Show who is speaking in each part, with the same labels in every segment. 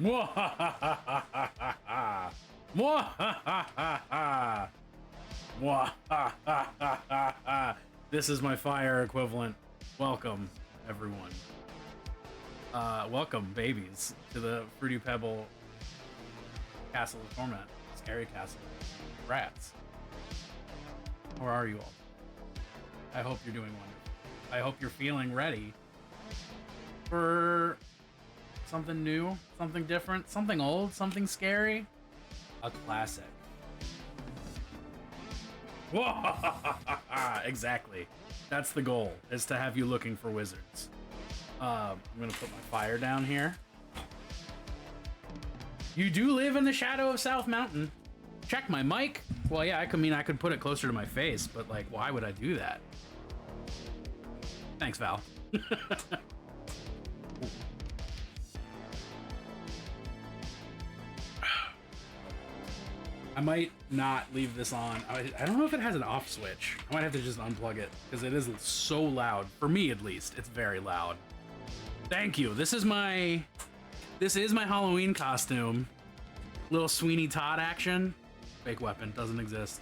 Speaker 1: Mwahahaha. Mwahahaha. Mwahahaha. This is my fire equivalent. Welcome, everyone. Welcome, babies, to the Fruity Pebble Castle of Torment. Scary Castle. Rats. How are you all? I hope you're doing wonderful. I hope you're feeling ready for something new, something different, something old, something scary. A classic. Exactly. That's the goal, is to have you looking for wizards. I'm gonna put my fire down here. You do live in the shadow of South Mountain. Check my mic. Well, yeah, I could put it closer to my face, but like, why would I do that? Thanks, Val. I might not leave this on. I don't know if it has an off switch. I might have to just unplug it because it is so loud. For me, at least, it's very loud. Thank you. This is my Halloween costume. Little Sweeney Todd action. Fake weapon doesn't exist.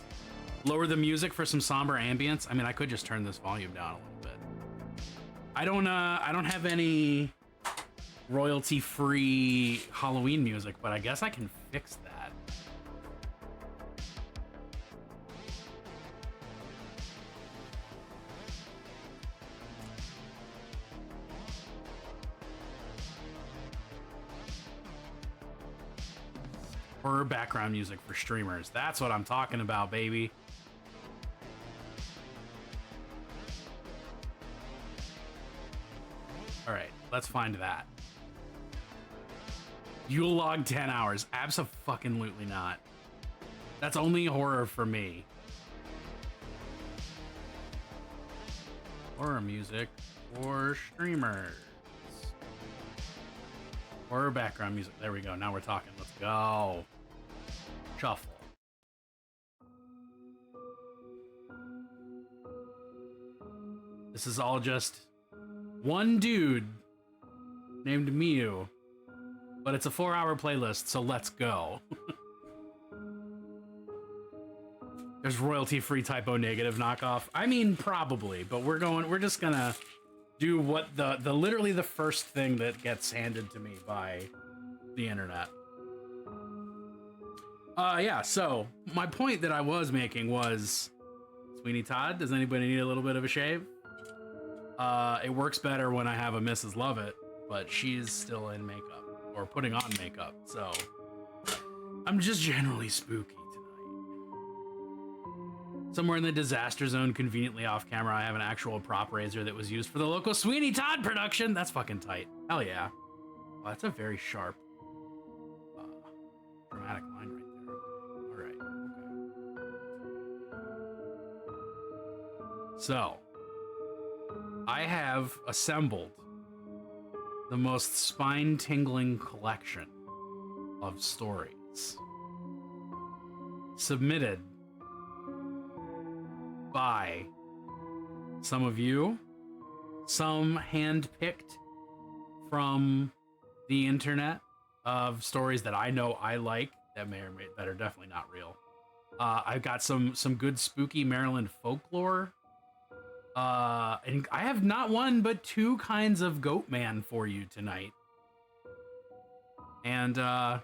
Speaker 1: Lower the music for some somber ambience. I mean, I could just turn this volume down a little bit. I don't have any royalty-free Halloween music, but I guess I can fix that. Horror background music for streamers. That's what I'm talking about, baby. All right, let's find that. You'll log 10 hours. Abso-fucking-lutely not. That's only horror for me. Horror music for streamers. Horror background music. There we go. Now we're talking. Let's go. Shuffle. This is all just one dude named Mew, but it's a 4-hour playlist, so let's go. There's royalty-free typo negative knockoff. I mean, probably, but we're just gonna do what the literally the first thing that gets handed to me by the internet. Yeah, so my point that I was making was Sweeney Todd, does anybody need a little bit of a shave? It works better when I have a Mrs. Lovett, but she's still in makeup or putting on makeup, so I'm just generally spooky tonight. Somewhere in the disaster zone, conveniently off camera, I have an actual prop razor that was used for the local Sweeney Todd production. That's fucking tight. Hell yeah. Oh, that's a very sharp, dramatic line right there. All right. Okay. So, I have assembled the most spine-tingling collection of stories submitted by some of you, some hand-picked from the internet of stories that I know I like that that are definitely not real. I've got some good spooky Maryland folklore. And I have not one but two kinds of goat man for you tonight. And I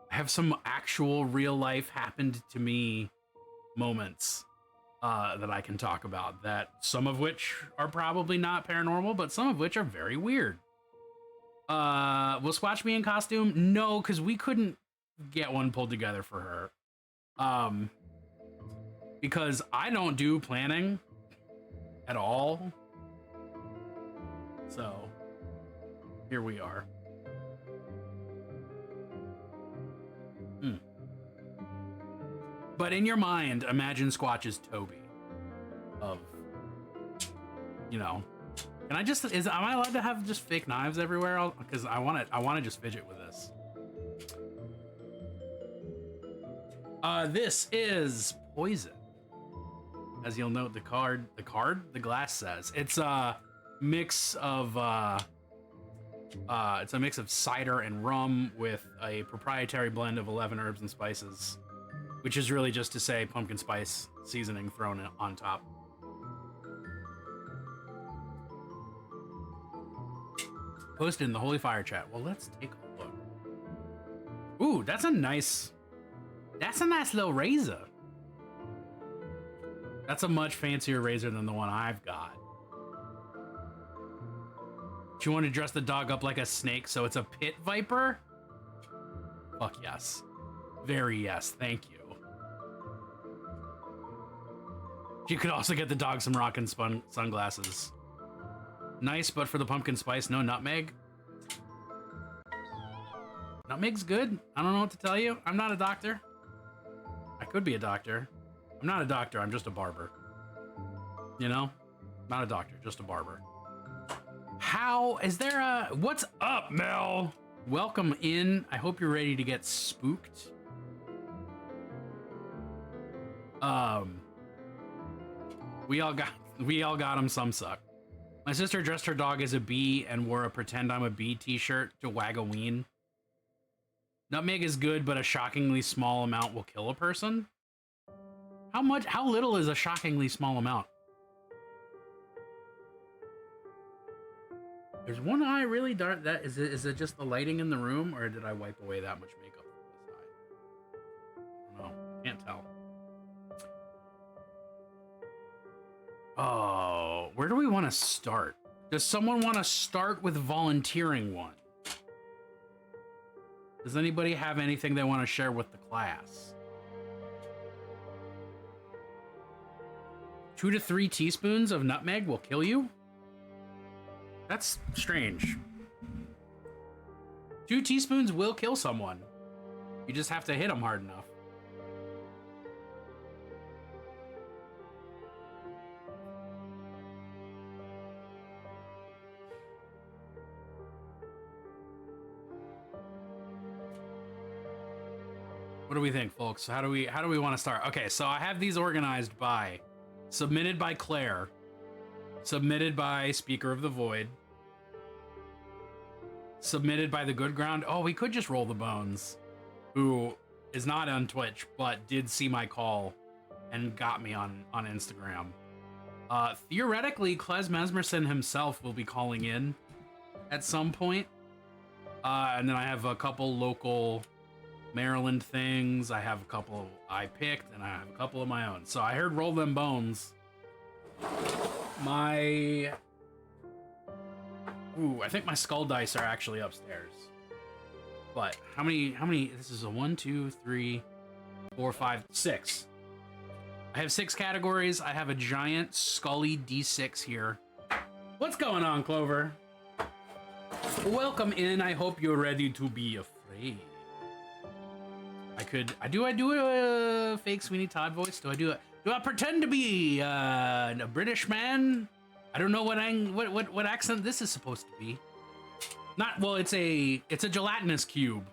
Speaker 1: have some actual real life happened to me moments that I can talk about, that some of which are probably not paranormal, but some of which are very weird. Will Squatch be in costume? No, because we couldn't get one pulled together for her. Because I don't do planning at all. So here we are. But in your mind, imagine Squatch as Toby. Of, you know, can I just am I allowed to have just fake knives everywhere? Because I want to just fidget with this. This is poison. As you'll note, the glass says it's a mix of It's a mix of cider and rum with a proprietary blend of 11 herbs and spices, which is really just to say pumpkin spice seasoning thrown on top. Posted in the Holy Fire chat. Well, let's take a look. Ooh, that's a nice little razor. That's a much fancier razor than the one I've got. Do you want to dress the dog up like a snake so it's a pit viper? Fuck yes. Very yes, thank you. You could also get the dog some rockin' sunglasses. Nice, but for the pumpkin spice, no nutmeg. Nutmeg's good. I don't know what to tell you. I'm not a doctor. I could be a doctor. I'm not a doctor, I'm just a barber. You know? Not a doctor, just a barber. How is there a... What's up, Mel? Welcome in. I hope you're ready to get spooked. We all got him, some suck. My sister dressed her dog as a bee and wore a pretend I'm a bee t-shirt to wag a ween. Nutmeg is good, but a shockingly small amount will kill a person. How little is a shockingly small amount? There's one eye really dark. Is it just the lighting in the room, or did I wipe away that much makeup from this eye? I don't know. Can't tell. Oh, where do we want to start? Does someone want to start with volunteering one? Does anybody have anything they want to share with the class? 2 to 3 teaspoons of nutmeg will kill you? That's strange. 2 teaspoons will kill someone. You just have to hit them hard enough. What do we think, folks? How do we want to start? Okay, so I have these organized by submitted by Claire, submitted by Speaker of the Void, submitted by the Good Ground. Oh, we could just roll the bones, who is not on Twitch but did see my call and got me on Instagram. Theoretically, Klez Mesmerson himself will be calling in at some point. And then I have a couple local Maryland things. I have a couple I picked, and I have a couple of my own. So I heard roll them bones. I think my skull dice are actually upstairs. But how many, this is a 1, 2, 3, 4, 5, 6. I have 6 categories. I have a giant scully D6 here. What's going on, Clover? Welcome in. I hope you're ready to be afraid. I do a fake Sweeney Todd voice? Do I pretend to be a British man? I don't know what accent this is supposed to be. It's a gelatinous cube,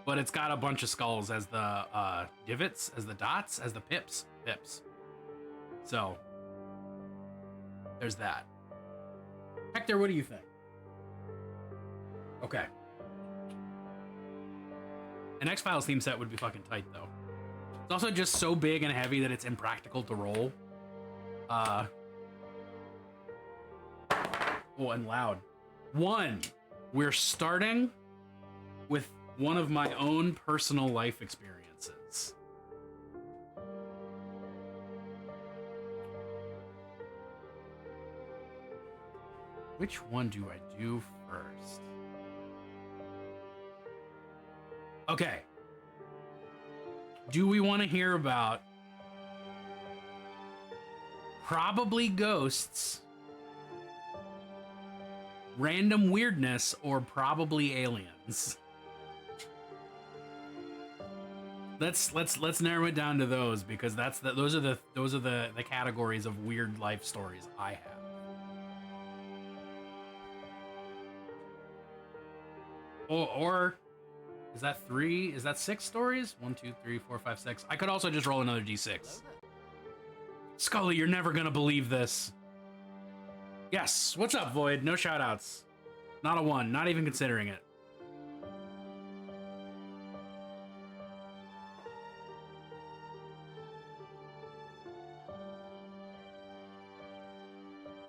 Speaker 1: but it's got a bunch of skulls as the divots, as the dots, as the pips. So there's that. Hector, what do you think? Okay. An X-Files theme set would be fucking tight, though. It's also just so big and heavy that it's impractical to roll. Oh, and loud. We're starting with one of my own personal life experiences. Which one do I do first? Okay. Do we want to hear about probably ghosts, random weirdness, or probably aliens? Let's narrow it down to those, because those are the categories of weird life stories I have. Or is that 3? Is that 6 stories? 1, 2, 3, 4, 5, 6. I could also just roll another D6. Scully, you're never gonna believe this. Yes. What's up, Void? No shoutouts. Not a 1, not even considering it.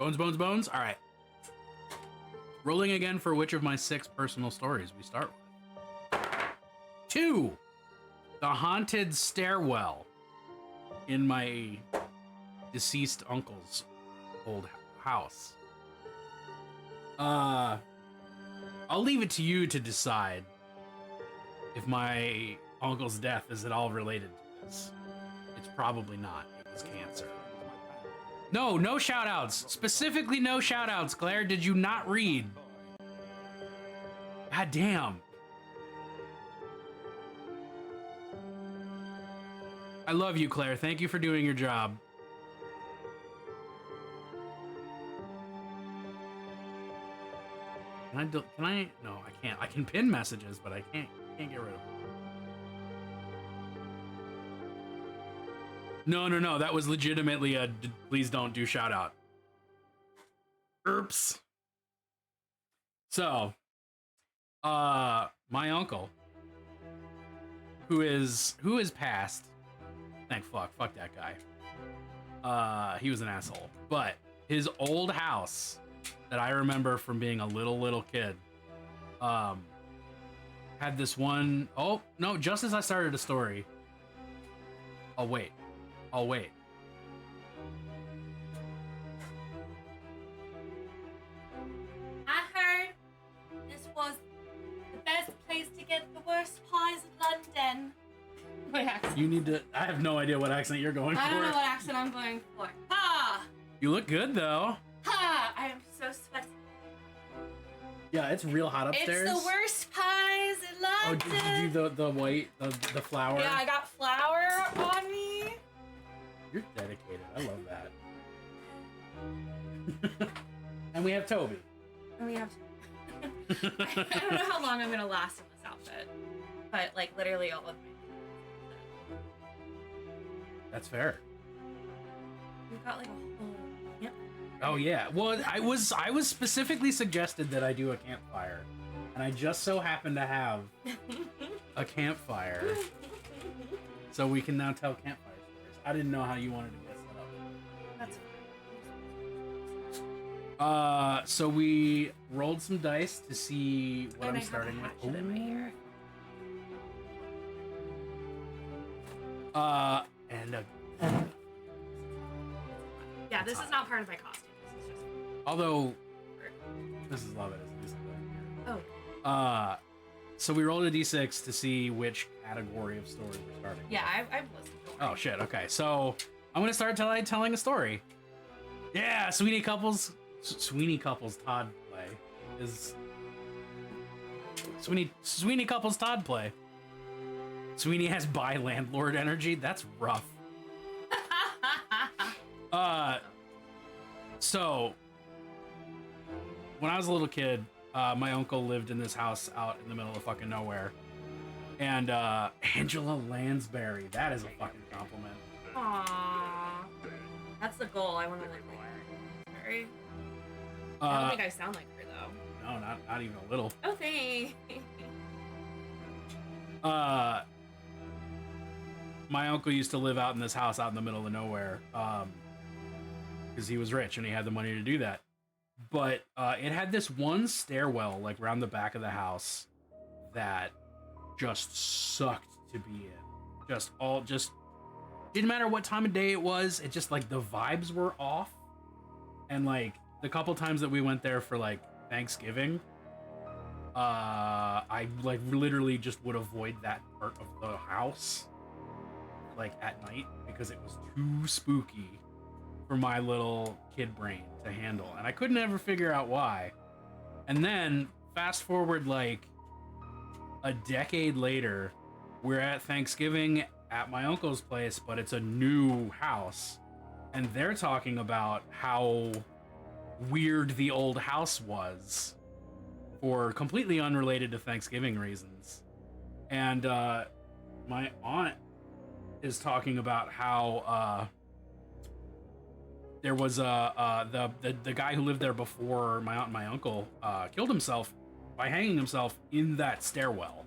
Speaker 1: Bones, bones, bones. All right. Rolling again for which of my 6 personal stories we start with. 2. The haunted stairwell in my deceased uncle's old house. I'll leave it to you to decide if my uncle's death is at all related to this. It's probably not. It was cancer. No shout outs. Specifically no shout outs, Claire. Did you not read? God damn. I love you, Claire. Thank you for doing your job. Can I? No, I can't. I can pin messages, but I can't get rid of them. No. That was legitimately a please don't do shout out. Oops. So, my uncle, who is passed. Fuck that guy. He was an asshole. But his old house that I remember from being a little kid, had this one. Oh no! Just as I started a story. I'll wait. I
Speaker 2: heard this was the best place to get the worst pies in London. What accent?
Speaker 1: You need to. I have no idea what accent you're going for.
Speaker 2: I don't know what accent I'm going for. Ha!
Speaker 1: You look good though.
Speaker 2: Ha! I am so sweaty.
Speaker 1: Yeah, it's real hot upstairs.
Speaker 2: It's the worst pies in London.
Speaker 1: Oh, did you do the white, the flour?
Speaker 2: Yeah, I got flour on me.
Speaker 1: You're dedicated. I love that. And we have Toby.
Speaker 2: And we have. I don't know how long I'm gonna last in this outfit, but like literally all of my.
Speaker 1: That's fair.
Speaker 2: We've got like a whole. Yep.
Speaker 1: Oh yeah. Well, I was specifically suggested that I do a campfire, and I just so happen to have a campfire, so we can now tell campfire stories. I didn't know how you wanted to get set up.
Speaker 2: That's
Speaker 1: fine. So we rolled some dice to see what I'm starting with.
Speaker 2: In my ear. Yeah, this is not part of my costume. This is just.
Speaker 1: Although, Mrs. Lovett is
Speaker 2: Oh.
Speaker 1: So we rolled a d6 to see which category of story we're starting.
Speaker 2: Yeah, I've listened.
Speaker 1: Oh shit. Okay, so I'm gonna start telling a story. Yeah, Sweeney Couples Todd play is Sweeney Couples Todd play. Sweeney has bi landlord energy. That's rough. So when I was a little kid, my uncle lived in this house out in the middle of fucking nowhere. And Angela Lansbury, that is a fucking compliment.
Speaker 2: Aww. That's the goal. I want to live like her. I don't think I sound like her though.
Speaker 1: No, not even a little.
Speaker 2: Oh, thanks.
Speaker 1: My uncle used to live out in this house out in the middle of nowhere, because he was rich and he had the money to do that. But it had this one stairwell like around the back of the house that just sucked to be in. Just didn't matter what time of day it was. It just like the vibes were off. And like the couple times that we went there for like Thanksgiving, I like literally just would avoid that part of the house like at night because it was too spooky for my little kid brain to handle, and I couldn't ever figure out why. And then fast forward like a decade later, we're at Thanksgiving at my uncle's place, but it's a new house, and they're talking about how weird the old house was for completely unrelated to Thanksgiving reasons. And my aunt is talking about how there was the guy who lived there before my aunt and my uncle killed himself by hanging himself in that stairwell.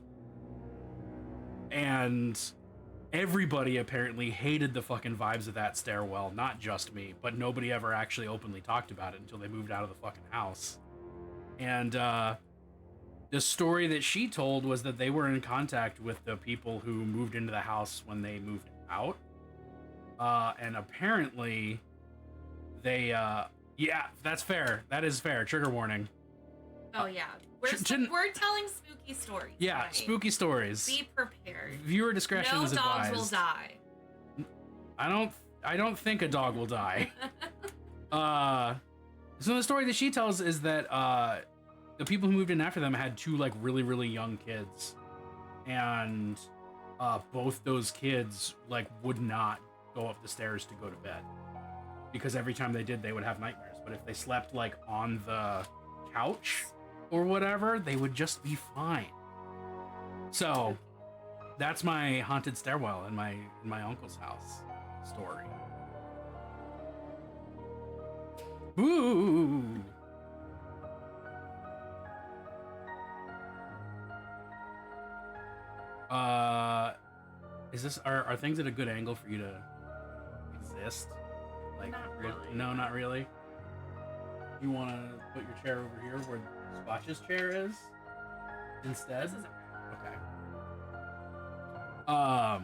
Speaker 1: And everybody apparently hated the fucking vibes of that stairwell, not just me, but nobody ever actually openly talked about it until they moved out of the fucking house. And the story that she told was that they were in contact with the people who moved into the house when they moved out. And apparently they, yeah, that's fair. That is fair. Trigger warning.
Speaker 2: Oh, yeah. We're telling spooky stories.
Speaker 1: Yeah,
Speaker 2: tonight.
Speaker 1: Spooky stories.
Speaker 2: Be prepared.
Speaker 1: Viewer discretion is advised.
Speaker 2: No dogs will die.
Speaker 1: I don't think a dog will die. So the story that she tells is that the people who moved in after them had two like really, really young kids. And both those kids like would not go up the stairs to go to bed. Because every time they did, they would have nightmares. But if they slept like on the couch or whatever, they would just be fine. So that's my haunted stairwell in my uncle's house story. Ooh. Is this are things at a good angle for you to exist? Like,
Speaker 2: not really.
Speaker 1: No, not really. You want to put your chair over here where Squatch's chair is instead?
Speaker 2: This is
Speaker 1: okay. I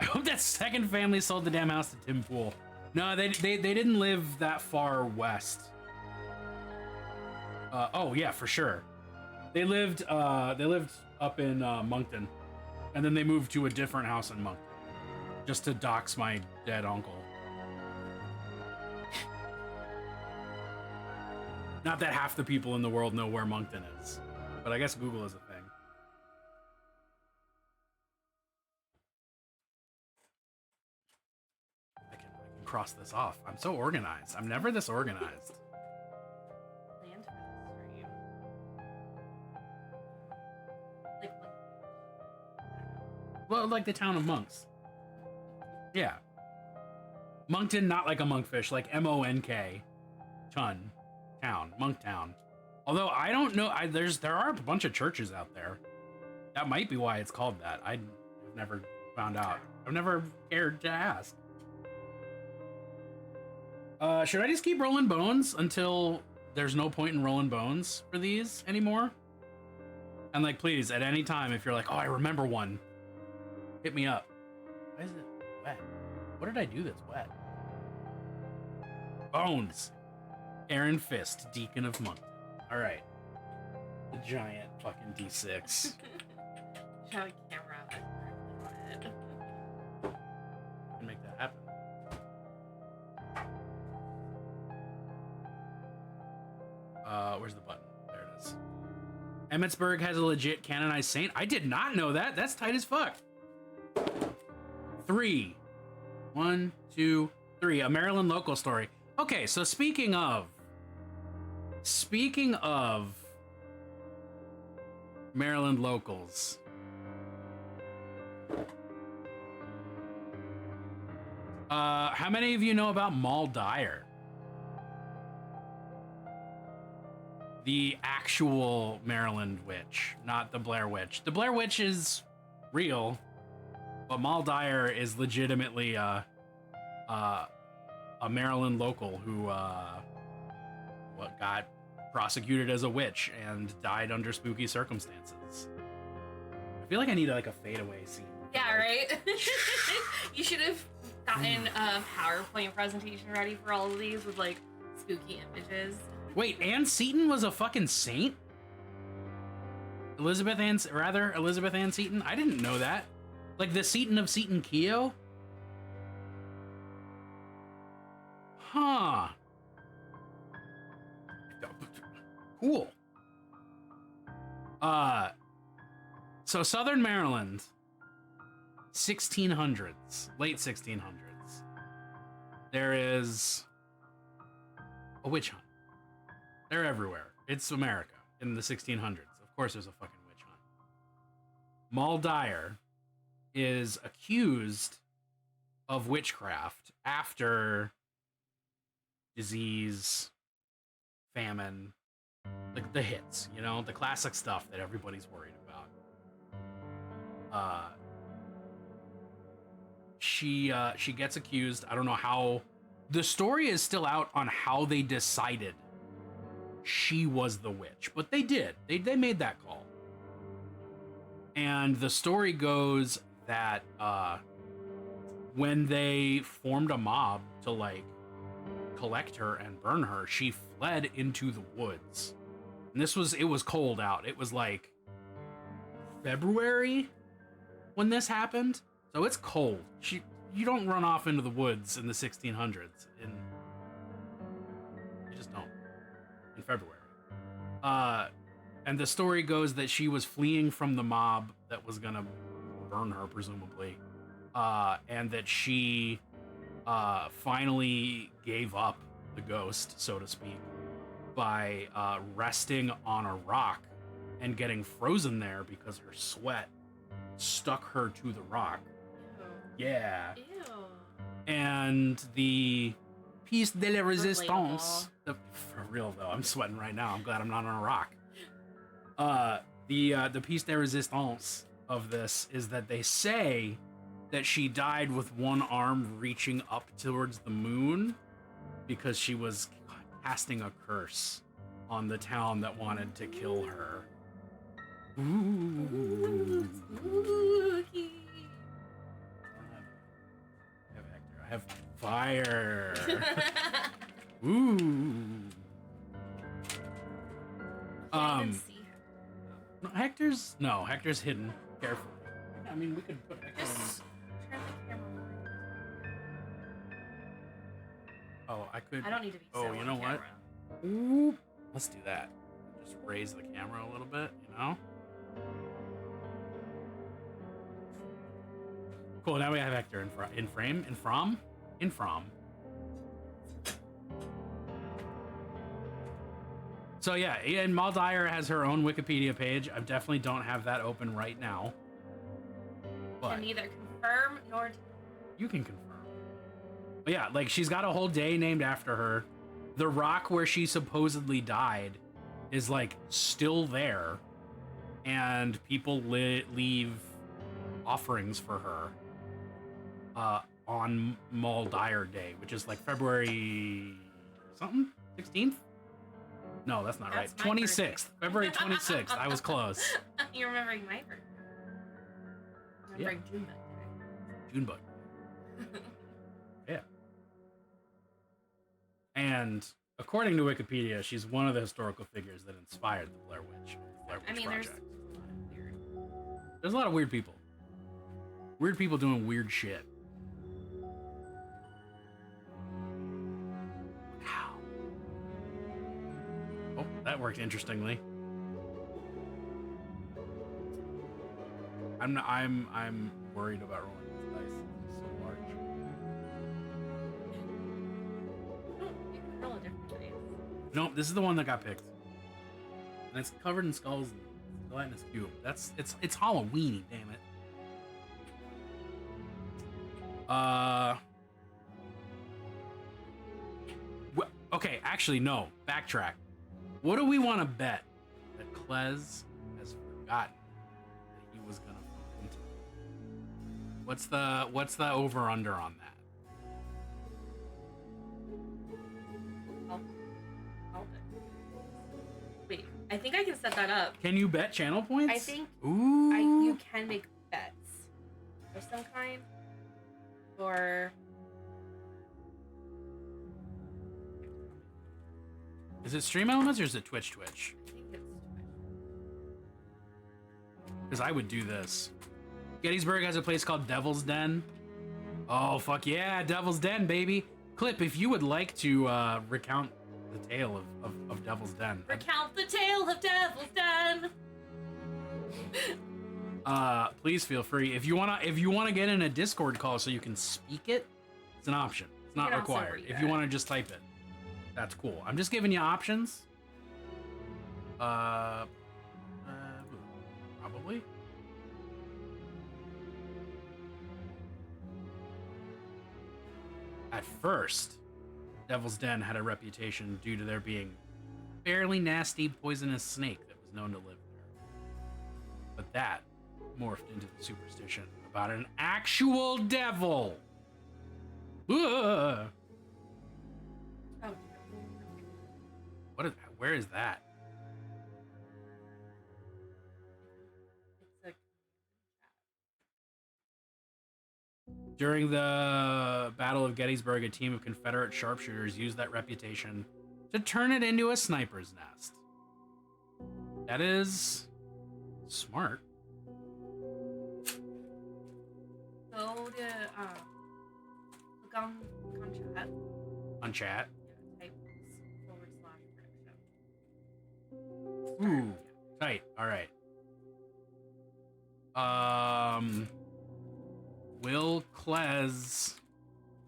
Speaker 1: hope that second family sold the damn house to Tim Pool. No, they didn't live that far west. Oh yeah, for sure. They lived up in Moncton, and then they moved to a different house in Moncton, just to dox my dead uncle. Not that half the people in the world know where Moncton is, but I guess Google is a thing. I can cross this off. I'm so organized. I'm never this organized.
Speaker 2: land stream. Like
Speaker 1: Well, like the town of Monks. Yeah. Moncton, not like a monkfish, like M-O-N-K. Chun. Town. Monktown. Although, I don't know, there are a bunch of churches out there. That might be why it's called that. I've never found out. I've never cared to ask. Should I just keep rolling bones until there's no point in rolling bones for these anymore? And like, please, at any time, if you're like, oh, I remember one, hit me up. Why is it wet? What did I do that's wet? Bones. Aaron Fist, Deacon of Moncton. All right. The giant fucking D6.
Speaker 2: Show a camera of it.
Speaker 1: Can make that happen. Where's the button? There it is. Emmetsburg has a legit canonized saint. I did not know that. That's tight as fuck. 3. 1, 2, 3. A Maryland local story. Okay, so speaking of Maryland locals. How many of you know about Maul Dyer? The actual Maryland witch, not the Blair Witch. The Blair Witch is real, but Maul Dyer is legitimately a Maryland local who got prosecuted as a witch and died under spooky circumstances. I feel like I need like a fadeaway scene.
Speaker 2: Yeah, right? You should have gotten a PowerPoint presentation ready for all of these with like spooky images.
Speaker 1: Wait, Anne Seton was a fucking saint? Elizabeth Ann Seton? I didn't know that. Like the Seton of Seton Keogh? Huh. Cool. So Southern Maryland, 1600s, late 1600s. There is a witch hunt. They're everywhere. It's America in the 1600s. Of course there's a fucking witch hunt. Maul Dyer is accused of witchcraft after disease, famine, like the hits, you know, the classic stuff that everybody's worried about. She gets accused. I don't know how. The story is still out on how they decided she was the witch, but they did. They made that call. And the story goes that when they formed a mob to like collect her and burn her, she fled into the woods. And it was cold out. It was like February when this happened. So it's cold. You don't run off into the woods in the 1600s. You just don't. In February. And the story goes that she was fleeing from the mob that was gonna burn her, presumably. And that she finally gave up the ghost, so to speak, by resting on a rock and getting frozen there because her sweat stuck her to the rock.
Speaker 2: Ew.
Speaker 1: Yeah.
Speaker 2: Ew.
Speaker 1: And the piece de la resistance. For real though, I'm sweating right now. I'm glad I'm not on a rock. The piece de resistance of this is that they say that she died with one arm reaching up towards the moon because she was casting a curse on the town that wanted to kill her. Ooh.
Speaker 2: Spooky.
Speaker 1: I have fire. Ooh.
Speaker 2: Can't even see
Speaker 1: Hector's hidden carefully. I mean, we could put Hector
Speaker 2: Just turn the camera on.
Speaker 1: Oh, I could.
Speaker 2: I don't need to be so
Speaker 1: Oh, you know
Speaker 2: on
Speaker 1: what?
Speaker 2: camera.
Speaker 1: Ooh. Let's do that. Just raise the camera a little bit, you know? Cool, now we have Hector in frame. So yeah, and Mal Dyer has her own Wikipedia page. I definitely don't have that open right now. But
Speaker 2: Can neither confirm nor deny.
Speaker 1: you can confirm. But yeah, like she's got a whole day named after her. The rock where she supposedly died is like still there, and people leave offerings for her on Mal Dyer Day, which is like February something 16th. No, that's not right. 26th, February 26th. I was close.
Speaker 2: You're remembering my birthday. Remembering June birthday.
Speaker 1: June bug. Yeah. And according to Wikipedia, she's one of the historical figures that inspired the Blair Witch Project. There's a lot of weird people. Weird people doing weird shit. Wow. Oh, that worked interestingly. I'm worried about rolling this dice. It's so large.
Speaker 2: You can roll a different dice.
Speaker 1: Nope, this is the one that got picked. And it's covered in skulls and gelatinous cube. It's Halloweeny, damn it. Okay, actually no. Backtrack. What do we want to bet that Klez has forgotten that he was gonna fall into? What's the over under on that?
Speaker 2: Wait, I think I can set that up.
Speaker 1: Can you bet channel points?
Speaker 2: I think
Speaker 1: Ooh.
Speaker 2: you can make bets of some kind, or
Speaker 1: Is it Stream Elements or is it Twitch?
Speaker 2: I think it's
Speaker 1: Because I would do this. Gettysburg has a place called Devil's Den. Oh, fuck yeah, Devil's Den, baby. Clip, if you would like to recount the tale of Devil's Den.
Speaker 2: Recount the tale of Devil's Den.
Speaker 1: Please feel free. If you wanna get in a Discord call so you can speak it, it's an option. It's not required. If you want to just type it, that's cool. I'm just giving you options. Probably. At first, Devil's Den had a reputation due to there being a fairly nasty poisonous snake that was known to live there. But that morphed into the superstition about an actual devil. Ugh.
Speaker 2: Oh.
Speaker 1: Where is that?
Speaker 2: It's a
Speaker 1: During the Battle of Gettysburg, a team of Confederate sharpshooters used that reputation to turn it into a sniper's nest. That is smart.
Speaker 2: Go to look on chat.
Speaker 1: On chat.
Speaker 2: Yeah, type /prediction.
Speaker 1: Ooh, tight. All right. Will Klez,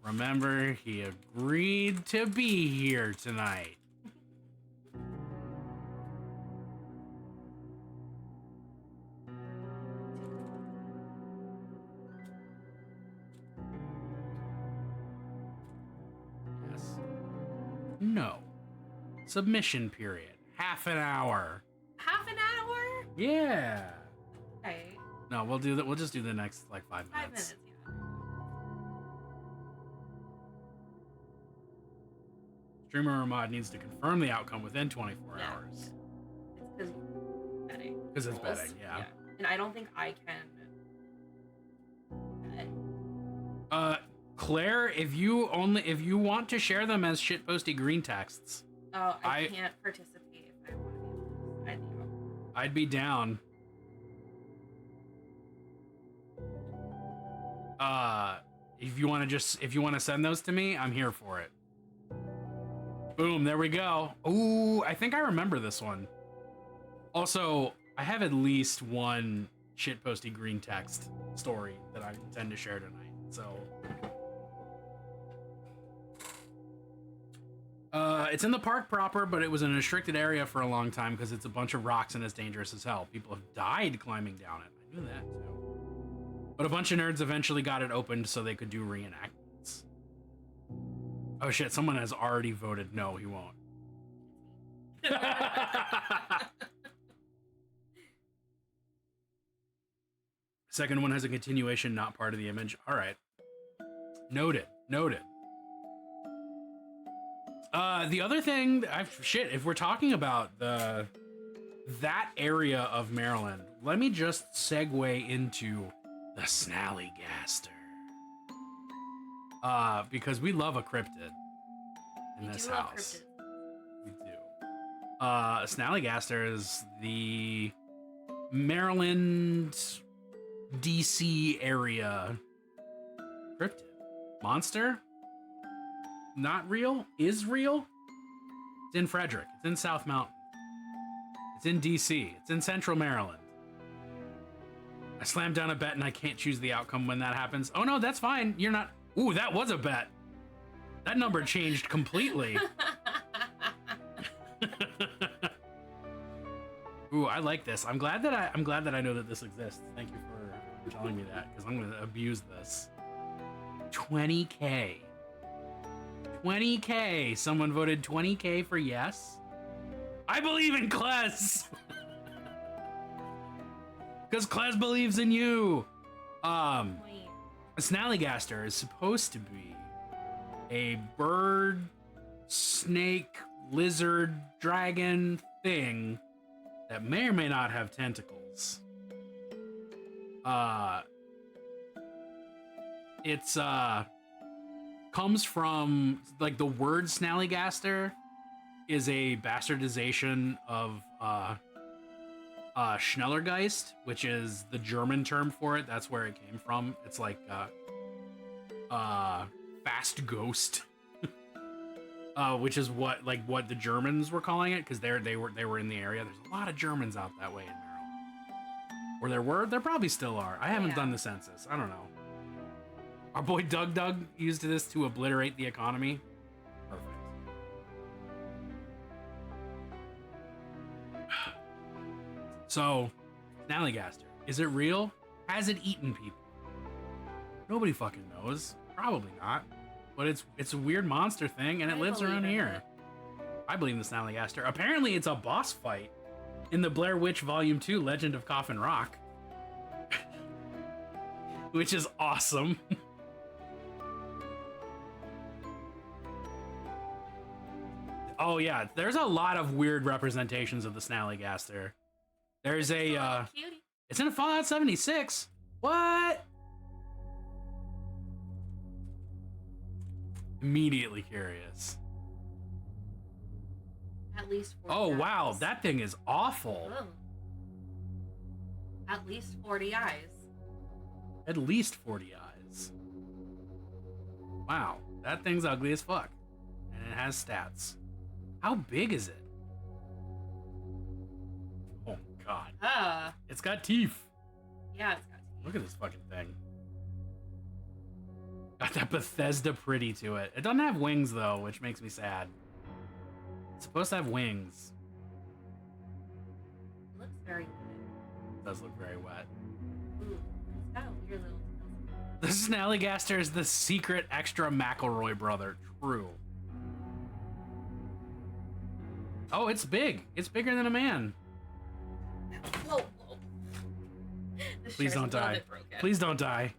Speaker 1: remember he agreed to be here tonight. Yes. No. Submission period. Half an hour.
Speaker 2: Half an hour?
Speaker 1: Yeah.
Speaker 2: Okay.
Speaker 1: No, we'll do that. We'll just do the next like 5 minutes.
Speaker 2: 5 minutes, yeah.
Speaker 1: Streamer Ramad needs to confirm the outcome within 24 hours.
Speaker 2: It's because betting.
Speaker 1: Because it's
Speaker 2: rules.
Speaker 1: betting, yeah.
Speaker 2: And I don't think I can bet.
Speaker 1: Claire, if you want to share them as shitposty green texts.
Speaker 2: Oh, I can't participate if I want to be able to.
Speaker 1: I'd be down. If you want to send those to me, I'm here for it. Boom, there we go. Ooh, I think I remember this one. Also, I have at least one shitposty green text story that I intend to share tonight. So, it's in the park proper, but it was in a restricted area for a long time because it's a bunch of rocks and it's dangerous as hell. People have died climbing down it. I knew that too. But a bunch of nerds eventually got it opened so they could do reenactments. Oh shit, someone has already voted no, he won't. Second one has a continuation, not part of the image. All right. Noted. The other thing, if we're talking about that area of Maryland, let me just segue into the Snallygaster. Because we love a cryptid in this house. We do. Snallygaster is the Maryland, DC area cryptid. Monster? Not real? Is real? It's in Frederick. It's in South Mountain. It's in DC. It's in Central Maryland. I slammed down a bet and I can't choose the outcome when that happens. Oh no, that's fine. You're not. Ooh, that was a bet. That number changed completely. Ooh, I like this. I'm glad that I know that this exists. Thank you for telling me that, because I'm gonna abuse this. 20K. 20K. Someone voted 20K for yes. I believe in Klez. Because Klez believes in you. A Snallygaster is supposed to be a bird, snake, lizard, dragon thing that may or may not have tentacles. It's comes from, like, the word Snallygaster is a bastardization of Schnellergeist, which is the German term for it. That's where it came from. It's like fast ghost, which is what the Germans were calling it, because they were in the area. There's a lot of Germans out that way in Maryland. There probably still are. I haven't done the census. I don't know. Our boy Doug used this to obliterate the economy. Perfect. So, Snallygaster, is it real? Has it eaten people? Nobody fucking knows. Probably not. but it's a weird monster thing, and it lives around here. I believe in the Snallygaster. Apparently, it's a boss fight in the Blair Witch Volume 2 Legend of Coffin Rock. Which is awesome. Oh yeah, there's a lot of weird representations of the Snallygaster. There's a it's in a Fallout 76. What? Immediately curious.
Speaker 2: At least 40
Speaker 1: Oh
Speaker 2: eyes.
Speaker 1: wow, that thing is awful.
Speaker 2: Oh. At least 40 eyes.
Speaker 1: At least 40 eyes. Wow, that thing's ugly as fuck. And it has stats. How big is it? Oh god. It's got teeth.
Speaker 2: Yeah, it's got teeth.
Speaker 1: Look at this fucking thing. Got that Bethesda pretty to it. It doesn't have wings though, which makes me sad. It's supposed to have wings.
Speaker 2: It looks very wet.
Speaker 1: It does look very wet.
Speaker 2: Ooh, it's got a weird little tail.
Speaker 1: The Snallygaster is the secret extra McElroy brother. True. Oh, it's big. It's bigger than a man.
Speaker 2: Whoa, whoa.
Speaker 1: Please don't die. Please don't die.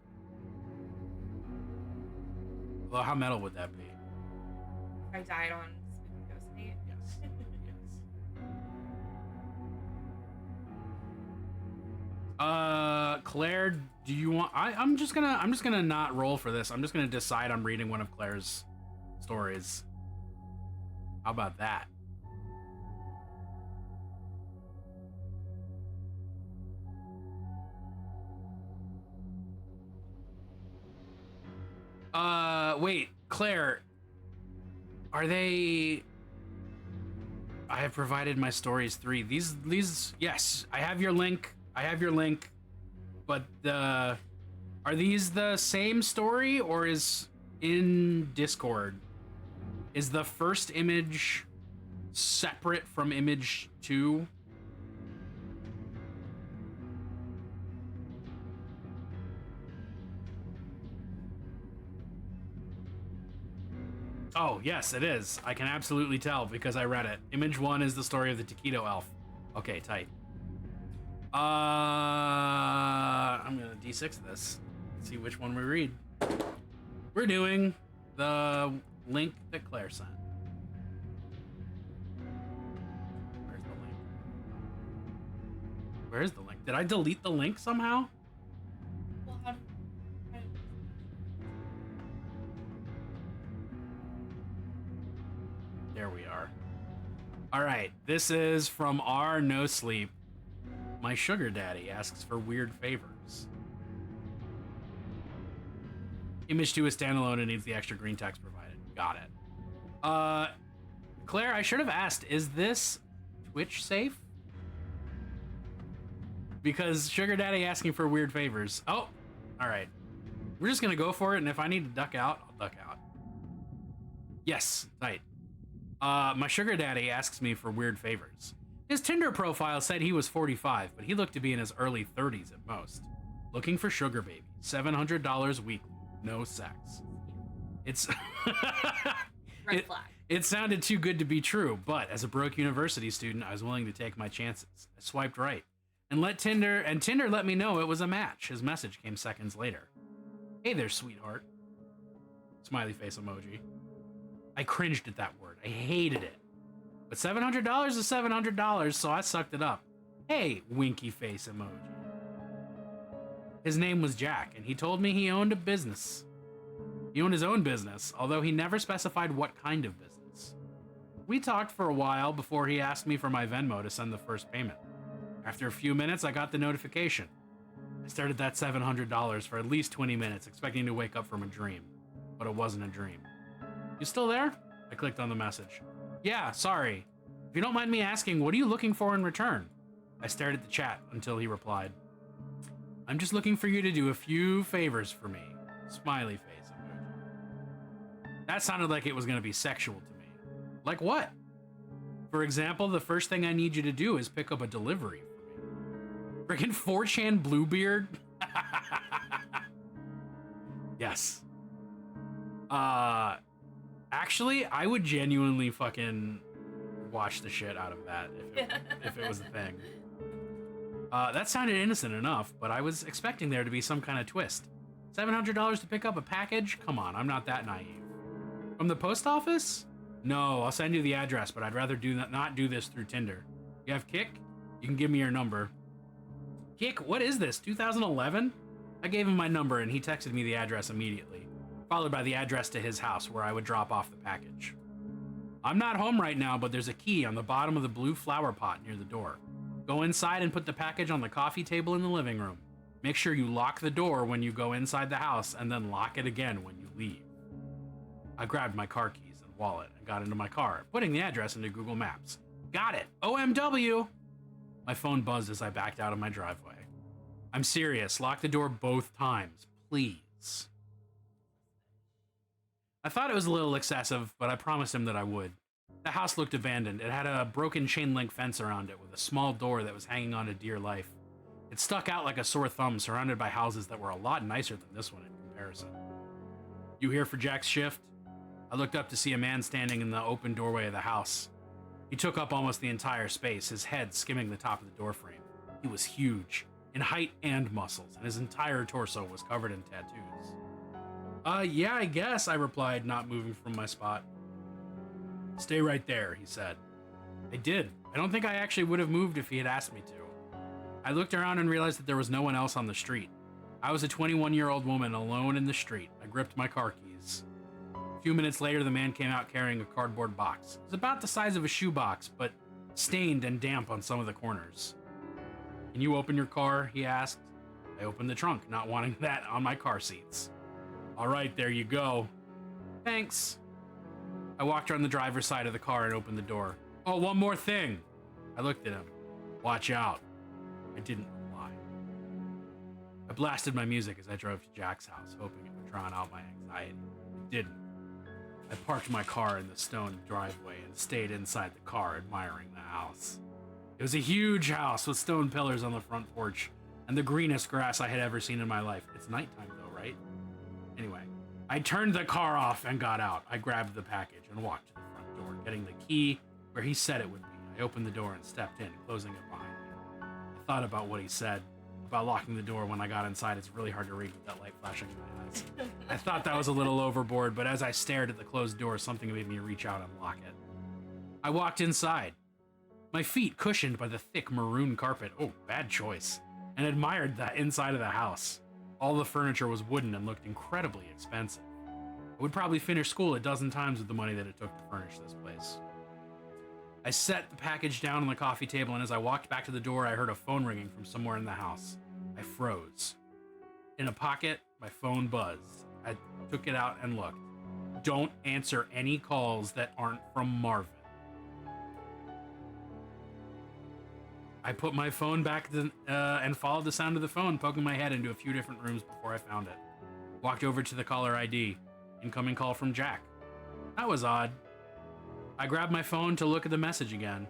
Speaker 1: Well, how metal would that be?
Speaker 2: If I died on Spooky Ghost Night.
Speaker 1: Yes. Yes. Claire, do you want? I'm just gonna not roll for this. I'm just gonna decide I'm reading one of Claire's stories. How about that? Wait, Claire, are they... I have provided my stories 3. These, yes, I have your link, but, are these the same story, or is in Discord? Is the first image separate from image 2? Oh, yes, it is. I can absolutely tell because I read it. Image 1 is the story of the Taquito elf. Okay, tight. I'm gonna D6 this. See which one we read. We're doing the link that Claire sent. Where's the link? Where's the link? Did I delete the link somehow?
Speaker 2: Well,
Speaker 1: There we are. All right, this is from our No Sleep. My sugar daddy asks for weird favors. Image 2 is standalone and needs the extra green text provided. Got it. Claire, I should have asked, is this Twitch safe? Because sugar daddy asking for weird favors. Oh, all right. We're just gonna go for it, and if I need to duck out, I'll duck out. Yes, tight. My sugar daddy asks me for weird favors. His Tinder profile said he was 45, but he looked to be in his early 30s at most. Looking for sugar baby, $700 weekly, no sex. It's
Speaker 2: red flag.
Speaker 1: It sounded too good to be true, but as a broke university student, I was willing to take my chances. I swiped right and Tinder let me know it was a match. His message came seconds later. Hey there, sweetheart. Smiley face emoji. I cringed at that word. I hated it. But $700 is $700, so I sucked it up. Hey, winky face emoji. His name was Jack, and he told me he owned a business. He owned his own business, although he never specified what kind of business. We talked for a while before he asked me for my Venmo to send the first payment. After a few minutes, I got the notification. I stared at that $700 for at least 20 minutes, expecting to wake up from a dream. But it wasn't a dream. You still there? I clicked on the message. Yeah, sorry. If you don't mind me asking, what are you looking for in return? I stared at the chat until he replied. I'm just looking for you to do a few favors for me. Smiley face emoji. That sounded like it was going to be sexual to me. Like what? For example, the first thing I need you to do is pick up a delivery for me. Freaking 4chan Bluebeard? Yes. Actually, I would genuinely fucking watch the shit out of that if it was a thing. That sounded innocent enough, but I was expecting there to be some kind of twist. $700 to pick up a package? Come on, I'm not that naive. From the post office? No, I'll send you the address, but I'd rather not do this through Tinder. You have Kik? You can give me your number. Kik, what is this, 2011? I gave him my number and he texted me the address immediately, followed by the address to his house where I would drop off the package. I'm not home right now, but there's a key on the bottom of the blue flower pot near the door. Go inside and put the package on the coffee table in the living room. Make sure you lock the door when you go inside the house and then lock it again when you leave. I grabbed my car keys and wallet and got into my car, putting the address into Google Maps. Got it! OMW! My phone buzzed as I backed out of my driveway. I'm serious. Lock the door both times, please. I thought it was a little excessive, but I promised him that I would. The house looked abandoned. It had a broken chain link fence around it with a small door that was hanging on to dear life. It stuck out like a sore thumb, surrounded by houses that were a lot nicer than this one in comparison. You here for Jack's shift? I looked up to see a man standing in the open doorway of the house. He took up almost the entire space, his head skimming the top of the doorframe. He was huge, in height and muscles, and his entire torso was covered in tattoos. Yeah, I guess, I replied, not moving from my spot. Stay right there, he said. I did. I don't think I actually would have moved if he had asked me to. I looked around and realized that there was no one else on the street. I was a 21-year-old woman alone in the street. I gripped my car keys. A few minutes later, the man came out carrying a cardboard box. It was about the size of a shoebox, but stained and damp on some of the corners. Can you open your car? He asked. I opened the trunk, not wanting that on my car seats. All right, there you go. Thanks. I walked around the driver's side of the car and opened the door. Oh, one more thing. I looked at him. Watch out. I didn't reply. I blasted my music as I drove to Jack's house, hoping it would drown out my anxiety. It didn't. I parked my car in the stone driveway and stayed inside the car, admiring the house. It was a huge house with stone pillars on the front porch and the greenest grass I had ever seen in my life. It's nighttime though, right? Anyway, I turned the car off and got out. I grabbed the package and walked to the front door, getting the key where he said it would be. I opened the door and stepped in, closing it behind me. I thought about what he said about locking the door when I got inside. It's really hard to read with that light flashing in my eyes. I thought that was a little overboard, but as I stared at the closed door, something made me reach out and lock it. I walked inside, my feet cushioned by the thick maroon carpet. Oh, bad choice. And admired the inside of the house. All the furniture was wooden and looked incredibly expensive. I would probably finish school a dozen times with the money that it took to furnish this place. I set the package down on the coffee table, and as I walked back to the door, I heard a phone ringing from somewhere in the house. I froze. In a pocket, my phone buzzed. I took it out and looked. Don't answer any calls that aren't from Marvin. I put my phone back and followed the sound of the phone, poking my head into a few different rooms before I found it. Walked over to the caller ID. Incoming call from Jack. That was odd. I grabbed my phone to look at the message again.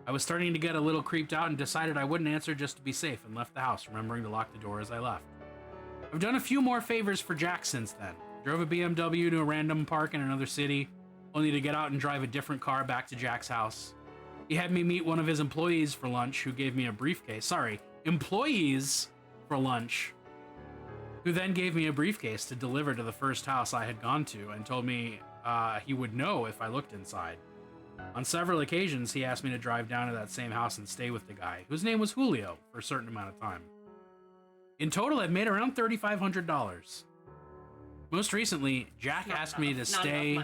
Speaker 1: I was starting to get a little creeped out and decided I wouldn't answer just to be safe and left the house, remembering to lock the door as I left. I've done a few more favors for Jack since then. Drove a BMW to a random park in another city, only to get out and drive a different car back to Jack's house. He had me meet one of his employees for lunch who gave me a briefcase. Employees for lunch. Who then gave me a briefcase to deliver to the first house I had gone to and told me he would know if I looked inside. On several occasions, he asked me to drive down to that same house and stay with the guy, whose name was Julio, for a certain amount of time. In total, I've made around $3,500. Most recently, Jack asked me to stay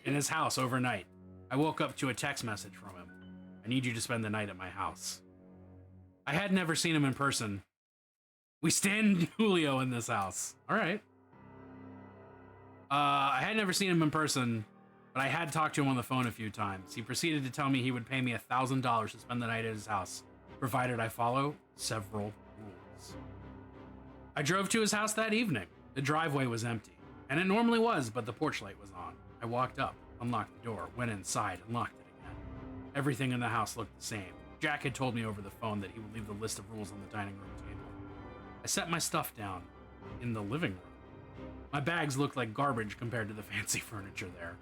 Speaker 1: in his house overnight. I woke up to a text message from him. I need you to spend the night at my house. I had never seen him in person. We stand Julio in this house. All right. I had never seen him in person, but I had talked to him on the phone a few times. He proceeded to tell me he would pay me $1,000 to spend the night at his house, provided I follow several rules. I drove to his house that evening. The driveway was empty, and it normally was, but the porch light was on. I walked up, unlocked the door, went inside, and locked it again. Everything in the house looked the same. Jack had told me over the phone that he would leave the list of rules on the dining room table. I set my stuff down in the living room. My bags looked like garbage compared to the fancy furniture there.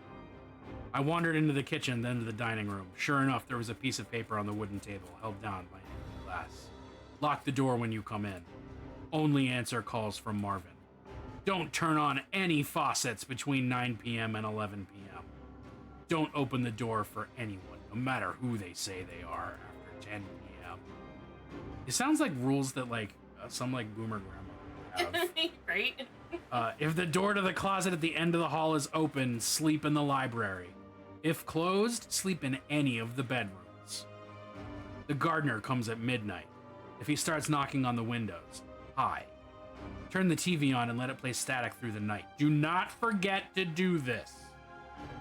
Speaker 1: I wandered into the kitchen, then to the dining room. Sure enough, there was a piece of paper on the wooden table, held down by empty glass. Lock the door when you come in. Only answer calls from Marvin. Don't turn on any faucets between 9 p.m. and 11 p.m. Don't open the door for anyone, no matter who they say they are, after 10 p.m. It sounds like rules that, like, some, like, boomer grandma would have.
Speaker 2: Right?
Speaker 1: If the door to the closet at the end of the hall is open, sleep in the library. If closed, sleep in any of the bedrooms. The gardener comes at midnight. If he starts knocking on the windows, hi. Turn the TV on and let it play static through the night. Do not forget to do this.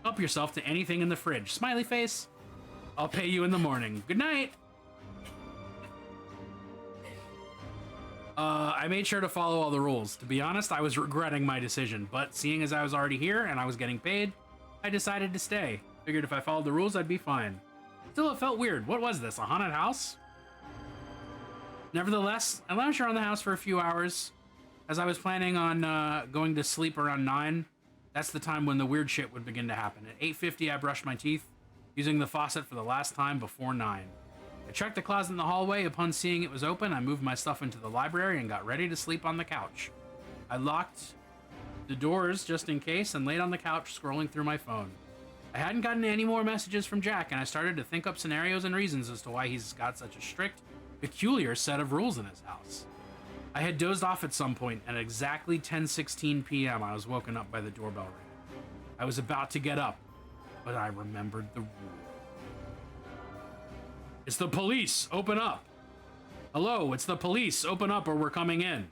Speaker 1: Help yourself to anything in the fridge. Smiley face. I'll pay you in the morning. Good night. I made sure to follow all the rules. To be honest, I was regretting my decision, but seeing as I was already here and I was getting paid, I decided to stay. Figured if I followed the rules, I'd be fine. Still, it felt weird. What was this, a haunted house? Nevertheless, I lounged around the house for a few hours. As I was planning on going to sleep around 9, that's the time when the weird shit would begin to happen. At 8:50, I brushed my teeth, using the faucet for the last time before 9. I checked the closet in the hallway. Upon seeing it was open, I moved my stuff into the library and got ready to sleep on the couch. I locked the doors just in case and laid on the couch scrolling through my phone. I hadn't gotten any more messages from Jack, and I started to think up scenarios and reasons as to why he's got such a strict, peculiar set of rules in his house. I had dozed off at some point, and at exactly 10:16 p.m. I was woken up by the doorbell ring. I was about to get up, but I remembered the rule. It's the police! Open up! Hello, it's the police! Open up or we're coming in!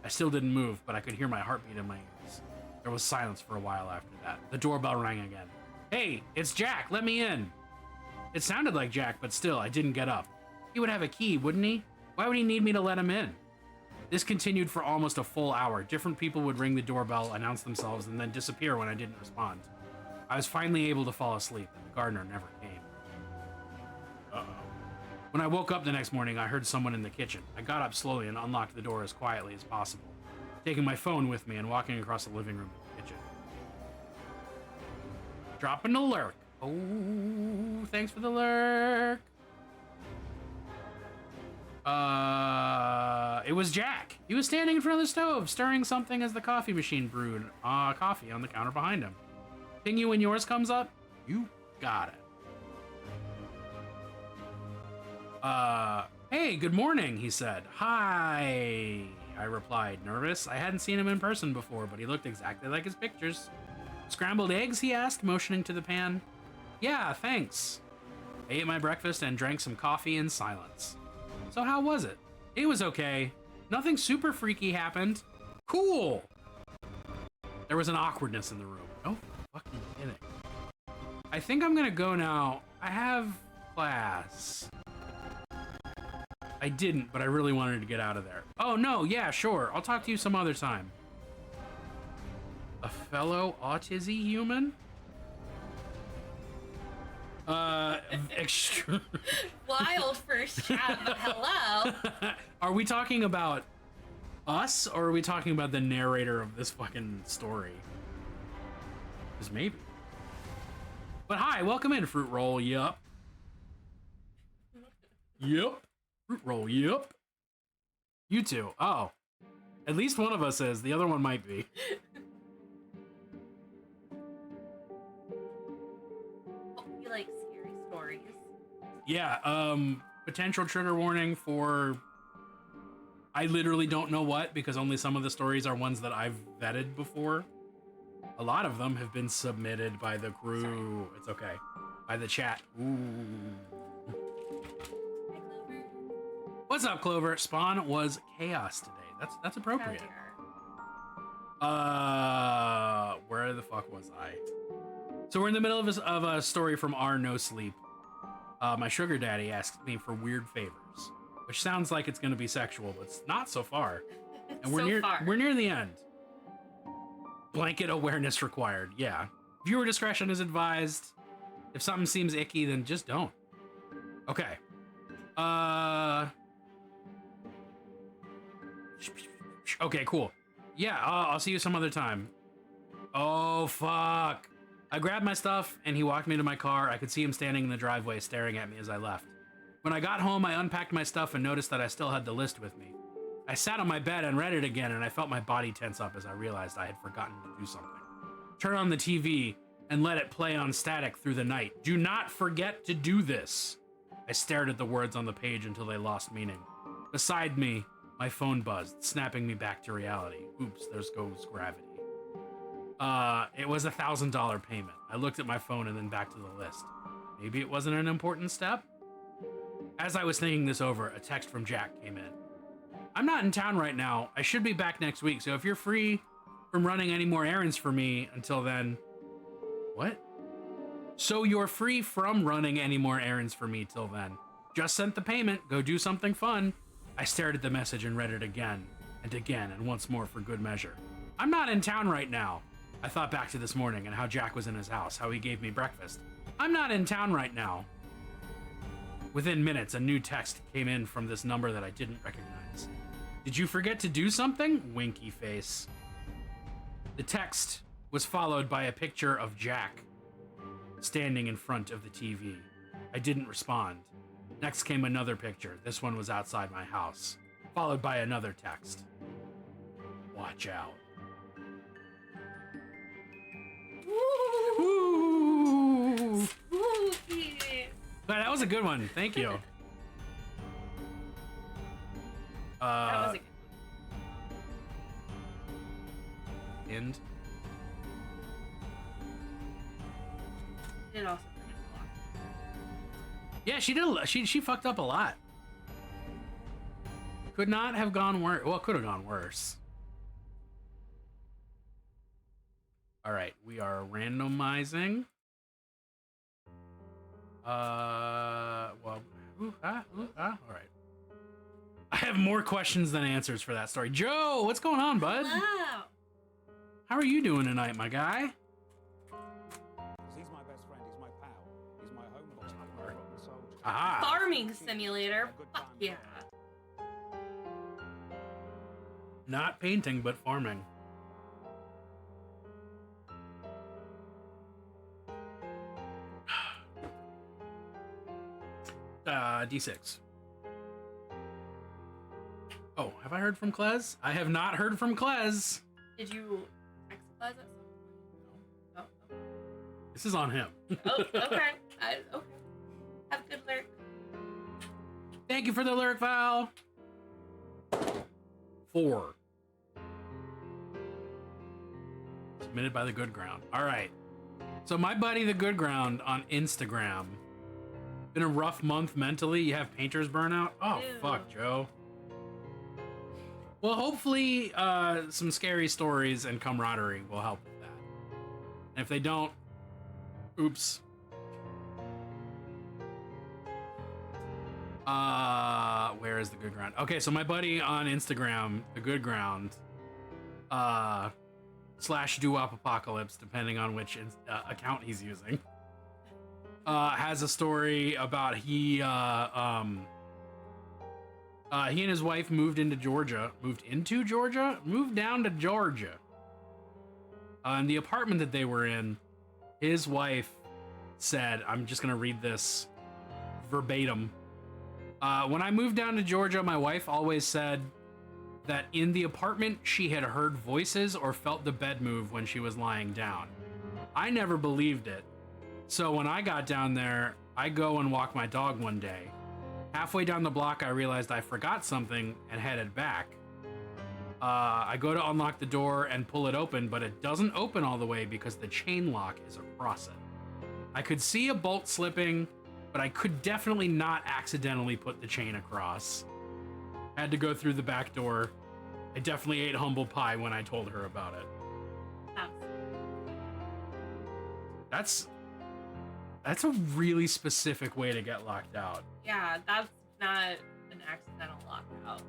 Speaker 1: I still didn't move, but I could hear my heartbeat in my ears. There was silence for a while after that. The doorbell rang again. Hey, it's Jack! Let me in! It sounded like Jack, but still, I didn't get up. He would have a key, wouldn't he? Why would he need me to let him in? This continued for almost a full hour. Different people would ring the doorbell, announce themselves, and then disappear when I didn't respond. I was finally able to fall asleep, and the gardener never came. Uh-oh. When I woke up the next morning, I heard someone in the kitchen. I got up slowly and unlocked the door as quietly as possible, taking my phone with me and walking across the living room to the kitchen. Dropping a lurk. Oh, thanks for the lurk. It was Jack. He was standing in front of the stove, stirring something as the coffee machine brewed coffee on the counter behind him. Ping you when yours comes up? You got it. Hey, good morning, he said. Hi, I replied, nervous. I hadn't seen him in person before, but he looked exactly like his pictures. Scrambled eggs, he asked, motioning to the pan. Yeah, thanks. I ate my breakfast and drank some coffee in silence. So how was it? It was okay. Nothing super freaky happened. Cool! There was an awkwardness in the room. No fucking kidding. I think I'm gonna go now. I have class. I didn't, but I really wanted to get out of there. Oh, no, yeah, sure. I'll talk to you some other time. A fellow autism human?
Speaker 2: Wild first chat, but hello.
Speaker 1: Are we talking about us, or are we talking about the narrator of this fucking story? Because maybe. But hi, welcome in, Fruit Roll, yup. Yup. Fruit Roll, yup. You two. Oh. At least one of us is. The other one might be.
Speaker 2: Oh, you like scary stories?
Speaker 1: Yeah, potential trigger warning for... I literally don't know what, because only some of the stories are ones that I've vetted before. A lot of them have been submitted by the crew. Sorry. It's okay. By the chat. Ooh.
Speaker 2: Hi, Clover.
Speaker 1: What's up, Clover? Spawn was chaos today. That's appropriate. Where the fuck was I? So we're in the middle of a story from our No Sleep. My sugar daddy asked me for weird favors, which sounds like it's gonna be sexual, but it's not so far. And we're near the end. Blanket awareness required. Yeah. Viewer discretion is advised. If something seems icky, then just don't. Okay. Okay, cool. Yeah, I'll see you some other time. Oh, fuck. I grabbed my stuff, and he walked me to my car. I could see him standing in the driveway, staring at me as I left. When I got home, I unpacked my stuff and noticed that I still had the list with me. I sat on my bed and read it again, and I felt my body tense up as I realized I had forgotten to do something. Turn on the TV and let it play on static through the night. Do not forget to do this. I stared at the words on the page until they lost meaning. Beside me, my phone buzzed, snapping me back to reality. Oops, there goes gravity. It was $1,000 payment. I looked at my phone and then back to the list. Maybe it wasn't an important step? As I was thinking this over, a text from Jack came in. I'm not in town right now. I should be back next week, so if you're free from running any more errands for me until then... What? So you're free from running any more errands for me till then. Just sent the payment. Go do something fun. I stared at the message and read it again, and once more for good measure. I'm not in town right now. I thought back to this morning and how Jack was in his house, how he gave me breakfast. I'm not in town right now. Within minutes, a new text came in from this number that I didn't recognize. Did you forget to do something? Winky face. The text was followed by a picture of Jack standing in front of the TV. I didn't respond. Next came another picture. This one was outside my house, followed by another text. Watch out. Ooh.
Speaker 2: Spooky.
Speaker 1: That was a good one. Thank you.
Speaker 2: That was a good one.
Speaker 1: End.
Speaker 2: It also forget a lot.
Speaker 1: Yeah, she did. She fucked up a lot. Could not have gone worse. Well, it could have gone worse. All right, we are randomizing. Well, all right. I have more questions than answers for that story. Joe, what's going on, bud?
Speaker 2: Hello.
Speaker 1: How are you doing tonight, my guy?
Speaker 3: He's my best friend. He's my pal. He's my homeboy. Soldier.
Speaker 1: Ah.
Speaker 2: Farming simulator. Fuck yeah.
Speaker 1: Not painting, but farming. D6. Oh, have I heard from Klez? I have not heard from Klez.
Speaker 2: Did you exercise at some point? Oh,
Speaker 1: This is on him.
Speaker 2: oh. Okay. Okay. Have a good lyric.
Speaker 1: Thank you for the lyric file. 4. Submitted by the Good Ground. All right. So my buddy, the Good Ground, on Instagram. Been a rough month mentally. You have painter's burnout. Oh,
Speaker 2: Ew.
Speaker 1: fuck, Joe. Well, hopefully some scary stories and camaraderie will help with that. And if they don't, oops. Where is the Good Ground? Okay, so my buddy on Instagram, the Good Ground, / Doo-Wop Apocalypse, depending on which account he's using, has a story about he and his wife moved down to Georgia. In the apartment that they were in, his wife said, I'm just gonna read this verbatim. When I moved down to Georgia, my wife always said that in the apartment she had heard voices or felt the bed move when she was lying down. I never believed it. So when I got down there, I go and walk my dog one day. Halfway down the block, I realized I forgot something and headed back. I go to unlock the door and pull it open, but it doesn't open all the way because the chain lock is across it. I could see a bolt slipping, but I could definitely not accidentally put the chain across. Had to go through the back door. I definitely ate humble pie when I told her about it. That's a really specific way to get locked out.
Speaker 2: Yeah, that's not an accidental lockout.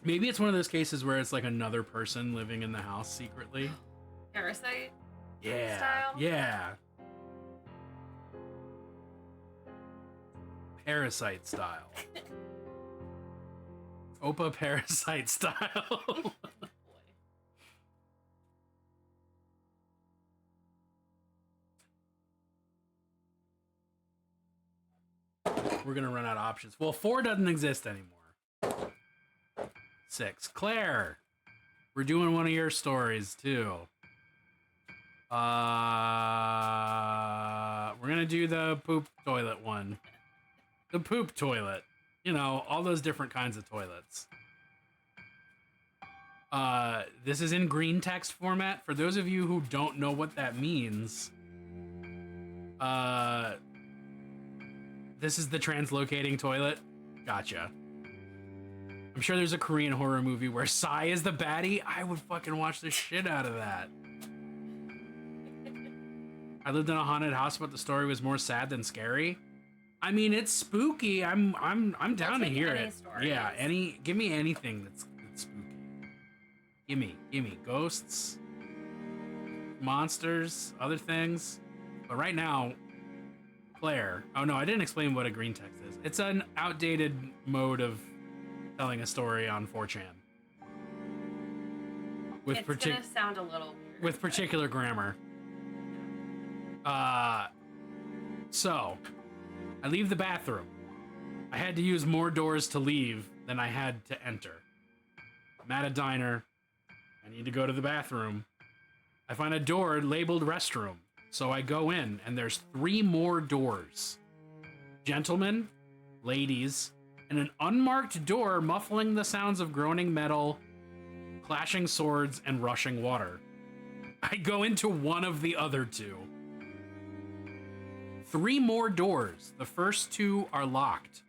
Speaker 1: Maybe it's one of those cases where it's like another person living in the house secretly.
Speaker 2: Parasite?
Speaker 1: Yeah.
Speaker 2: Style?
Speaker 1: Yeah. Parasite style. Opa Parasite style. We're gonna run out of options. Well, 4 doesn't exist anymore. 6. Claire. We're doing one of your stories too. We're gonna do the poop toilet one. The poop toilet. You know, all those different kinds of toilets. This is in green text format. For those of you who don't know what that means, this is the translocating toilet. Gotcha. I'm sure there's a Korean horror movie where Psy is the baddie. I would fucking watch the shit out of that. I lived in a haunted house, but the story was more sad than scary. I mean, it's spooky. I'm down to hear it.
Speaker 2: Stories.
Speaker 1: Yeah, give me anything that's spooky. Gimme ghosts, monsters, other things. But right now, Claire. Oh no, I didn't explain what a green text is. It's an outdated mode of telling a story on 4chan.
Speaker 2: It's gonna sound a little weird.
Speaker 1: With particular grammar. So, I leave the bathroom. I had to use more doors to leave than I had to enter. I'm at a diner. I need to go to the bathroom. I find a door labeled restroom. So I go in, and there's 3 more doors. Gentlemen, ladies, and an unmarked door muffling the sounds of groaning metal, clashing swords, and rushing water. I go into one of the other 2. 3 more doors. The first 2 are locked.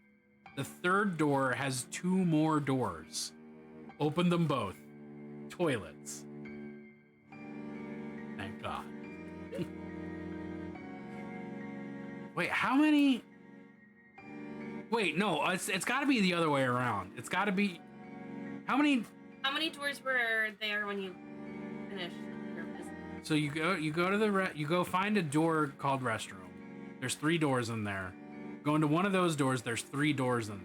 Speaker 1: The third door has 2 more doors. Open them both. Toilets. Thank God. Wait, how many? Wait, no, it's got to be the other way around. It's got to be. How many
Speaker 2: doors were there when you finished your business?
Speaker 1: So you go to you go find a door called restroom. There's 3 doors in there. Go into one of those doors. There's 3 doors in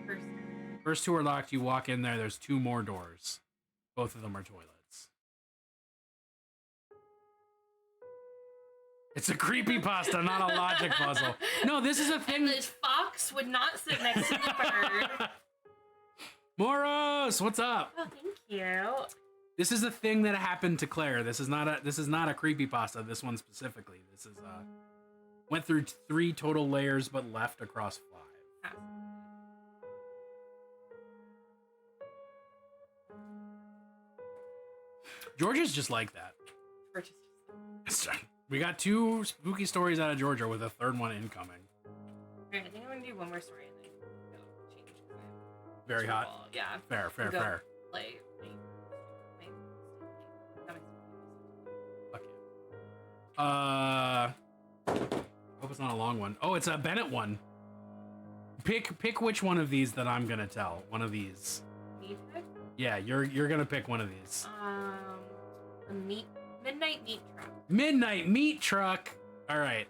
Speaker 1: there. First 2 are locked. You walk in there. There's 2 more doors. Both of them are toilets. It's a creepypasta, not a logic puzzle. No, this is a thing.
Speaker 2: And this fox would not sit next to the bird.
Speaker 1: Moros, what's up?
Speaker 2: Oh, thank you.
Speaker 1: This is a thing that happened to Claire. This is not a creepypasta. This one specifically. This is went through 3 total layers, but left across 5. Georgia's just like that. We got 2 spooky stories out of Georgia with a 3rd one incoming.
Speaker 2: Alright, I think I'm gonna do one more story and then go change.
Speaker 1: Very hot.
Speaker 2: Yeah.
Speaker 1: Fair.
Speaker 2: Play.
Speaker 1: Fuck yeah. Hope it's not a long one. Oh, it's a Bennett one. Pick which one of these that I'm gonna tell. One of these.
Speaker 2: Me pick?
Speaker 1: Yeah, you're gonna pick one of these.
Speaker 2: A midnight meat truck.
Speaker 1: Midnight meat truck. All right.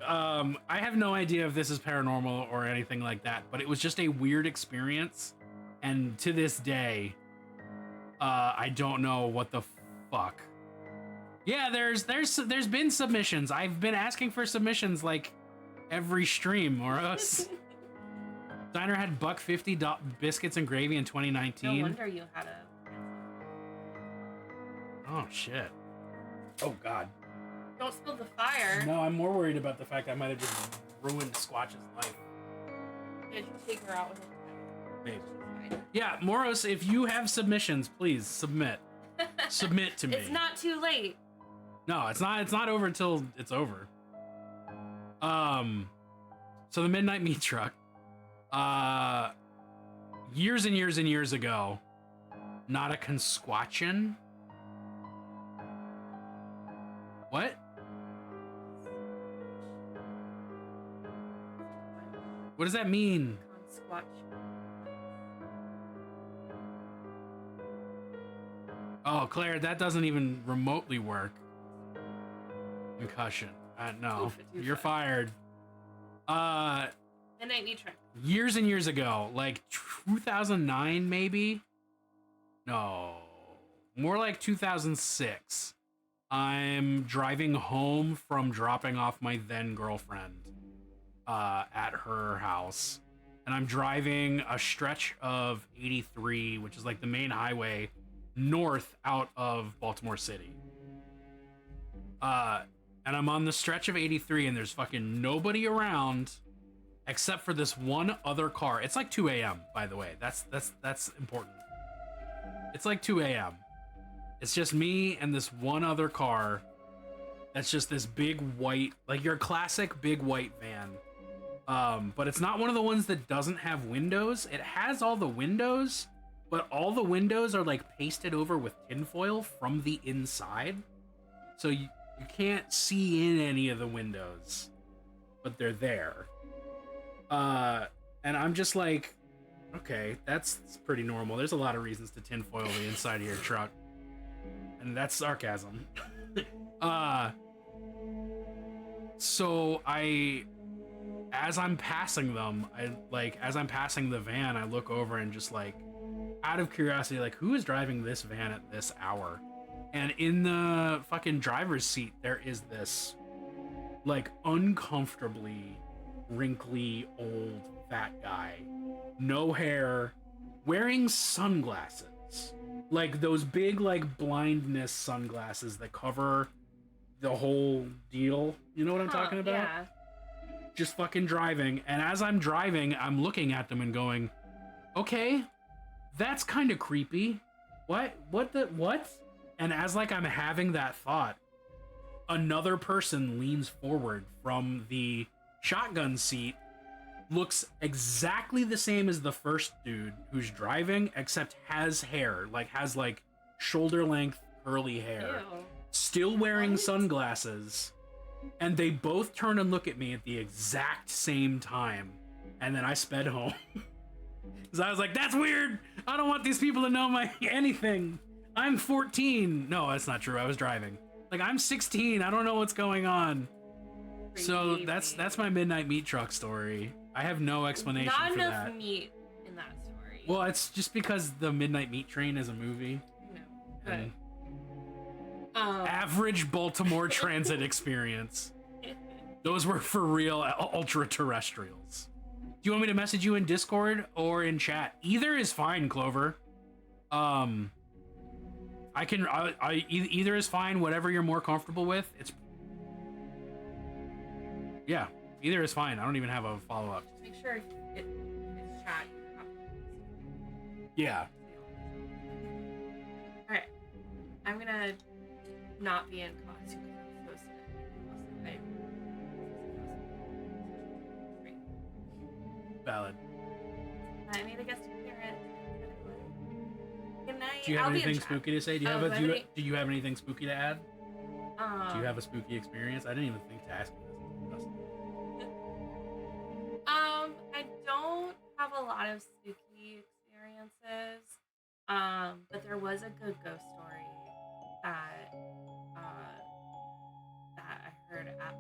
Speaker 1: I have no idea if this is paranormal or anything like that, but it was just a weird experience, and to this day, I don't know what the fuck. Yeah, there's been submissions. I've been asking for submissions like every stream or else. Diner had $1.50 biscuits and gravy in 2019.
Speaker 2: No wonder you had a.
Speaker 1: Oh shit. Oh god.
Speaker 2: Don't spill the fire.
Speaker 1: No, I'm more worried about the fact I might have just ruined Squatch's life.
Speaker 2: Did you take her out with
Speaker 1: Maybe. Yeah, Moros, if you have submissions, please submit. Submit to me.
Speaker 2: It's not too late.
Speaker 1: No, it's not over till it's over. So the Midnight Meat Truck. Years and years and years ago, not a consquatchin. What? What does that mean?
Speaker 2: Squatch.
Speaker 1: Oh, Claire, that doesn't even remotely work. Concussion. No, you're fired.
Speaker 2: Midnight Midnight Meat Truck.
Speaker 1: Years and years ago, like 2009 maybe. No, more like 2006. I'm driving home from dropping off my then girlfriend at her house, and I'm driving a stretch of 83, which is like the main highway north out of Baltimore City. And I'm on the stretch of 83, and there's fucking nobody around except for this one other car. It's like 2 a.m. by the way. That's important. It's like 2 a.m. It's just me and this one other car. That's just this big white, like your classic big white van. But it's not one of the ones that doesn't have windows. It has all the windows, but all the windows are like pasted over with tinfoil from the inside. So you can't see in any of the windows, but they're there. And I'm just like, okay, that's pretty normal. There's a lot of reasons to tinfoil the inside of your truck. And that's sarcasm. So as I'm passing them, as I'm passing the van, I look over and just like, out of curiosity, like, who is driving this van at this hour? And in the fucking driver's seat, there is this, like, uncomfortably wrinkly, old, fat guy. No hair, wearing sunglasses. Like, those big, like, blindness sunglasses that cover the whole deal. You know what I'm talking about?
Speaker 2: Yeah.
Speaker 1: Just fucking driving. And as I'm driving, I'm looking at them and going, okay, that's kind of creepy. What? And as like I'm having that thought, another person leans forward from the shotgun seat, looks exactly the same as the first dude who's driving, except has hair, has shoulder length curly hair.
Speaker 2: Ew.
Speaker 1: Still wearing sunglasses, and they both turn and look at me at the exact same time, and then I sped home. Because I was like, that's weird! I don't want these people to know anything! I'm 14! No, that's not true, I was driving. Like, I'm 16, I don't know what's going on. So that's my Midnight Meat Truck story. I have no explanation
Speaker 2: Not
Speaker 1: for
Speaker 2: enough
Speaker 1: that.
Speaker 2: meat in that story.
Speaker 1: Well, it's just because the Midnight Meat Train is a movie.
Speaker 2: No.
Speaker 1: And
Speaker 2: But,
Speaker 1: average Baltimore transit experience. Those were for real ultra terrestrials. Do you want me to message you in Discord or in chat? Either is fine, Clover. Either is fine. Whatever you're more comfortable with. Yeah, either is fine. I don't even have a follow up.
Speaker 2: just make sure it's chat.
Speaker 1: Yeah.
Speaker 2: Alright. I'm gonna not be in costume because I'm so sick.
Speaker 1: Valid.
Speaker 2: I made a guest appearance. Good night.
Speaker 1: Do you have
Speaker 2: I'll be in
Speaker 1: anything
Speaker 2: chat.
Speaker 1: spooky to say? Do you have
Speaker 2: do I have any-
Speaker 1: do you have anything spooky to add? Do you have a spooky experience? I didn't even think to ask you this.
Speaker 2: I don't have a lot of spooky experiences. But there was a good ghost story that I heard at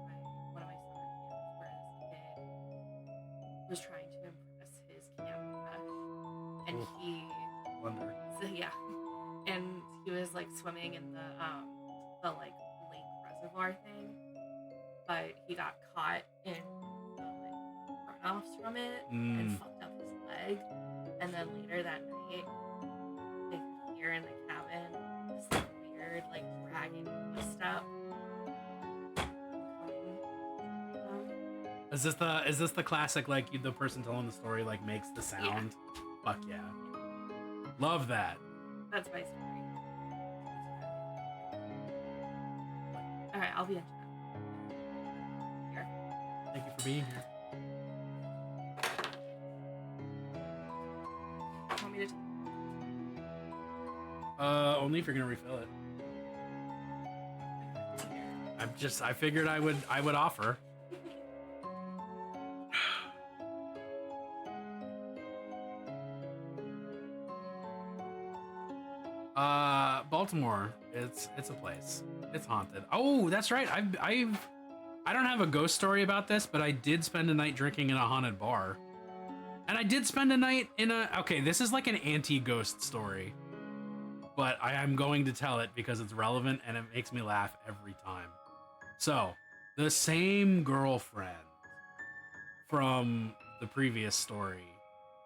Speaker 2: one of my summer camps where this kid was trying to impress his camp crush, and he
Speaker 1: Wonder.
Speaker 2: so yeah, and he was like swimming in the like lake reservoir thing, but he got caught in the like runoffs from it and fucked up his leg, and then later that night they could hear in the cabin this like weird like dragging footstep coming from.
Speaker 1: Is this the classic the person telling the story makes the sound? Fuck yeah. Love that.
Speaker 2: That's my story. Alright, I'll be in chat. Here.
Speaker 1: Thank you for being here.
Speaker 2: Want me to
Speaker 1: Only if you're gonna refill it. I figured I would offer. Baltimore. It's a place. It's haunted. Oh, that's right. I don't have a ghost story about this, but I did spend a night drinking in a haunted bar. And I did spend a night in a... Okay, this is like an anti-ghost story. But I am going to tell it because it's relevant and it makes me laugh every time. So, the same girlfriend from the previous story.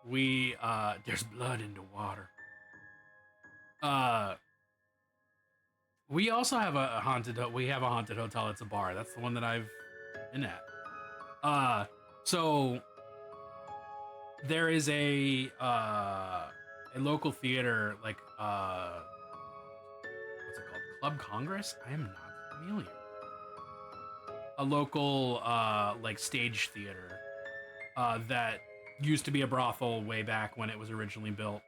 Speaker 1: There's blood in the water. We also have a haunted hotel. It's a bar. That's the one that I've been at. So there is a local theater, like what's it called? Club Congress? I am not familiar. A local like stage theater that used to be a brothel way back when it was originally built.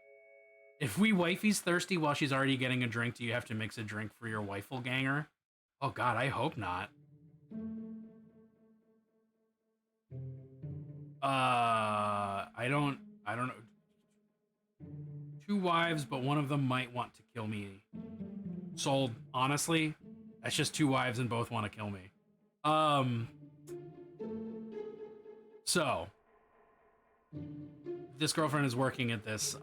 Speaker 1: If wifey's thirsty while she's already getting a drink, do you have to mix a drink for your wifeful ganger? Oh god, I hope not. I don't know. 2 wives, but one of them might want to kill me. Sold. Honestly, that's just 2 wives and both want to kill me. So this girlfriend is working at this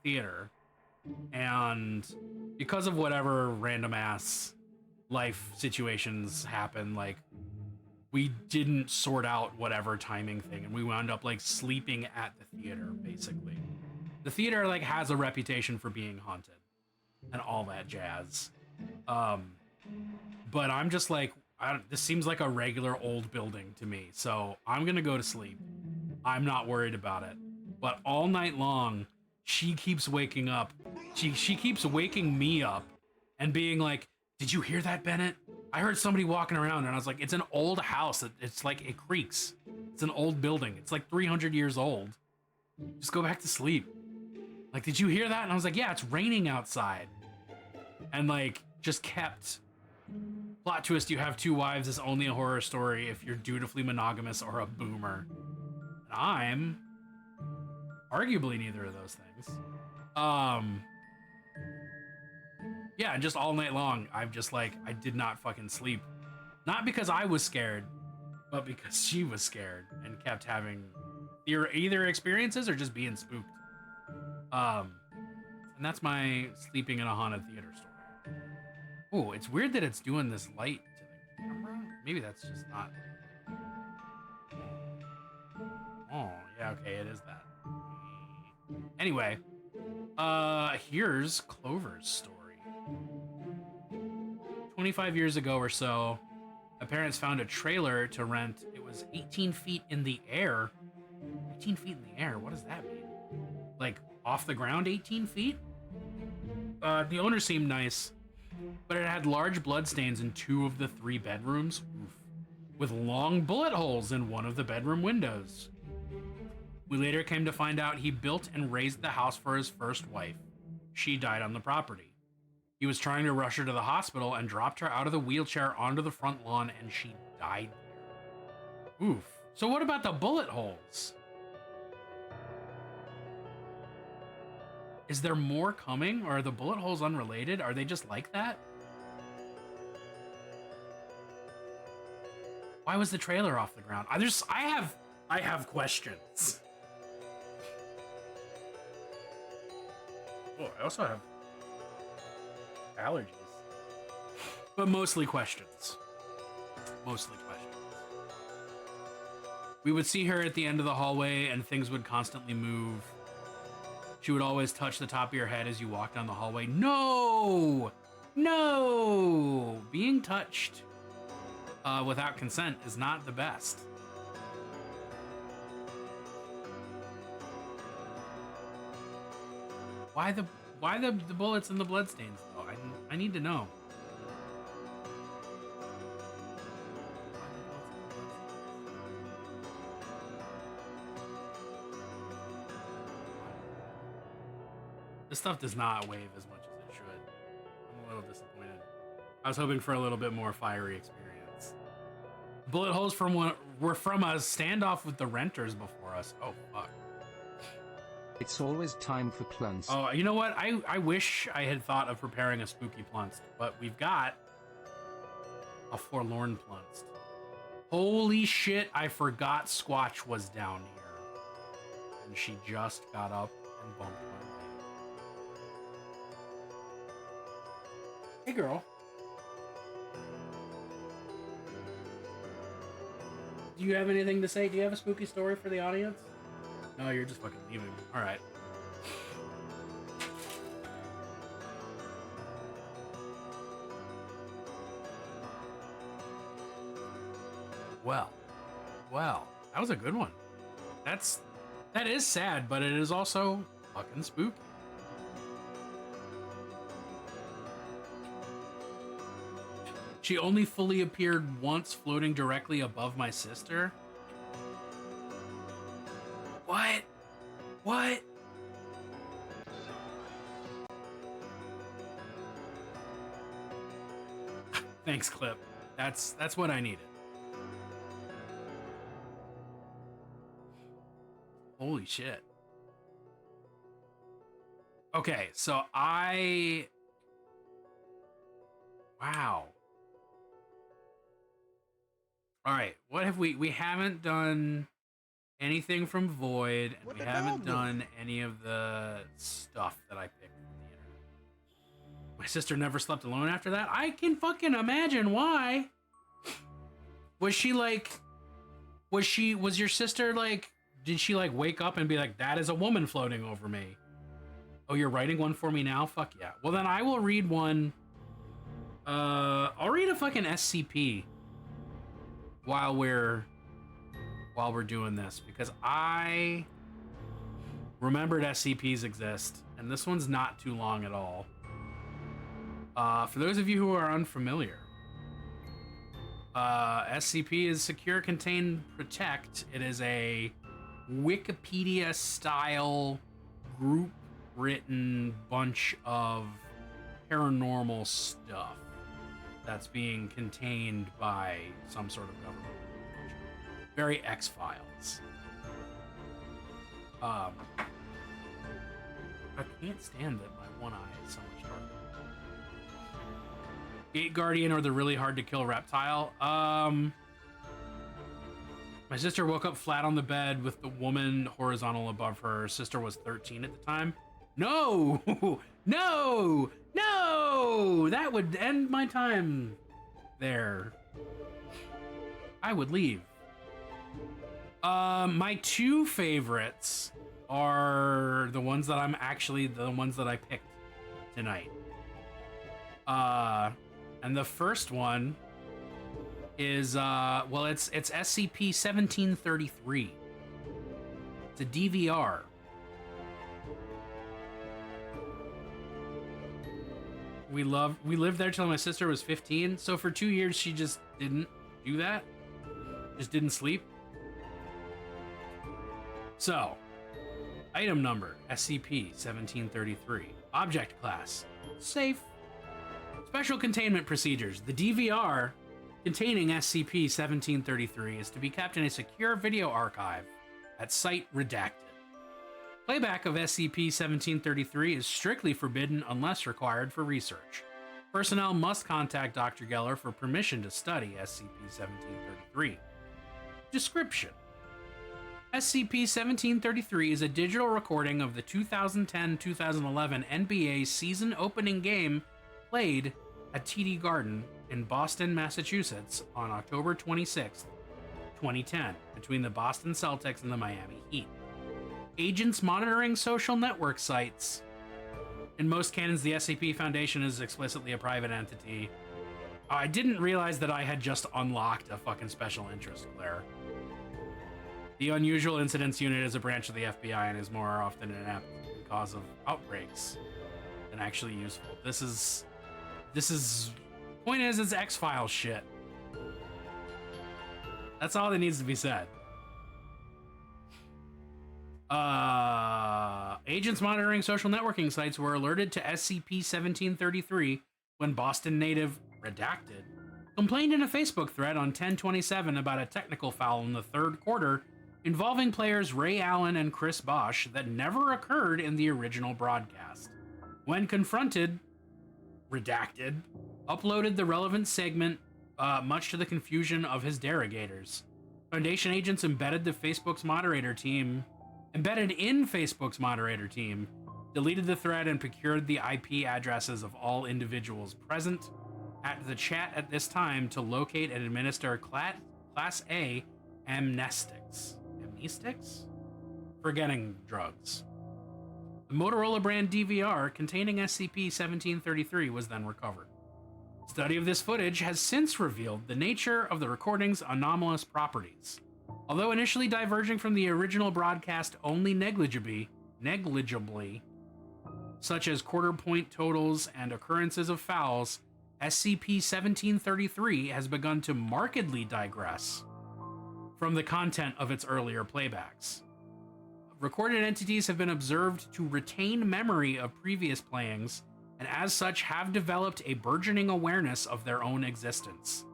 Speaker 1: theater, and because of whatever random ass life situations happen, like we didn't sort out whatever timing thing, and we wound up like sleeping at the theater. Basically, the theater like has a reputation for being haunted and all that jazz. But I'm just like, this seems like a regular old building to me, so I'm gonna go to sleep. I'm not worried about it. But all night long, she keeps waking up. She keeps waking me up and being like, "Did you hear that, Bennett? I heard somebody walking around." And I was like, "It's an old house. It's like, it creaks. It's an old building. It's like 300 years old. Just go back to sleep." Like, "Did you hear that?" And I was like, "Yeah, it's raining outside." And like, just kept... Plot twist, you have 2 wives is only a horror story if you're dutifully monogamous or a boomer. And I'm arguably neither of those things. Yeah, just all night long, I'm just like, I did not fucking sleep. Not because I was scared, but because she was scared and kept having either experiences or just being spooked. And that's my sleeping in a haunted theater story. Oh, it's weird that it's doing this light to the camera. Maybe that's just not... Oh, yeah, okay, it is that. Anyway, here's Clover's story. 25 years ago or so, my parents found a trailer to rent. It was 18 feet in the air. 18 feet in the air? What does that mean? Like, off the ground 18 feet? The owner seemed nice, but it had large bloodstains in 2 of the 3 bedrooms, with long bullet holes in one of the bedroom windows. We later came to find out he built and raised the house for his first wife. She died on the property. He was trying to rush her to the hospital and dropped her out of the wheelchair onto the front lawn, and she died there. Oof. So what about the bullet holes? Is there more coming, or are the bullet holes unrelated? Are they just like that? Why was the trailer off the ground? I have questions. Oh, I also have allergies. But mostly questions. Mostly questions. We would see her at the end of the hallway and things would constantly move. She would always touch the top of your head as you walked down the hallway. No! No! Being touched without consent is not the best. Why the bullets and the bloodstains though? I need to know. This stuff does not wave as much as it should. I'm a little disappointed. I was hoping for a little bit more fiery experience. Bullet holes were from a standoff with the renters before us. Oh fuck.
Speaker 4: It's always time for plunts.
Speaker 1: Oh, you know what? I wish I had thought of preparing a spooky plunst, but we've got a forlorn plunst. Holy shit, I forgot Squatch was down here. And she just got up and bumped my leg. Hey, girl. Do you have anything to say? Do you have a spooky story for the audience? No, you're just fucking leaving. All right. Well, that was a good one. That is sad, but it is also fucking spooky. She only fully appeared once, floating directly above my sister. What? What? Thanks, Clip. That's what I needed. Holy shit. Okay, so wow. All right, what have we haven't done anything from Void, and we haven't done any of the stuff that I picked from the internet. My sister never slept alone after that. I can fucking imagine why. Was your sister like, did she like wake up and be like, that is a woman floating over me? Oh, you're writing one for me now? Fuck yeah. Well, then I will read one. I'll read a fucking SCP while we're doing this, because I remembered SCPs exist, and this one's not too long at all. For those of you who are unfamiliar, SCP is Secure, Contain, Protect. It is a Wikipedia-style, group-written bunch of paranormal stuff that's being contained by some sort of government. Very X-Files. I can't stand that my one eye is so much darker. Gate Guardian or the really hard to kill reptile. My sister woke up flat on the bed with the woman horizontal above her. Her sister was 13 at the time. No! No! No! That would end my time there. I would leave. My two favorites are the ones that I picked tonight. And the first one is it's SCP-1733. It's a DVR. We lived there till my sister was 15, so for 2 years she just didn't do that. Just didn't sleep. So, item number, SCP-1733. Object class, safe. Special containment procedures. The DVR containing SCP-1733 is to be kept in a secure video archive at site redacted. Playback of SCP-1733 is strictly forbidden unless required for research. Personnel must contact Dr. Geller for permission to study SCP-1733. Description: SCP-1733 is a digital recording of the 2010-2011 NBA season opening game played at TD Garden in Boston, Massachusetts on October 26, 2010, between the Boston Celtics and the Miami Heat. Agents monitoring social network sites. In most canons, the SCP Foundation is explicitly a private entity. I didn't realize that I had just unlocked a fucking special interest, Claire. The Unusual Incidents Unit is a branch of the FBI and is more often an apt cause of outbreaks than actually useful. This is... Point is, it's X-Files shit. That's all that needs to be said. Agents monitoring social networking sites were alerted to SCP-1733 when Boston native Redacted complained in a Facebook thread on 10/27 about a technical foul in the third quarter involving players Ray Allen and Chris Bosch that never occurred in the original broadcast. When confronted, Redacted uploaded the relevant segment, much to the confusion of his derogators. Foundation agents embedded in Facebook's moderator team, deleted the thread and procured the IP addresses of all individuals present at the chat at this time to locate and administer Class A amnestics. Amnestics? Forgetting drugs. The Motorola brand DVR containing SCP-1733 was then recovered. Study of this footage has since revealed the nature of the recording's anomalous properties. Although initially diverging from the original broadcast only negligibly, such as quarter point totals and occurrences of fouls, SCP-1733 has begun to markedly digress from the content of its earlier playbacks. Recorded entities have been observed to retain memory of previous playings, and as such have developed a burgeoning awareness of their own existence.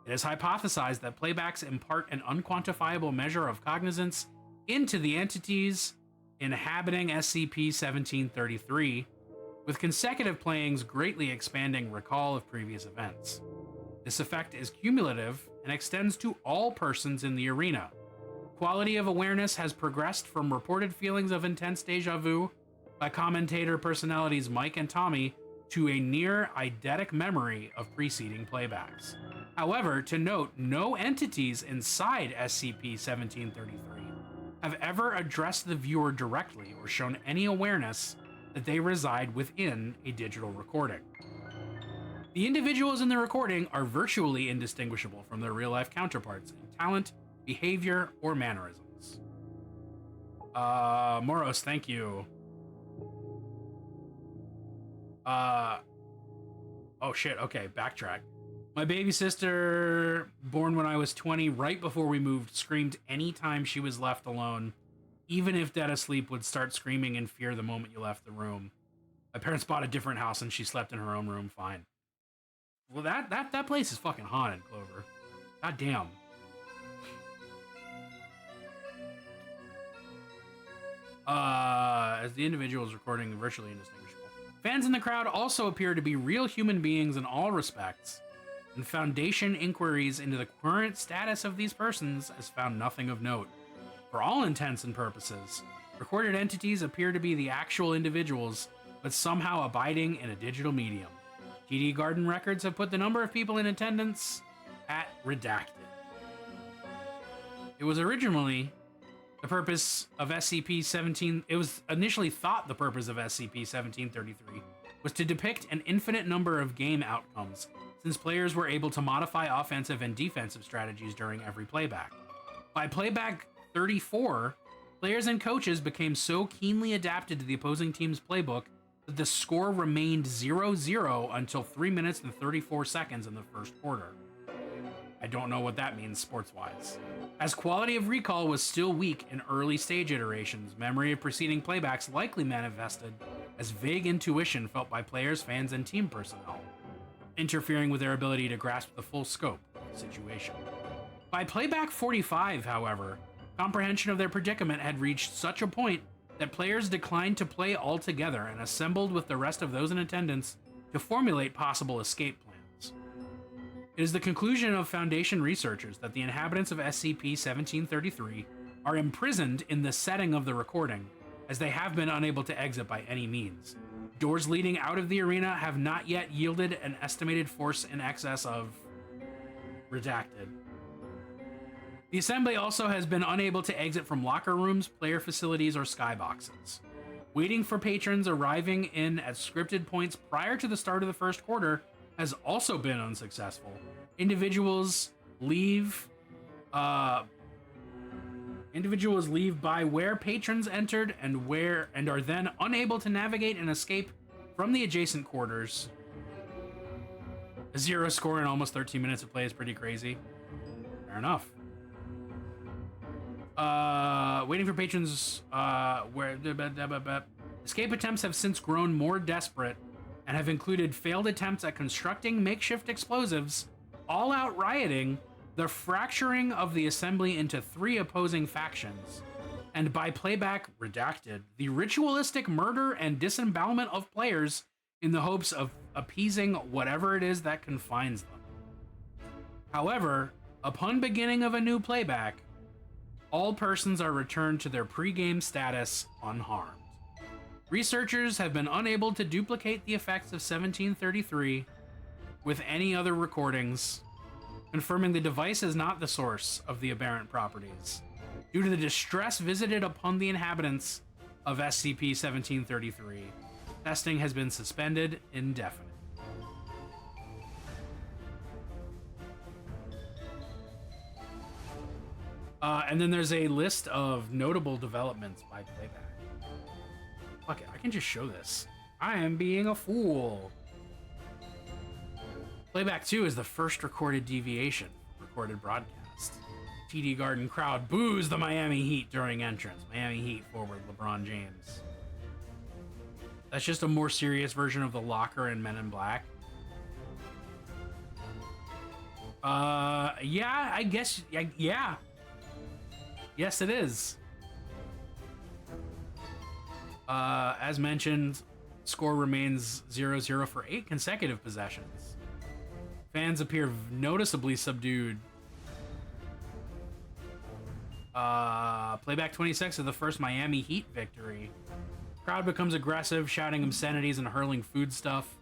Speaker 1: It is hypothesized that playbacks impart an unquantifiable measure of cognizance into the entities inhabiting SCP-1733, with consecutive playings greatly expanding recall of previous events. This effect is cumulative and extends to all persons in the arena. Quality of awareness has progressed from reported feelings of intense deja vu by commentator personalities Mike and Tommy to a near eidetic memory of preceding playbacks. However, to note, no entities inside SCP-1733 have ever addressed the viewer directly or shown any awareness that they reside within a digital recording. The individuals in the recording are virtually indistinguishable from their real-life counterparts in talent, behavior, or mannerisms. Moros, thank you. Oh shit, okay, backtrack. My baby sister, born when I was 20, right before we moved, screamed anytime she was left alone. Even if dead asleep, would start screaming in fear the moment you left the room. My parents bought a different house and she slept in her own room fine. Well, that place is fucking haunted, Clover. God damn. As the individual is recording, virtually indistinguishable. Fans in the crowd also appear to be real human beings in all respects, and Foundation inquiries into the current status of these persons has found nothing of note. For all intents and purposes, recorded entities appear to be the actual individuals, but somehow abiding in a digital medium. TD Garden records have put the number of people in attendance at redacted. It was originally the purpose of SCP-17... It was initially thought the purpose of SCP-1733 was to depict an infinite number of game outcomes, since players were able to modify offensive and defensive strategies during every playback. By playback 34, players and coaches became so keenly adapted to the opposing team's playbook that the score remained 0-0 until 3 minutes and 34 seconds in the first quarter. I don't know what that means sports-wise. As quality of recall was still weak in early stage iterations, memory of preceding playbacks likely manifested as vague intuition felt by players, fans, and team personnel, interfering with their ability to grasp the full scope of the situation. By playback 45, however, comprehension of their predicament had reached such a point that players declined to play altogether and assembled with the rest of those in attendance to formulate possible escape plans. It is the conclusion of Foundation researchers that the inhabitants of SCP-1733 are imprisoned in the setting of the recording, as they have been unable to exit by any means. Doors leading out of the arena have not yet yielded an estimated force in excess of... redacted. The Assembly also has been unable to exit from locker rooms, player facilities, or skyboxes. Waiting for patrons arriving in at scripted points prior to the start of the first quarter has also been unsuccessful. Individuals leave by where patrons entered and are then unable to navigate and escape from the adjacent quarters. A 0 score in almost 13 minutes of play is pretty crazy. Fair enough. Waiting for patrons, escape attempts have since grown more desperate and have included failed attempts at constructing makeshift explosives, all-out rioting, the fracturing of the assembly into 3 opposing factions, and by playback redacted, the ritualistic murder and disembowelment of players in the hopes of appeasing whatever it is that confines them. However, upon beginning of a new playback, all persons are returned to their pre-game status unharmed. Researchers have been unable to duplicate the effects of 1733 with any other recordings, confirming the device is not the source of the aberrant properties. Due to the distress visited upon the inhabitants of SCP-1733, testing has been suspended indefinitely. And then there's a list of notable developments by playback. Fuck it, I can just show this. I am being a fool. Playback 2 is the first recorded deviation from recorded broadcast. TD Garden crowd boos the Miami Heat during entrance. Miami Heat forward LeBron James. That's just a more serious version of the locker in Men in Black. Yeah, I guess, yeah. Yes, it is. As mentioned, score remains 0-0 for 8 consecutive possessions. Fans appear noticeably subdued. Playback 26 of the first Miami Heat victory. Crowd becomes aggressive, shouting obscenities and hurling food stuff.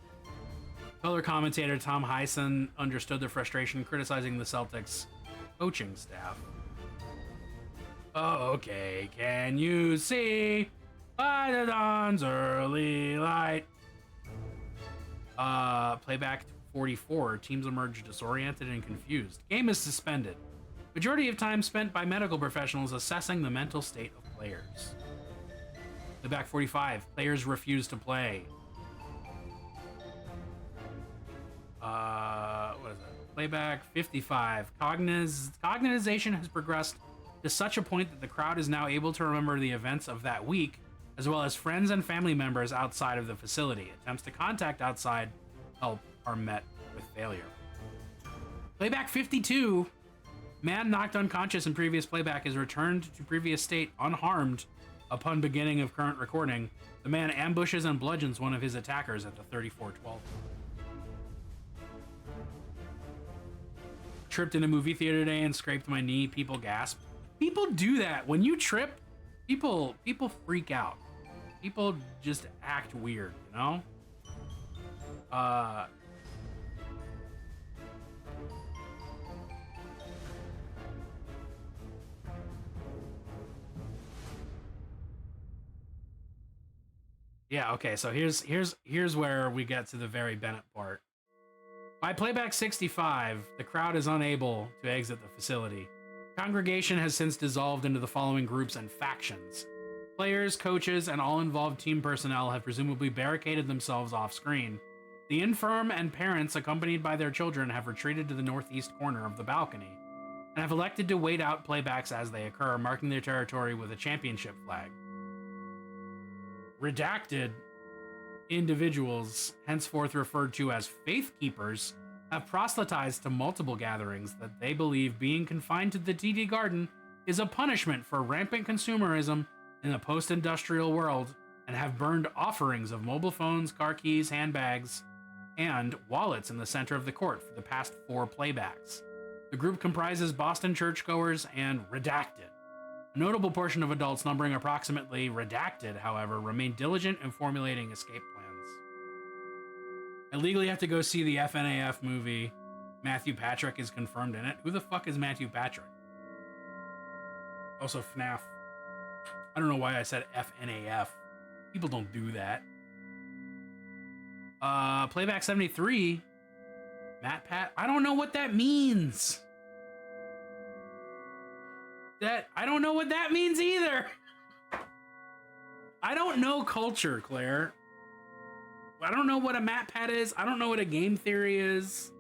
Speaker 1: Color commentator Tom Hyson understood their frustration, criticizing the Celtics' coaching staff. Oh, okay, can you see by the dawn's early light? Playback 44, teams emerge disoriented and confused. Game is suspended. Majority of time spent by medical professionals assessing the mental state of players. Playback 45, players refuse to play. What is it? Playback 55, cognization has progressed to such a point that the crowd is now able to remember the events of that week, as well as friends and family members outside of the facility. Attempts to contact outside help are met with failure. Playback 52, man knocked unconscious in previous playback is returned to previous state unharmed upon beginning of current recording. The man ambushes and bludgeons one of his attackers at the 3412. Tripped in a movie theater today and scraped my knee. People gasp. People do that. When you trip, people freak out. People just act weird, you know? Yeah, okay, so here's where we get to the very Bennett part. By playback 65, the crowd is unable to exit the facility. Congregation has since dissolved into the following groups and factions. Players, coaches, and all involved team personnel have presumably barricaded themselves off screen. The infirm and parents, accompanied by their children, have retreated to the northeast corner of the balcony and have elected to wait out playbacks as they occur, marking their territory with a championship flag. Redacted individuals, henceforth referred to as faith keepers, have proselytized to multiple gatherings that they believe being confined to the TD Garden is a punishment for rampant consumerism in the post-industrial world, and have burned offerings of mobile phones, car keys, handbags, and wallets in the center of the court for the past 4 playbacks. The group comprises Boston churchgoers and redacted. A notable portion of adults, numbering approximately redacted, however, remain diligent in formulating escape plans. I legally have to go see the FNAF movie. Matthew Patrick is confirmed in it. Who the fuck is Matthew Patrick? Also FNAF. I don't know why I said FNAF. People don't do that. Playback 73. Matt Pat. I don't know what that means. I don't know what that means either. I don't know culture, Claire. I don't know what a Matt Pat is. I don't know what a game theory is.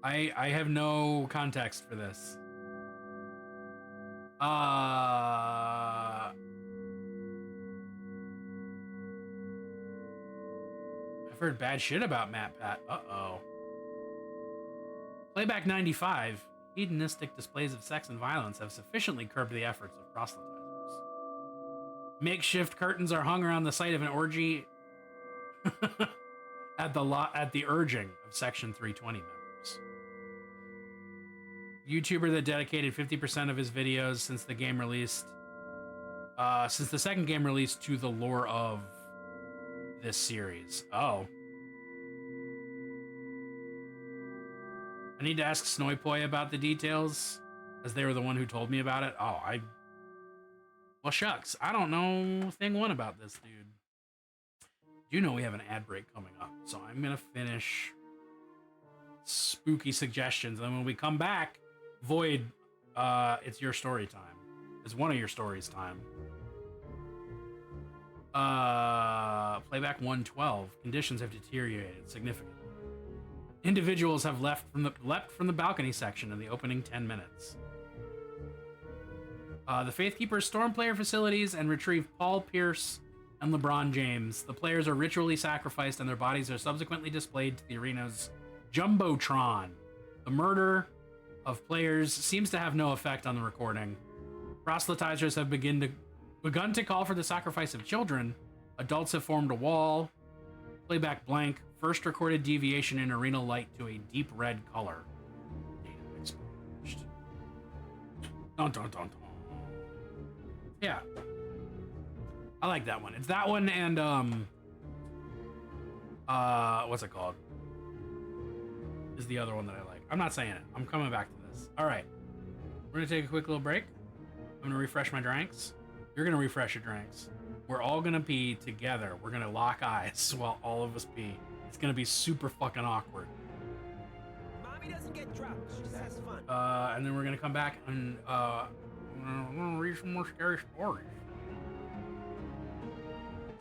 Speaker 1: I have no context for this. I've heard bad shit about Matt Pat. Uh-oh. Playback 95. Hedonistic displays of sex and violence have sufficiently curbed the efforts of proselytizers. Makeshift curtains are hung around the site of an orgy at the urging of Section 320 members. YouTuber that dedicated 50% of his videos since the game released, since the second game released, to the lore of this series. Oh. I need to ask Snoipoi about the details, as they were the one who told me about it. Well, shucks. I don't know thing one about this, dude. You know we have an ad break coming up, so I'm gonna finish spooky suggestions, and then when we come back, Void, it's your story time. It's one of your stories time. Playback 112. Conditions have deteriorated significantly. Individuals have leapt from the balcony section in the opening 10 minutes. The Faithkeepers storm player facilities and retrieve Paul Pierce and LeBron James. The players are ritually sacrificed and their bodies are subsequently displayed to the arena's Jumbotron. The murder of players seems to have no effect on the recording. Proselytizers have begun to call for the sacrifice of children. Adults have formed a wall. Playback blank. First recorded deviation in arena light to a deep red color. Data exposed. Dun, dun, dun, dun. Yeah. I like that one. It's that one and what's it called? Is the other one that I like. I'm not saying it. I'm coming back to this. All right. We're gonna take a quick little break. I'm gonna refresh my drinks. You're gonna refresh your drinks. We're all gonna pee together. We're gonna lock eyes while all of us pee. It's gonna be super fucking awkward.
Speaker 5: Mommy doesn't get drunk. She just has fun.
Speaker 1: And then we're gonna come back and we're gonna read some more scary stories.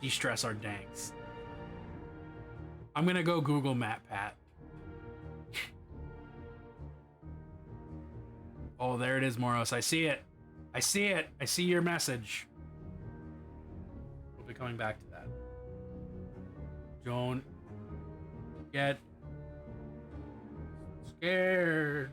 Speaker 1: De-stress our danks. I'm gonna go Google Matt Pat. Oh, there it is, Moros. I see it. I see it. I see your message. We'll be coming back to that. Don't get scared.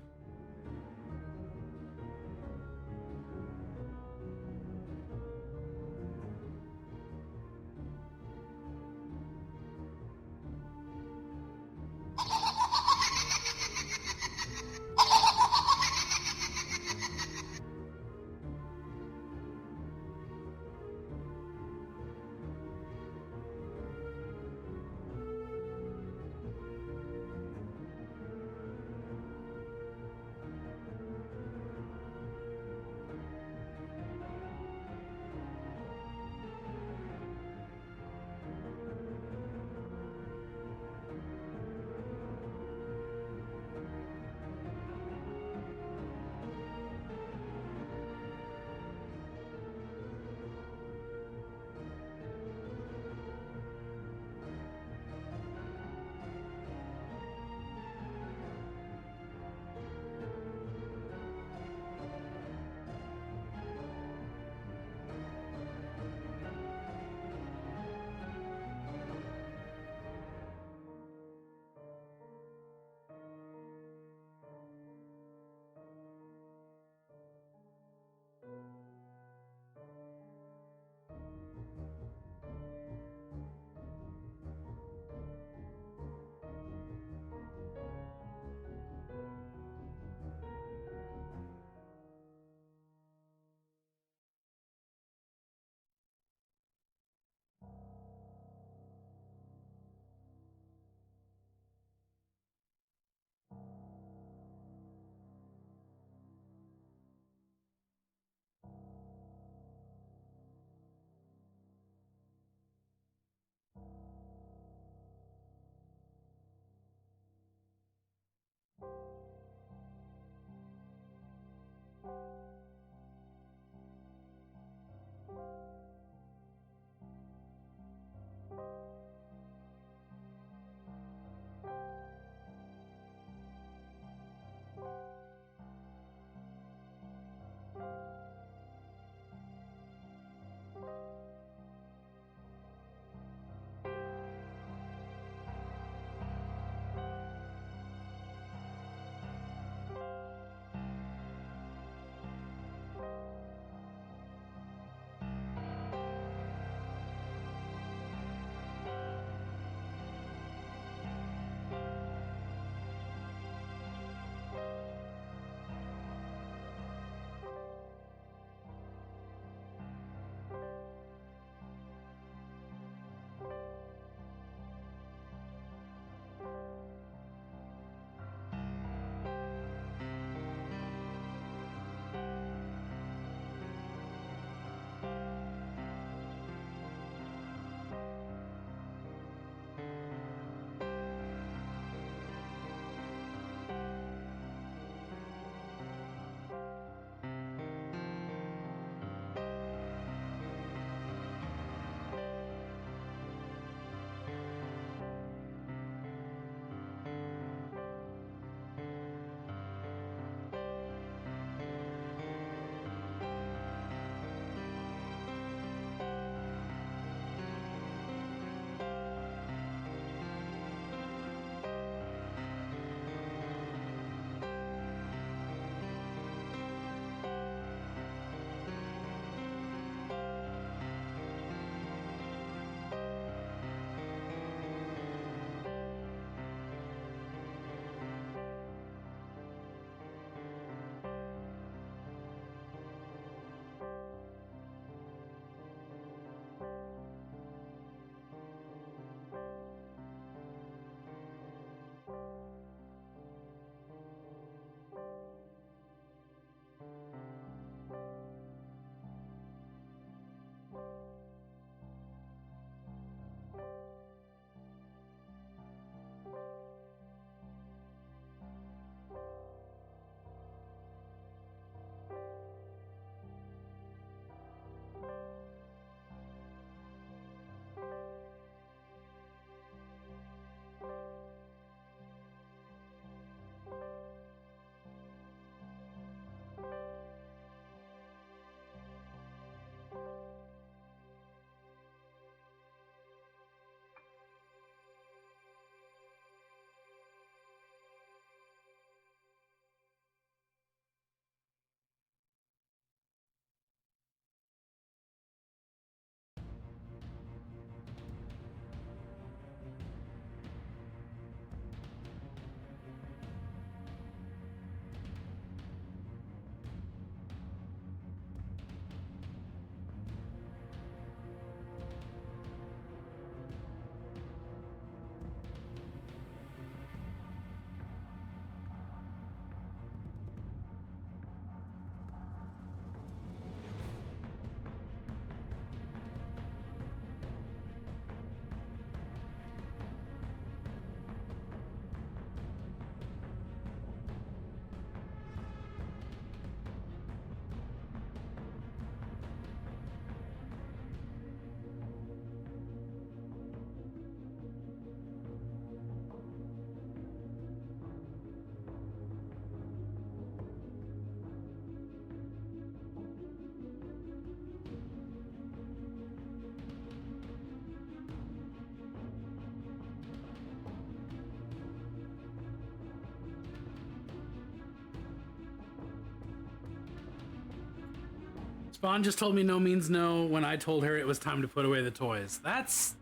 Speaker 1: Spawn just told me no means no when I told her it was time to put away the toys. That's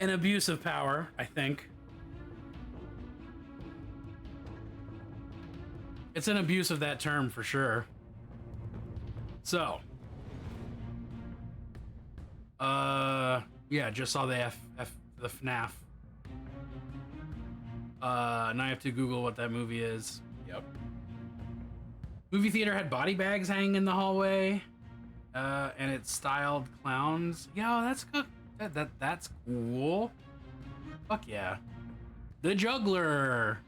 Speaker 1: an abuse of power, I think. It's an abuse of that term for sure. So, yeah, just saw the the FNAF. Now I have to Google what that movie is. Yep. Movie theater had body bags hanging in the hallway, and it styled clowns. Yo, that's good. That's cool. Fuck yeah. The Juggler,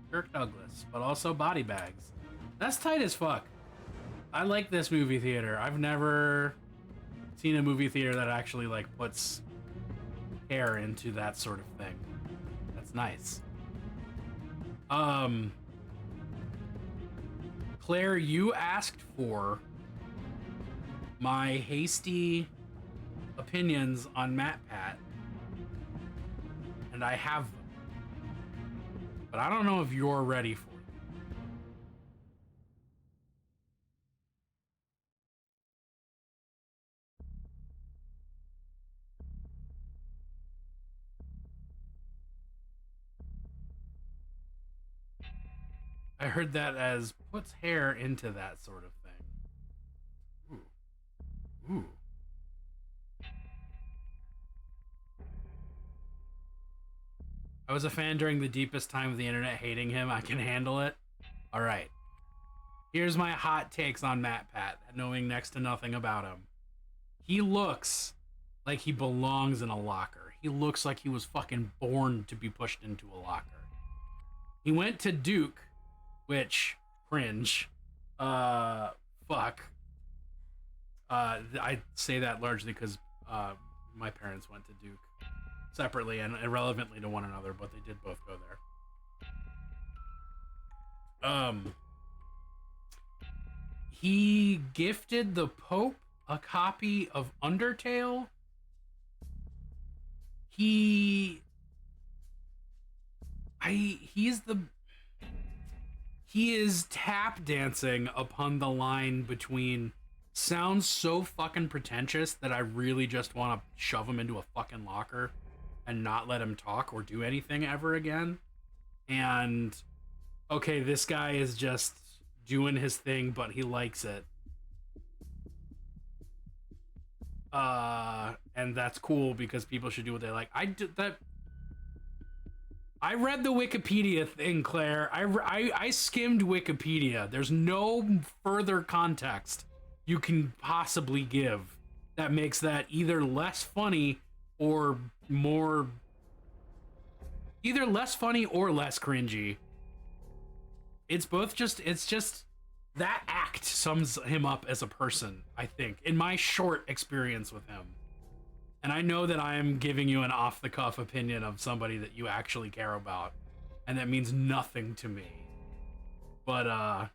Speaker 1: Kirk Douglas, but also body bags. That's tight as fuck. I like this movie theater. I've never seen a movie theater that actually like puts care into that sort of thing. That's nice. Claire, you asked for my hasty opinions on MatPat, and I have them. But I don't know if you're ready for them. I heard that as puts hair into that sort of thing. Ooh. Ooh. I was a fan during the deepest time of the internet, hating him. I can handle it. All right. Here's my hot takes on MatPat, knowing next to nothing about him. He looks like he belongs in a locker. He looks like he was fucking born to be pushed into a locker. He went to Duke, which, cringe. Fuck. I say that largely because my parents went to Duke separately and irrelevantly to one another, but they did both go there. He gifted the Pope a copy of Undertale. He is tap dancing upon the line between sounds so fucking pretentious that I really just want to shove him into a fucking locker and not let him talk or do anything ever again. And okay, this guy is just doing his thing, but he likes it. And that's cool because people should do what they like. I read the Wikipedia thing, Claire. I skimmed Wikipedia. There's no further context you can possibly give that makes that either less funny or more... either less funny or less cringy. It's both just... it's just... that act sums him up as a person, I think, in my short experience with him. And I know that I am giving you an off-the-cuff opinion of somebody that you actually care about, and that means nothing to me. But,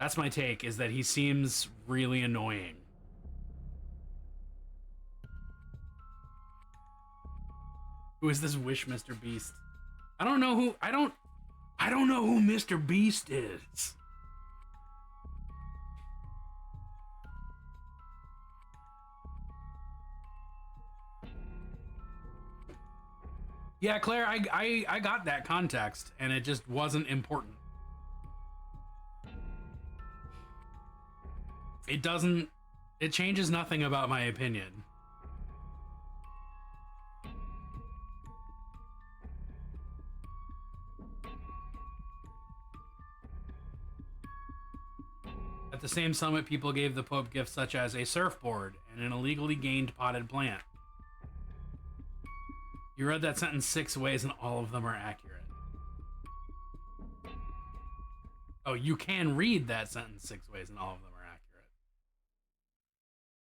Speaker 1: that's my take, is that he seems really annoying. Who is this Wish Mr. Beast? I don't know who Mr. Beast is. Yeah, Claire, I got that context, and it just wasn't important. It changes nothing about my opinion. At the same summit, people gave the Pope gifts such as a surfboard and an illegally gained potted plant. You read that sentence 6 ways and all of them are accurate. Oh, you can read that sentence 6 ways and all of them are accurate.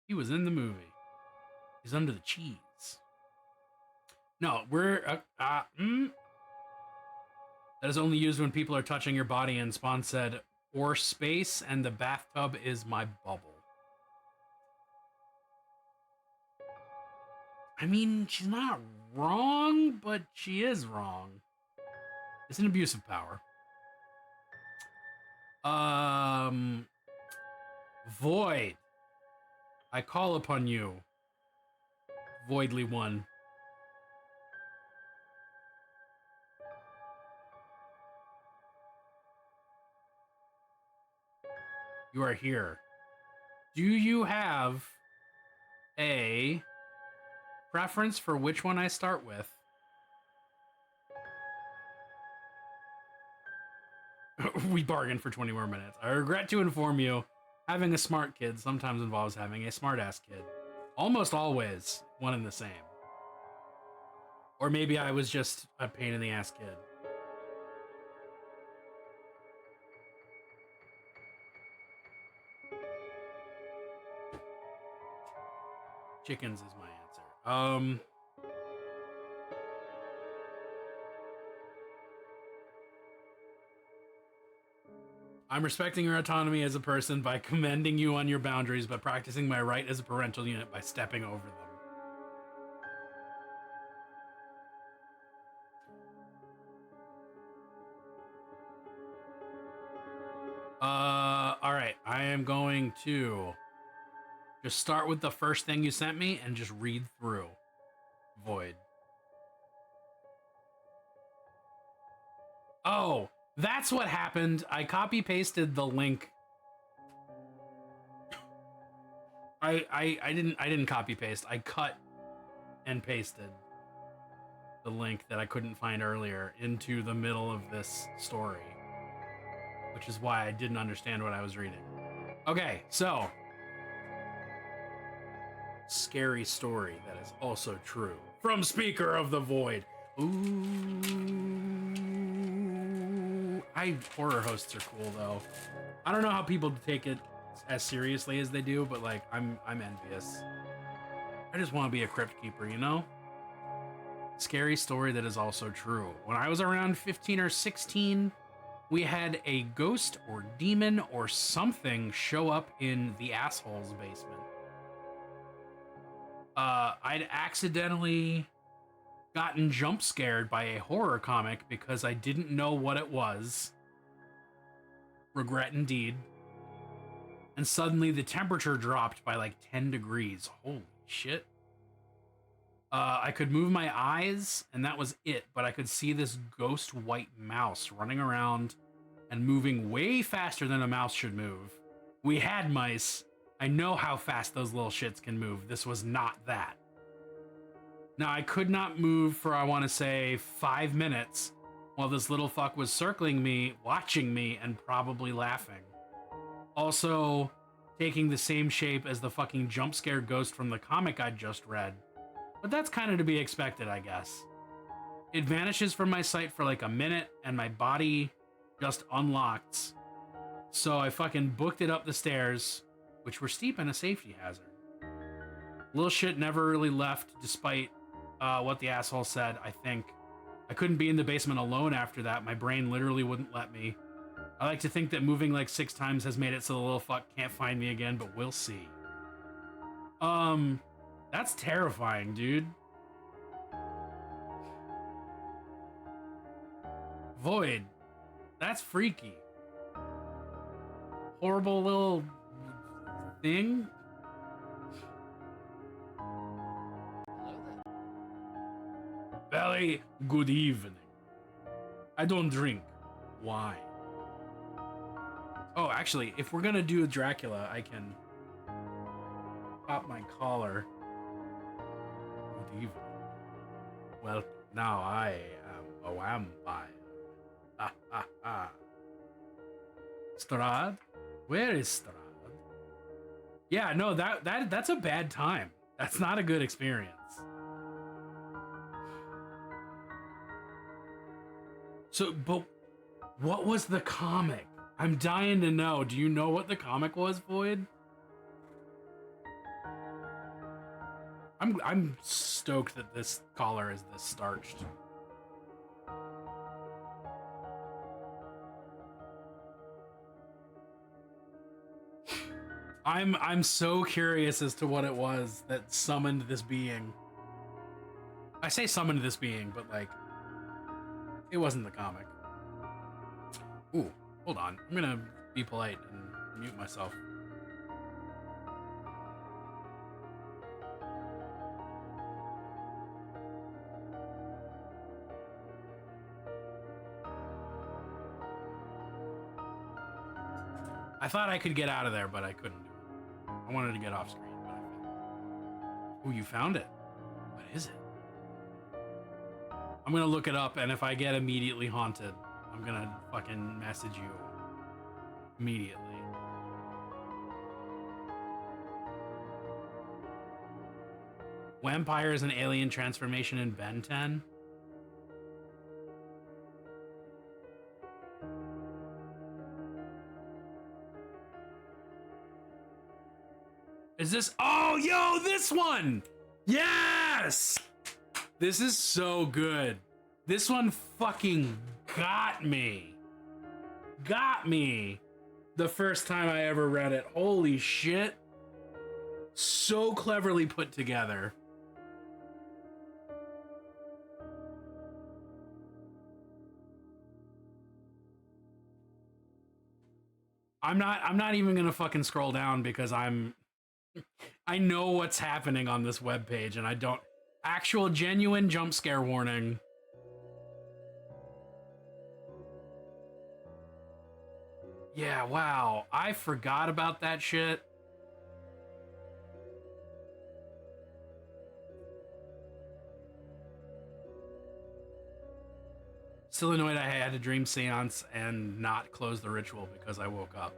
Speaker 1: He was in the movie. He's under the cheese. No, we're... that is only used when people are touching your body, and Spawn said, or space, and the bathtub is my bubble. I mean, she's not wrong, but she is wrong. It's an abuse of power. Void, I call upon you, Voidly One. You are here. Do you have a preference for which one I start with? We bargained for 20 more minutes. I regret to inform you, having a smart kid sometimes involves having a smart-ass kid. Almost always one and the same. Or maybe I was just a pain in the ass kid. Chickens is my answer. I'm respecting your autonomy as a person by commending you on your boundaries, but practicing my right as a parental unit by stepping over them. All right. I am going to just start with the first thing you sent me and just read through. Void. Oh, that's what happened. I copy pasted the link. I didn't copy paste. I cut and pasted the link that I couldn't find earlier into the middle of this story, which is why I didn't understand what I was reading. Okay, so scary story that is also true from Speaker of the Void. Ooh. Horror hosts are cool though. I don't know how people take it as seriously as they do, but like I'm envious. I just want to be a crypt keeper, you know? Scary story that is also true. When I was around 15 or 16, we had a ghost or demon or something show up in the asshole's basement. I'd accidentally gotten jump scared by a horror comic because I didn't know what it was. Regret indeed. And suddenly the temperature dropped by like 10 degrees. Holy shit. I could move my eyes and that was it, but I could see this ghost white mouse running around and moving way faster than a mouse should move. We had mice. I know how fast those little shits can move. This was not that. Now, I could not move for, I want to say, 5 minutes while this little fuck was circling me, watching me, and probably laughing. Also, taking the same shape as the fucking jump scare ghost from the comic I just read. But that's kind of to be expected, I guess. It vanishes from my sight for like a minute, and my body just unlocks. So I fucking booked it up the stairs, which were steep and a safety hazard. Little shit never really left, despite what the asshole said, I think. I couldn't be in the basement alone after that. My brain literally wouldn't let me. I like to think that moving like 6 times has made it so the little fuck can't find me again, but we'll see. That's terrifying, dude. Void. That's freaky. Horrible little thing. Very good evening. I don't drink wine. Oh, actually, if we're gonna do Dracula, I can pop my collar. Good evening. Well, now I am a vampire. Ha ha ha. Strahd? Where is Strahd? Yeah, no, that's a bad time. That's not a good experience. So, but what was the comic? I'm dying to know. Do you know what the comic was, Void? I'm stoked that this collar is this starched. I'm so curious as to what it was that summoned this being. I say summoned this being, but like it wasn't the comic. Ooh, hold on. I'm gonna be polite and mute myself. I thought I could get out of there, but I couldn't do it. I wanted to get off screen, but I couldn't. Ooh, you found it. What is it? I'm gonna look it up, and if I get immediately haunted, I'm gonna fucking message you immediately. Vampire is an alien transformation in Ben 10. Is this? Oh, yo, this one! Yes! This is so good. This one fucking got me. Got me the first time I ever read it. Holy shit. So cleverly put together. I'm not even gonna fucking scroll down because I know what's happening on this webpage and I don't. Actual genuine jump scare warning. Yeah, wow. I forgot about that shit. Still annoyed I had a dream seance and not close the ritual because I woke up.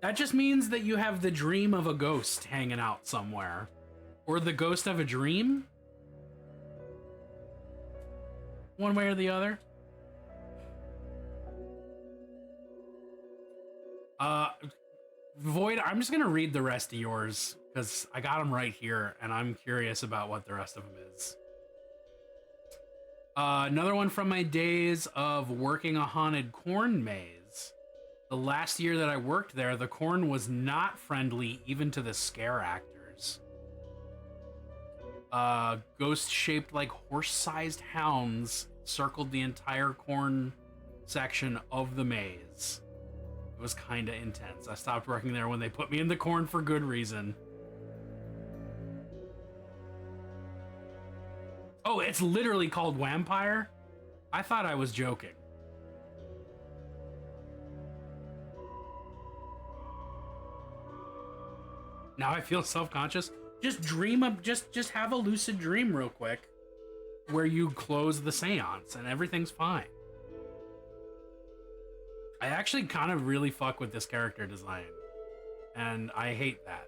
Speaker 1: That just means that you have the dream of a ghost hanging out somewhere. Or the ghost of a dream? One way or the other. Void, I'm just gonna read the rest of yours because I got them right here and I'm curious about what the rest of them is. Another one from my days of working a haunted corn maze. The last year that I worked there, the corn was not friendly even to the scare actors. Ghosts shaped like horse-sized hounds circled the entire corn section of the maze. It was kinda intense. I stopped working there when they put me in the corn for good reason. Oh, it's literally called Vampire? I thought I was joking. Now I feel self-conscious. Just dream up, just have a lucid dream real quick where you close the seance and everything's fine. I actually kind of really fuck with this character design. And I hate that.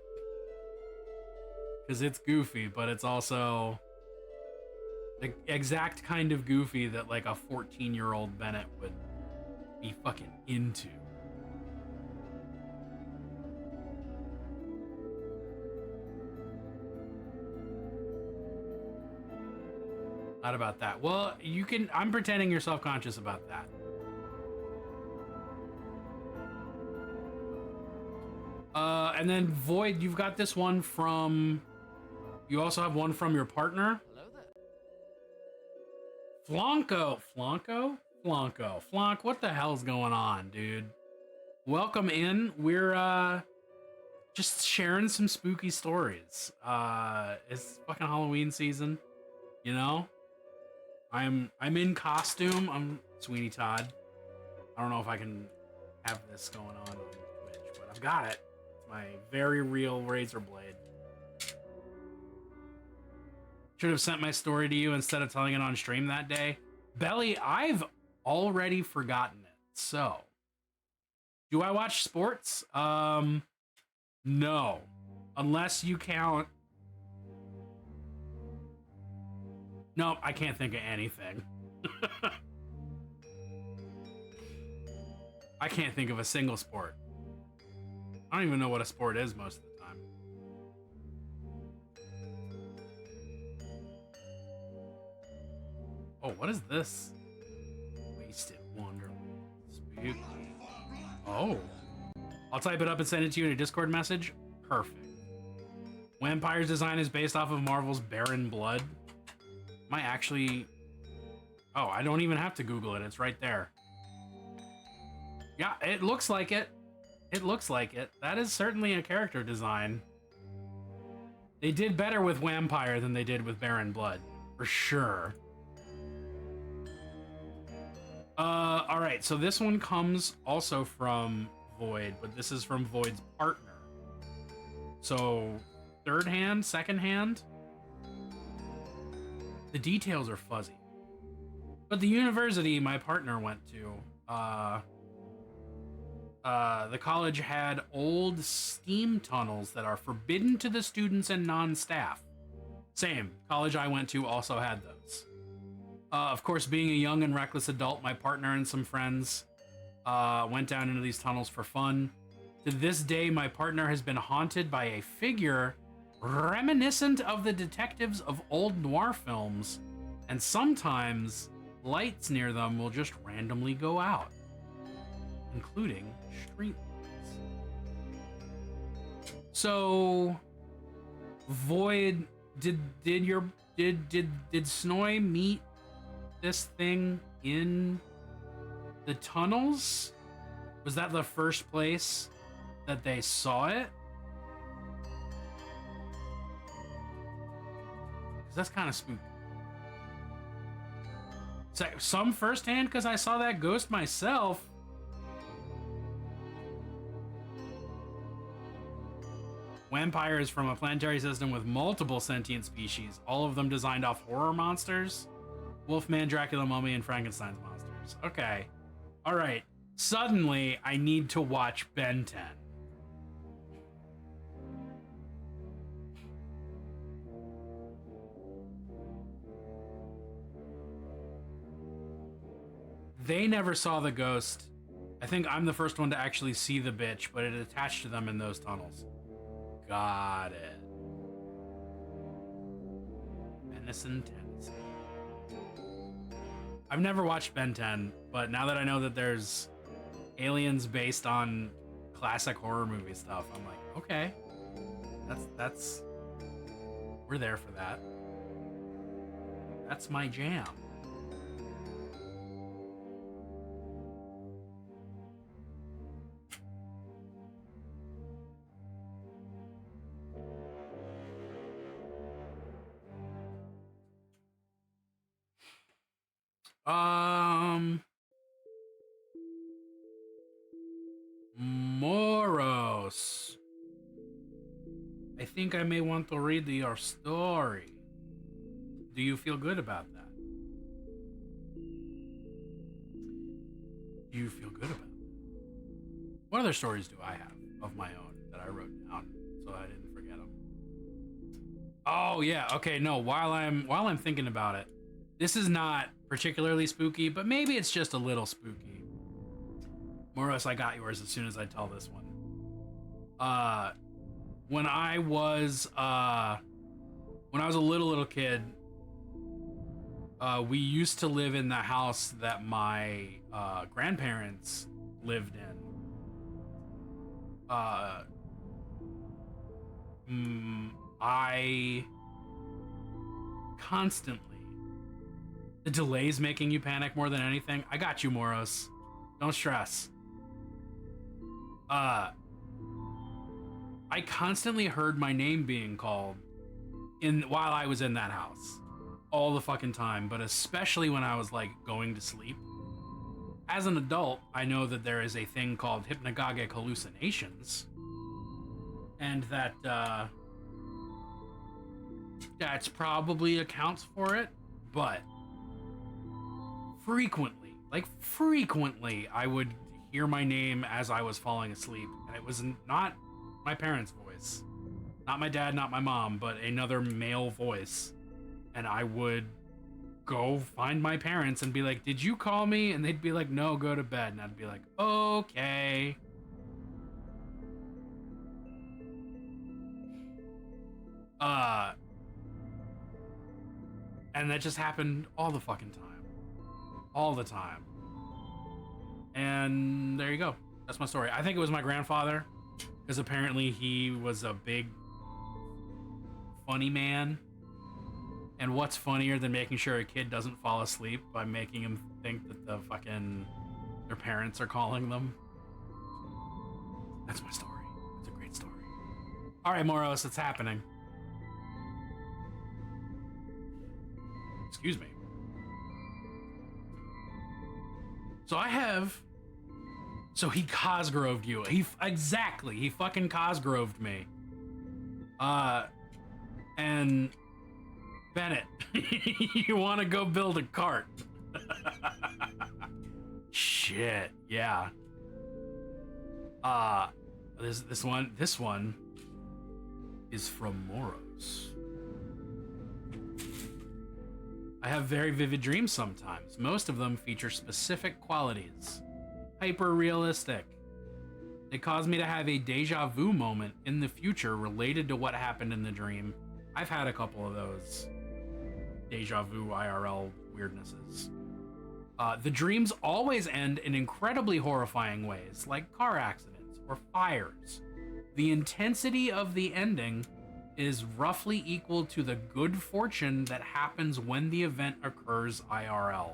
Speaker 1: Because it's goofy, but it's also the exact kind of goofy that like a 14-year-old Bennett would be fucking into. Not about that. Well, you can. I'm pretending you're self-conscious about that. And then Void, you've got this one from. You also have one from your partner.
Speaker 5: Hello there.
Speaker 1: Flanco. Flonk, what the hell's going on, dude? Welcome in. We're just sharing some spooky stories. It's fucking Halloween season, you know? I'm in costume. I'm Sweeney Todd. I don't know if I can have this going on Twitch, but I've got it. It's my very real razor blade. Should have sent my story to you instead of telling it on stream that day. Belly, I've already forgotten it. So, do I watch sports? No. Unless you count. Nope, I can't think of anything. I can't think of a single sport. I don't even know what a sport is most of the time. Oh, what is this? Wasted Wonderland. Spook. Oh. I'll type it up and send it to you in a Discord message. Perfect. Vampire's design is based off of Marvel's Barren Blood. Am I actually... Oh, I don't even have to Google it. It's right there. Yeah, it looks like it. It looks like it. That is certainly a character design. They did better with Vampire than they did with Barren Blood. For sure. Alright, so this one comes also from Void, but this is from Void's partner. So, third hand, second hand? The details are fuzzy. But the university my partner went to, the college had old steam tunnels that are forbidden to the students and non-staff. Same, college I went to also had those. Of course, being a young and reckless adult, my partner and some friends went down into these tunnels for fun. To this day, my partner has been haunted by a figure reminiscent of the detectives of old noir films, and sometimes lights near them will just randomly go out, including street lights. So, Void, did Snoy meet this thing in the tunnels? Was that the first place that they saw it? Because that's kind of spooky. So, some firsthand, because I saw that ghost myself. Vampire is from a planetary system with multiple sentient species, all of them designed off horror monsters. Wolfman, Dracula, Mummy, and Frankenstein's monsters. Okay. Alright. Suddenly, I need to watch Ben 10. They never saw the ghost. I think I'm the first one to actually see the bitch, but it attached to them in those tunnels. Got it. Venison, Tennessee. I've never watched Ben 10, but now that I know that there's aliens based on classic horror movie stuff, I'm like, okay. That's we're there for that. That's my jam. Moros. I think I may want to read your story. Do you feel good about that? Do you feel good about it? What other stories do I have of my own that I wrote down so I didn't forget them? Oh yeah, okay, no, while I'm thinking about it, this is not particularly spooky, but maybe it's just a little spooky. Moros, I got yours as soon as I tell this one. When I was a little kid, we used to live in the house that my grandparents lived in. I constantly, the delay's making you panic more than anything. I got you, Moros. Don't stress. I constantly heard my name being called while I was in that house. All the fucking time, but especially when I was like going to sleep. As an adult, I know that there is a thing called hypnagogic hallucinations. And that's probably accounts for it, but frequently, I would hear my name as I was falling asleep, and it was not my parents' voice, not my dad, not my mom, but another male voice. And I would go find my parents and be like, "Did you call me?" And they'd be like, "No, go to bed." And I'd be like, "Okay." And that just happened all the fucking time. All the time. And there you go. That's my story. I think it was my grandfather, because apparently he was a big funny man. And what's funnier than making sure a kid doesn't fall asleep by making him think that their parents are calling them? That's my story. It's a great story. All right, Moros, it's happening. Excuse me. So I have So he Cosgroved you. Exactly. He fucking Cosgroved me. And Bennett, you want to go build a cart? Shit. Yeah. This one is from Moros. I have very vivid dreams sometimes. Most of them feature specific qualities. Hyper realistic. They cause me to have a deja vu moment in the future related to what happened in the dream. I've had a couple of those deja vu IRL weirdnesses. The dreams always end in incredibly horrifying ways, like car accidents or fires. The intensity of the ending is roughly equal to the good fortune that happens when the event occurs IRL.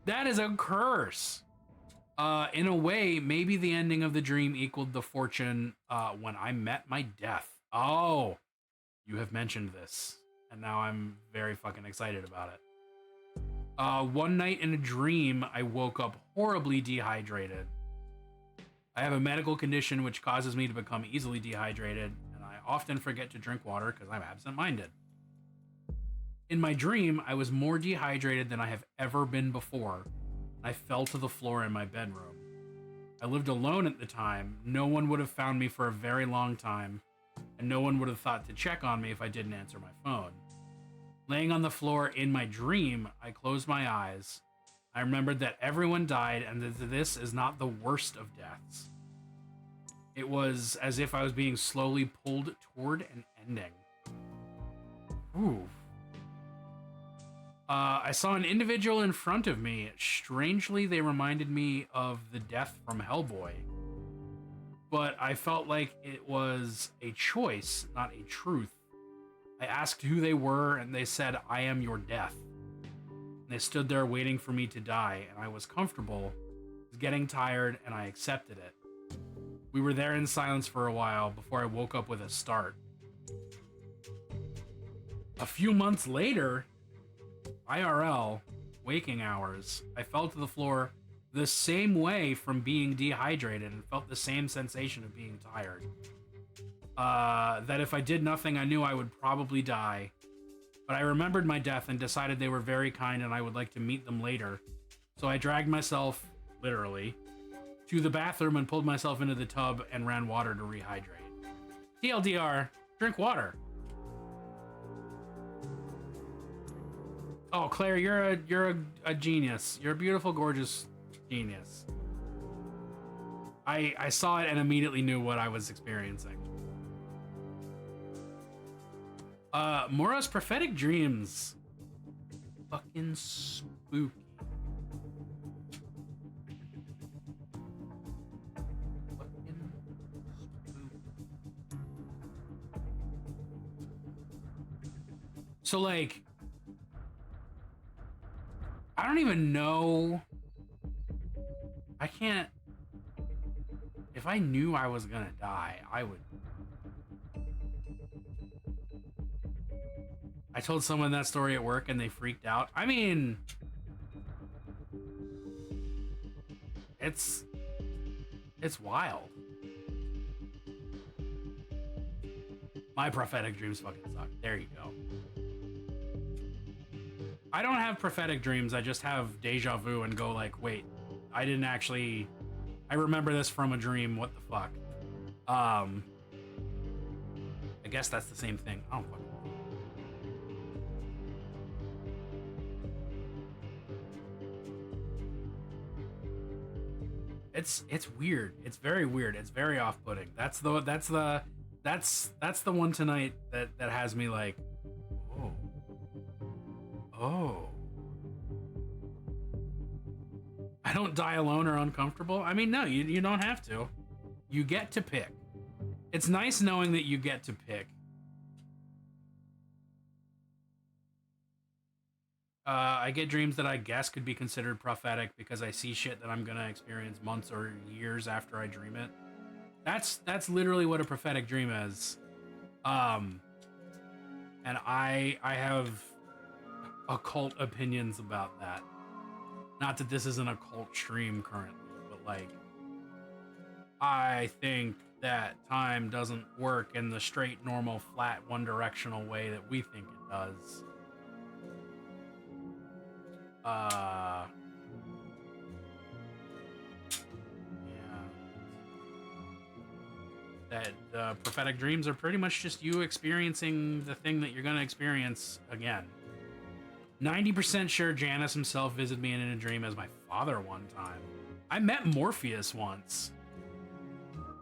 Speaker 1: That is a curse. In a way, maybe the ending of the dream equaled the fortune when I met my death. Oh, you have mentioned this, and now I'm very fucking excited about it. One night in a dream, I woke up horribly dehydrated. I have a medical condition which causes me to become easily dehydrated, and I often forget to drink water because I'm absent-minded. In my dream, I was more dehydrated than I have ever been before. I fell to the floor in my bedroom. I lived alone at the time. No one would have found me for a very long time, and no one would have thought to check on me if I didn't answer my phone. Laying on the floor in my dream, I closed my eyes. I remembered that everyone died and that this is not the worst of deaths. It was as if I was being slowly pulled toward an ending. Ooh. I saw an individual in front of me. Strangely, they reminded me of the death from Hellboy. But I felt like it was a choice, not a truth. I asked who they were, and they said, "I am your death." And they stood there waiting for me to die, and I was comfortable, was getting tired, and I accepted it. We were there in silence for a while before I woke up with a start. A few months later, IRL, waking hours, I fell to the floor the same way from being dehydrated and felt the same sensation of being tired. That if I did nothing, I knew I would probably die. But I remembered my death and decided they were very kind and I would like to meet them later. So I dragged myself, literally, to the bathroom and pulled myself into the tub and ran water to rehydrate. TLDR, drink water. Oh, Claire, you're a genius. You're a beautiful, gorgeous genius. I saw it and immediately knew what I was experiencing. Mora's prophetic dreams. Fucking spooky. Fucking spooky. So, like, I don't even know. I can't. If I knew I was gonna die, I would. I told someone that story at work and they freaked out. I mean, it's wild. My prophetic dreams fucking suck. There you go. I don't have prophetic dreams. I just have deja vu and go like, wait, I didn't actually. I remember this from a dream. What the fuck? I guess that's the same thing. I don't fucking know. It's weird. It's very weird. It's very off-putting. That's the one tonight that has me like, oh. I don't die alone or uncomfortable. I mean, no, you don't have to. You get to pick. It's nice knowing that you get to pick. I get dreams that I guess could be considered prophetic because I see shit that I'm gonna experience months or years after I dream it. That's literally what a prophetic dream is. And I have occult opinions about that. Not that this is an occult stream currently, but like, I think that time doesn't work in the straight, normal, flat, one-directional way that we think it does. That prophetic dreams are pretty much just you experiencing the thing that you're going to experience again. 90% sure Janus himself visited me in a dream as my father one time. I met Morpheus once.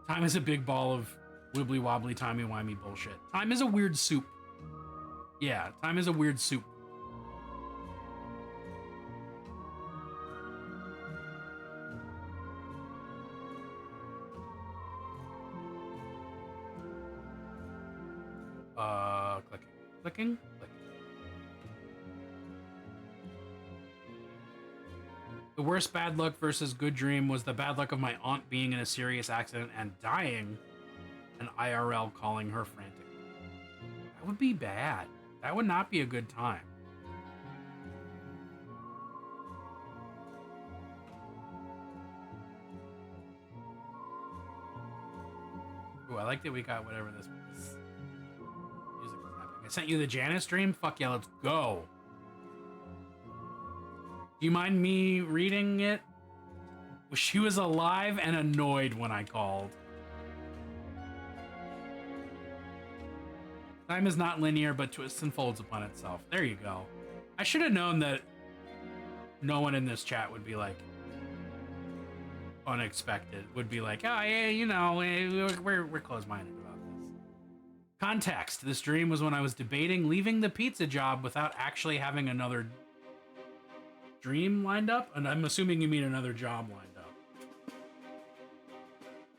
Speaker 1: Time is a big ball of wibbly wobbly timey wimey bullshit. Time is a weird soup. Yeah, time is a weird soup. Clicking. The worst bad luck versus good dream was the bad luck of my aunt being in a serious accident and dying, and IRL calling her frantic. That would be bad. That would not be a good time. Ooh, I like that we got whatever this was. Music was happening. I sent you the Janus dream? Fuck yeah, let's go. Do you mind me reading it? She was alive and annoyed when I called. Time is not linear, but twists and folds upon itself. There you go. I should have known that no one in this chat would be like unexpected. Would be like, oh yeah, you know, we're close-minded about this. Context: this dream was when I was debating leaving the pizza job without actually having another dream lined up, and I'm assuming you mean another job lined up.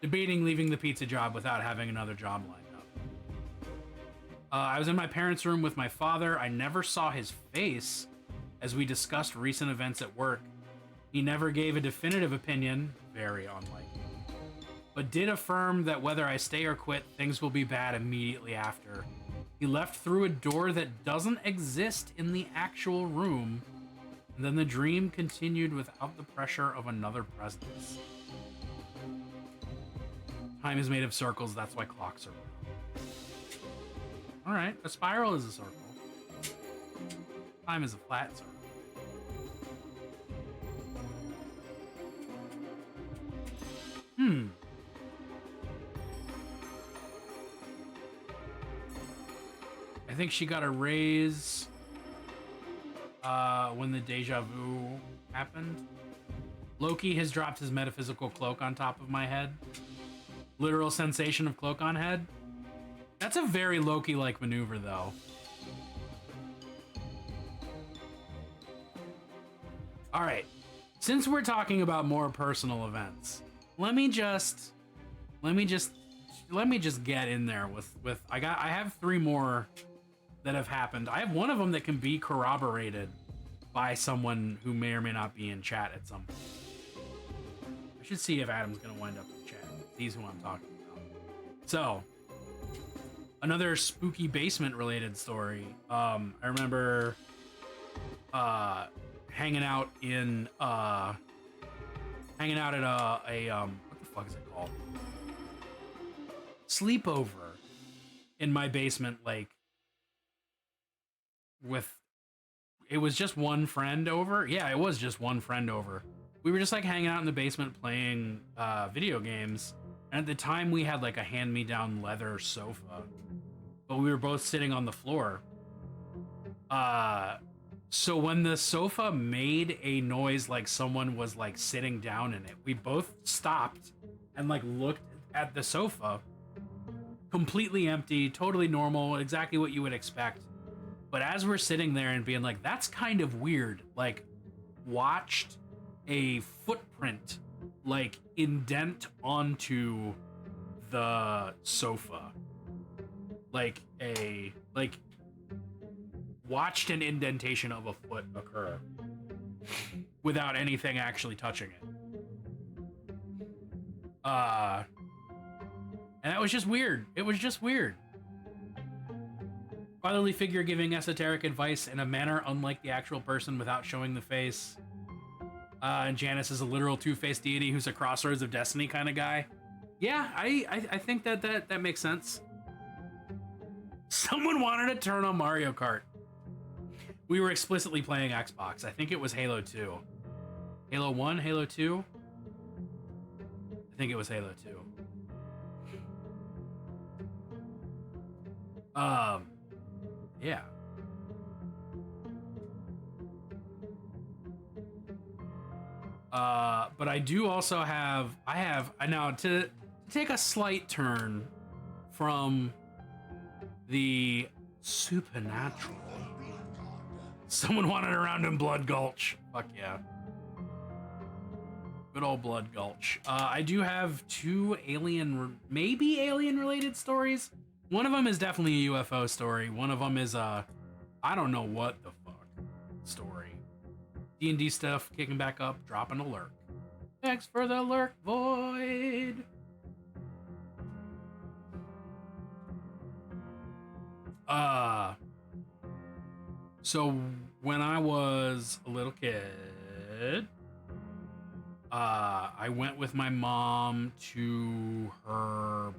Speaker 1: Debating leaving the pizza job without having another job lined up. I was in my parents' room with my father. I never saw his face as we discussed recent events at work. He never gave a definitive opinion, very unlikely, but did affirm that whether I stay or quit, things will be bad immediately after. He left through a door that doesn't exist in the actual room. And then the dream continued without the pressure of another presence. Time is made of circles, that's why clocks are round. Alright, a spiral is a circle. Time is a flat circle. I think she got a raise when the deja vu happened. Loki has dropped his metaphysical cloak on top of my head. Literal sensation of cloak on head. That's a very Loki-like maneuver, though. All right, since we're talking about more personal events, let me just get in there with I have 3 more that have happened. I have one of them that can be corroborated by someone who may or may not be in chat at some point. I should see if Adam's gonna wind up in chat. He's who I'm talking about. So, another spooky basement related story. I remember hanging out at a what the fuck is it called? Sleepover in my basement, like it was just one friend over. Yeah, it was just one friend over. We were just like hanging out in the basement playing video games. And at the time we had like a hand-me-down leather sofa, but we were both sitting on the floor. So when the sofa made a noise like someone was like sitting down in it, we both stopped and like looked at the sofa. Completely empty, totally normal, exactly what you would expect. But as we're sitting there and being like, that's kind of weird, like watched a footprint like indent onto the sofa. Like watched an indentation of a foot occur without anything actually touching it. And that was just weird. It was just weird. Fatherly figure giving esoteric advice in a manner unlike the actual person without showing the face. And Janus is a literal two-faced deity who's a crossroads of destiny kind of guy. Yeah, I think that makes sense. Someone wanted to turn on Mario Kart. We were explicitly playing Xbox. I think it was Halo 2. Halo 1, Halo 2? I think it was Halo 2. Yeah. But I do also have, now to take a slight turn from the supernatural. Someone wanted around in Blood Gulch. Fuck yeah. Good old Blood Gulch. I do have two maybe alien related stories. One of them is definitely a UFO story. One of them is I don't know what the fuck story. D&D stuff kicking back up, dropping a lurk. Thanks for the lurk, Void. So when I was a little kid, I went with my mom to her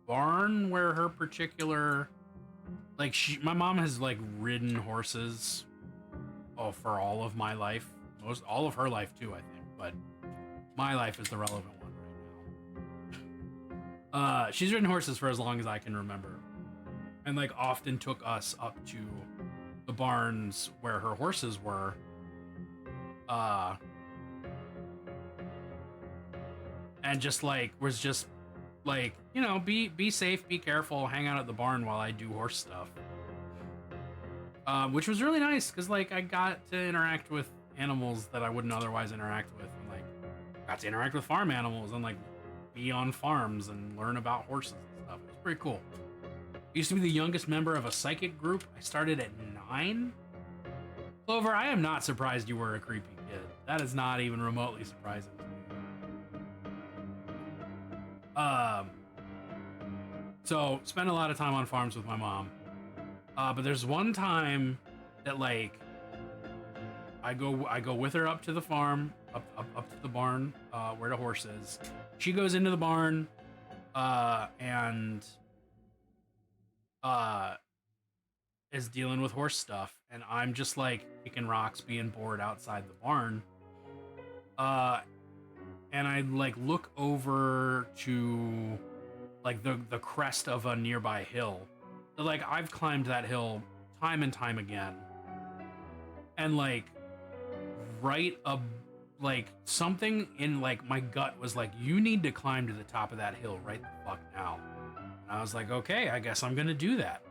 Speaker 1: barn where her particular, like, my mom has like ridden horses for all of my life, all of her life too, I think, but my life is the relevant one right now. She's ridden horses for as long as I can remember, and like often took us up to the barns where her horses were, and just like was just like, you know, be safe, be careful, hang out at the barn while I do horse stuff. Which was really nice because like I got to interact with animals that I wouldn't otherwise interact with, and like got to interact with farm animals and like be on farms and learn about horses and stuff. It was pretty cool. I used to be the youngest member of a psychic group. I started at 9. Clover, I am not surprised you were a creepy kid. That is not even remotely surprising to me. So spent a lot of time on farms with my mom. But there's one time that like I go with her up to the farm, up to the barn, where the horse is. She goes into the barn, and is dealing with horse stuff, and I'm just like kicking rocks, being bored outside the barn. And I like look over to like the crest of a nearby hill. So, like, I've climbed that hill time and time again, and like like something in like my gut was like, you need to climb to the top of that hill right the fuck now. And I was like, okay, I guess I'm gonna do that.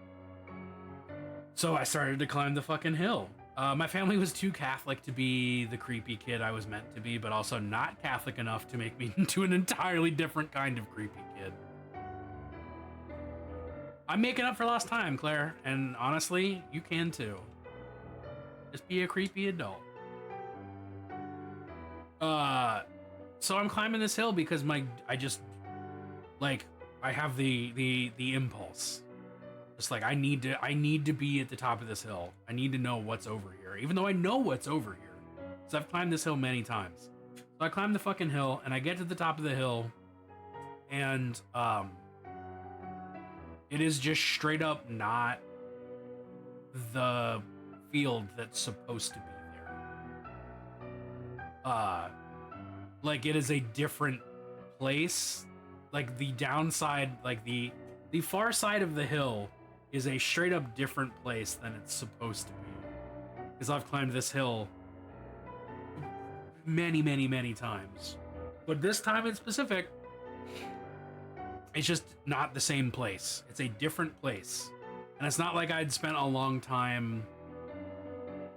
Speaker 1: So I started to climb the fucking hill. My family was too Catholic to be the creepy kid I was meant to be, but also not Catholic enough to make me into an entirely different kind of creepy kid. I'm making up for lost time, Claire, and honestly, you can too. Just be a creepy adult. So I'm climbing this hill because I just like I have the impulse. Just like I need to be at the top of this hill. I need to know what's over here, even though I know what's over here. So I've climbed this hill many times. So I climb the fucking hill, and I get to the top of the hill, and it is just straight up not the field that's supposed to be there. Like it is a different place. Like the downside, like the far side of the hill is a straight up different place than it's supposed to be. Because I've climbed this hill many, many, many times. But this time in specific, it's just not the same place. It's a different place. And it's not like I'd spent a long time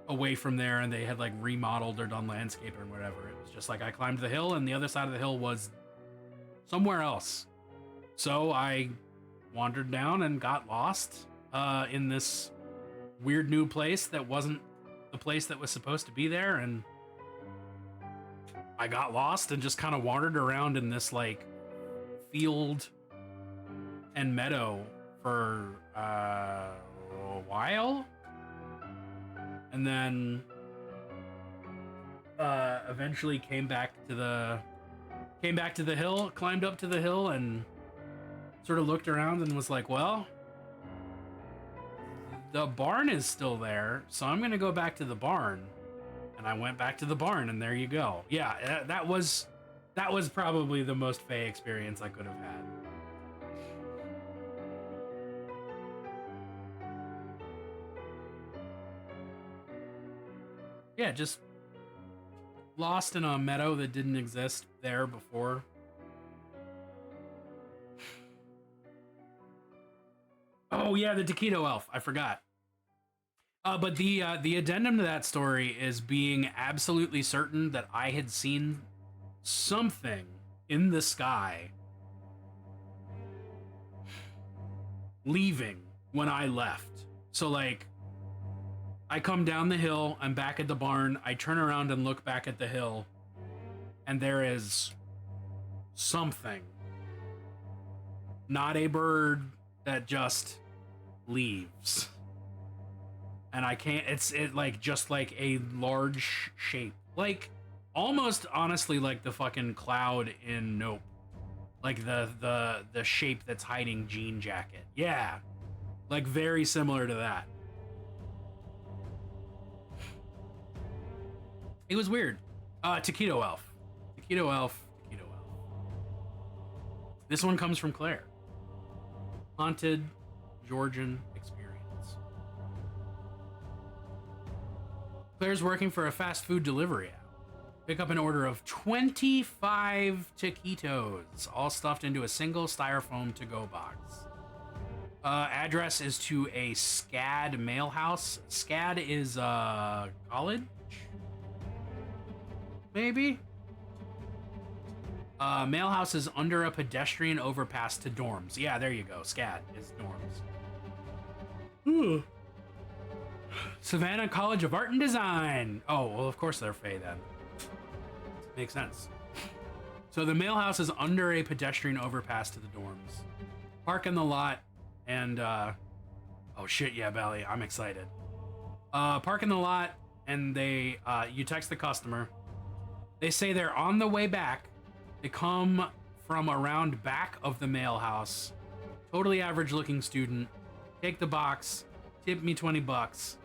Speaker 1: away from there and they had like remodeled or done landscaping or whatever. It was just like I climbed the hill and the other side of the hill was somewhere else. So I wandered down and got lost in this weird new place that wasn't the place that was supposed to be there, and I got lost and just kind of wandered around in this like field and meadow for a while, and then eventually came back to the hill, climbed up to the hill, and sort of looked around and was like, well, the barn is still there, so I'm gonna go back to the barn. And I went back to the barn, and there you go. Yeah, that was probably the most Fae experience I could have had. Yeah, just lost in a meadow that didn't exist there before. Oh yeah, the taquito elf. I forgot. But the addendum to that story is being absolutely certain that I had seen something in the sky leaving when I left. So like, I come down the hill, I'm back at the barn, I turn around and look back at the hill, and there is something. Not a bird that just leaves. And I can't, it's like just like a large shape, like almost honestly like the fucking cloud in Nope, like the shape that's hiding Jean Jacket. Yeah, like very similar to that. It was weird. Taquito elf. This one comes from Claire. Haunted Georgian experience. Claire's working for a fast food delivery app. Pick up an order of 25 taquitos, all stuffed into a single styrofoam to-go box. Address is to a SCAD mail house. SCAD is college? Maybe? Mail house is under a pedestrian overpass to dorms. Yeah, there you go. SCAD is dorms. Ooh. Savannah College of Art and Design. Oh, well, of course they're Fae then. Makes sense. So the mail house is under a pedestrian overpass to the dorms. Park in the lot and, oh shit, yeah, Belly, I'm excited. Park in the lot and they, you text the customer. They say they're on the way back. They come from around back of the mail house. Totally average looking student. Take the box, tip me 20 bucks.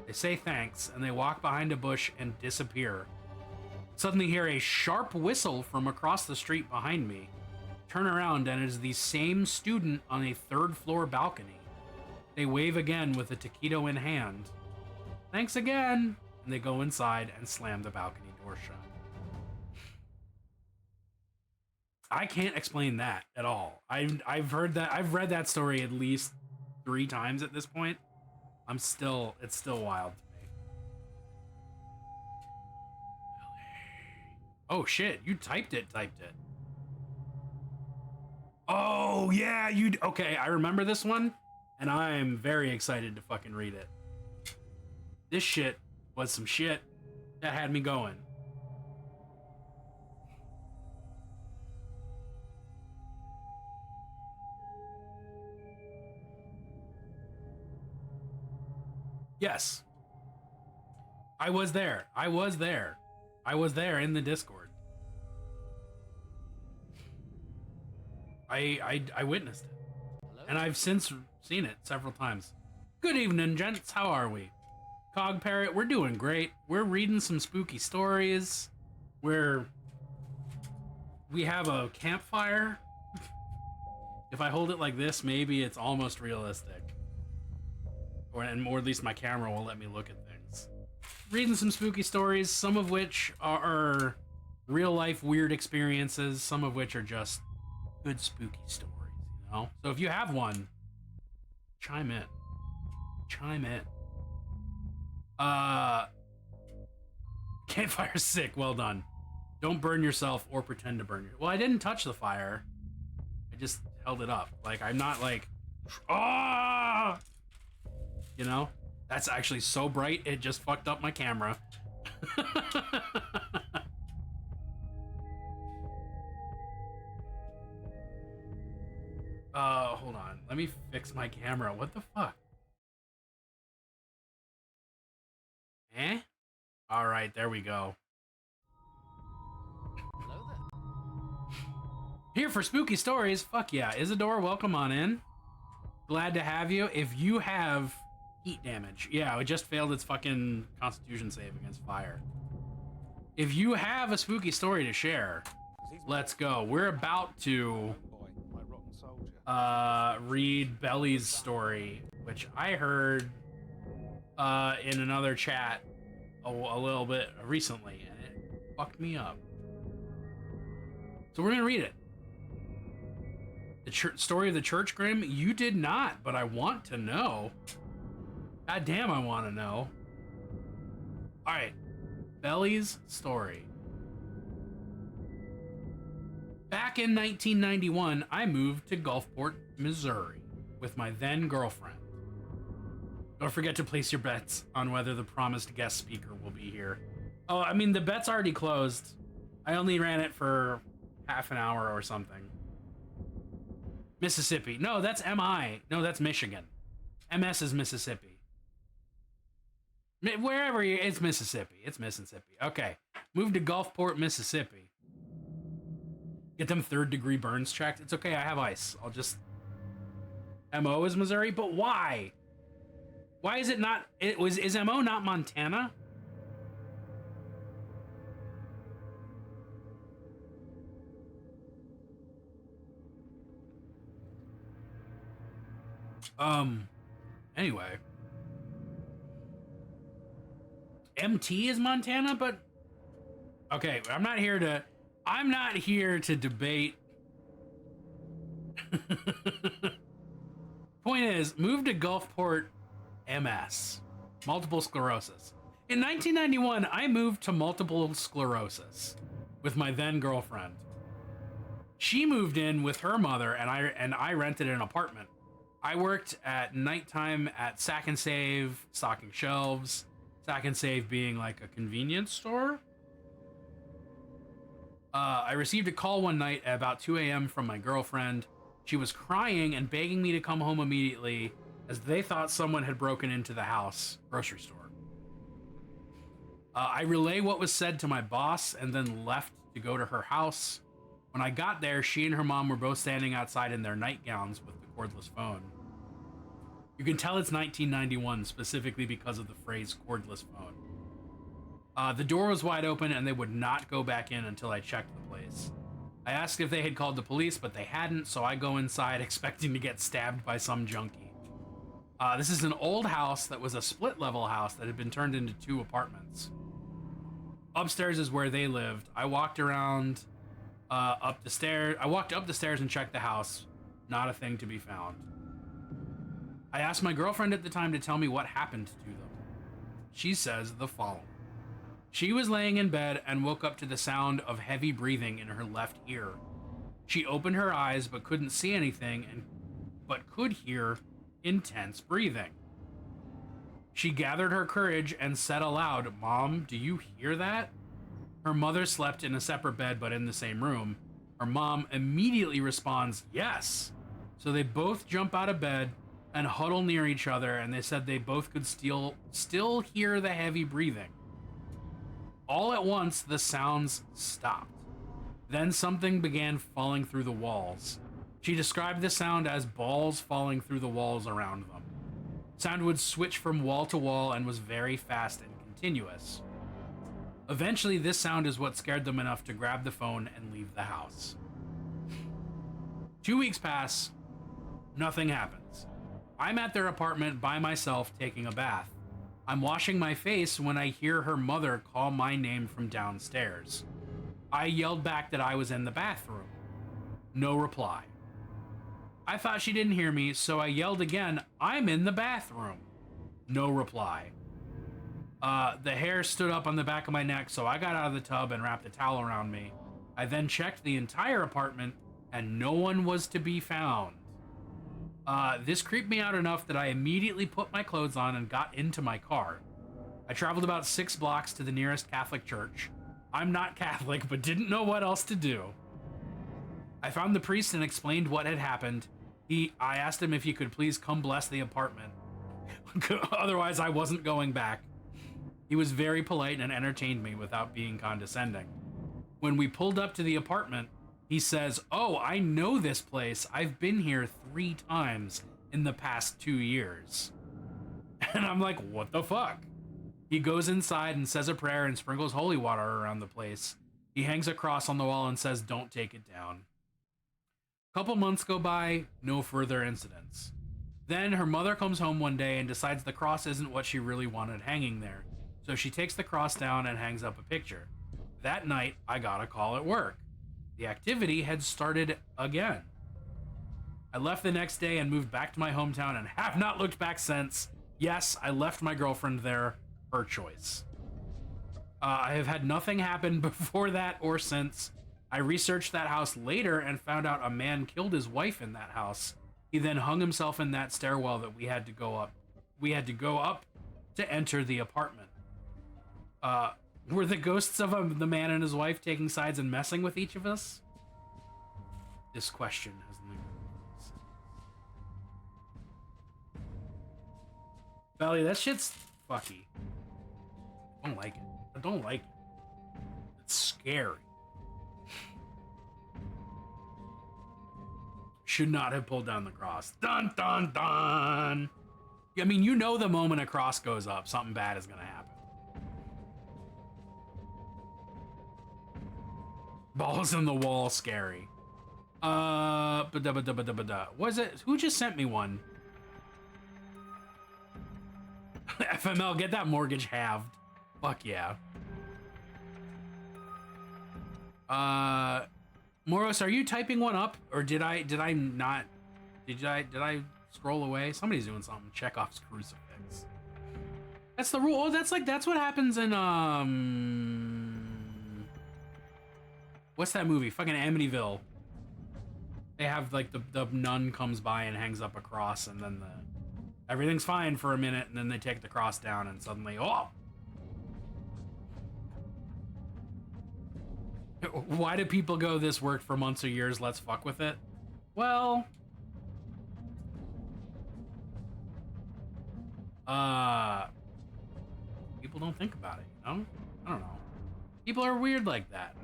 Speaker 1: They say thanks, and they walk behind a bush and disappear. Suddenly hear a sharp whistle from across the street behind me. Turn around, and it is the same student on a third-floor balcony. They wave again with a taquito in hand. Thanks again! And they go inside and slam the balcony door shut. I can't explain that at all. I've heard that. I've read that story at least 3 times at this point. It's still wild to me. Oh shit, you typed it. Oh yeah, okay, I remember this one, and I'm very excited to fucking read it. This shit was some shit that had me going. Yes. I was there in the Discord. I witnessed it. And I've since seen it several times. Good evening, gents. How are we? Cog Parrot, we're doing great. We're reading some spooky stories. We have a campfire. If I hold it like this, maybe it's almost realistic. Or at least my camera will let me look at things. Reading some spooky stories, some of which are real life weird experiences, some of which are just good spooky stories, you know? So if you have one, chime in. Campfire's sick, well done. Don't burn yourself or pretend to burn yourself. Well, I didn't touch the fire. I just held it up. Like, I'm not like, ah! You know? That's actually so bright, it just fucked up my camera. Hold on. Let me fix my camera. What the fuck? Eh? All right, there we go.
Speaker 5: Hello there.
Speaker 1: Here for spooky stories. Fuck yeah. Isadora, welcome on in. Glad to have you. If you have heat damage, yeah, it just failed its fucking constitution save against fire. If you have a spooky story to share, let's go. We're about to read Belly's story, which I heard in another chat a little bit recently, and it fucked me up. So we're gonna read it. The story of the Church Grim. You did not, but I want to know. God damn, I want to know. All right, Belly's story. Back in 1991, I moved to Gulfport, Missouri, with my then girlfriend. Don't forget to place your bets on whether the promised guest speaker will be here. Oh, I mean, the bet's already closed. I only ran it for half an hour or something. Mississippi. No, that's MI. No, that's Michigan. MS is Mississippi. Wherever you, it's Mississippi. It's Mississippi. Okay. Move to Gulfport, Mississippi. Get them 3rd-degree burns checked. It's okay. I have ice. I'll just... MO is Missouri, but why? Why is it not... Is MO not Montana? Anyway. MT is Montana, but... Okay, I'm not here to debate. Point is, move to Gulfport, MS. Multiple sclerosis. In 1991, I moved to multiple sclerosis with my then girlfriend. She moved in with her mother, and I rented an apartment. I worked at nighttime at Sack and Save, stocking shelves. Sack and Save being like a convenience store. I received a call one night at about 2 a.m. from my girlfriend. She was crying and begging me to come home immediately as they thought someone had broken into the house grocery store. I relay what was said to my boss and then left to go to her house. When I got there, she and her mom were both standing outside in their nightgowns with the cordless phone. You can tell it's 1991 specifically because of the phrase cordless phone. The door was wide open and they would not go back in until I checked the place. I asked if they had called the police, but they hadn't, so I go inside expecting to get stabbed by some junkie. This is an old house that was a split-level house that had been turned into 2 apartments. Upstairs is where they lived. I walked around up the stairs. I walked up the stairs and checked the house. Not a thing to be found. I asked my girlfriend at the time to tell me what happened to them. She says the following. She was laying in bed and woke up to the sound of heavy breathing in her left ear. She opened her eyes but couldn't see anything but could hear intense breathing. She gathered her courage and said aloud, "Mom, do you hear that?" Her mother slept in a separate bed but in the same room. Her mom immediately responds, "Yes." So they both jump out of bed and huddle near each other, and they said they both could still hear the heavy breathing. All at once, the sounds stopped. Then something began falling through the walls. She described the sound as balls falling through the walls around them. Sound would switch from wall to wall and was very fast and continuous. Eventually, this sound is what scared them enough to grab the phone and leave the house. 2 weeks pass. Nothing happens. I'm at their apartment by myself taking a bath. I'm washing my face when I hear her mother call my name from downstairs. I yelled back that I was in the bathroom. No reply. I thought she didn't hear me, so I yelled again, "I'm in the bathroom." No reply. The hair stood up on the back of my neck, so I got out of the tub and wrapped a towel around me. I then checked the entire apartment, and no one was to be found. This creeped me out enough that I immediately put my clothes on and got into my car. I traveled about 6 blocks to the nearest Catholic church. I'm not Catholic, but didn't know what else to do. I found the priest and explained what had happened. I asked him if he could please come bless the apartment. Otherwise, I wasn't going back. He was very polite and entertained me without being condescending. When we pulled up to the apartment, he says, "Oh, I know this place. I've been here 3 times in the past 2 years." And I'm like, what the fuck? He goes inside and says a prayer and sprinkles holy water around the place. He hangs a cross on the wall and says, "Don't take it down." Couple months go by, no further incidents. Then her mother comes home one day and decides the cross isn't what she really wanted hanging there. So she takes the cross down and hangs up a picture. That night, I got a call at work. The activity had started again. I left the next day and moved back to my hometown and have not looked back since. Yes, I left my girlfriend there, her choice. I have had nothing happen before that or since. I researched that house later and found out a man killed his wife in that house. He then hung himself in that stairwell that we had to go up. We had to go up to enter the apartment. Were the ghosts of the man and his wife taking sides and messing with each of us? This question has lingered. Belly, that shit's fucky. I don't like it. I don't like it. It's scary. Should not have pulled down the cross. Dun, dun, dun. I mean, you know the moment a cross goes up, something bad is going to happen. Balls in the wall, scary. Was it? Who just sent me one? FML, get that mortgage halved. Fuck yeah. Moros, are you typing one up, or did I not? Did I scroll away? Somebody's doing something. Chekhov's crucifix. That's the rule. Oh, that's what happens in what's that movie? Fucking Amityville. They have like the nun comes by and hangs up a cross, and then everything's fine for a minute, and then they take the cross down, and suddenly, oh. Why do people go, "This worked for months or years, let's fuck with it"? Well, people don't think about it, you know? I don't know. People are weird like that.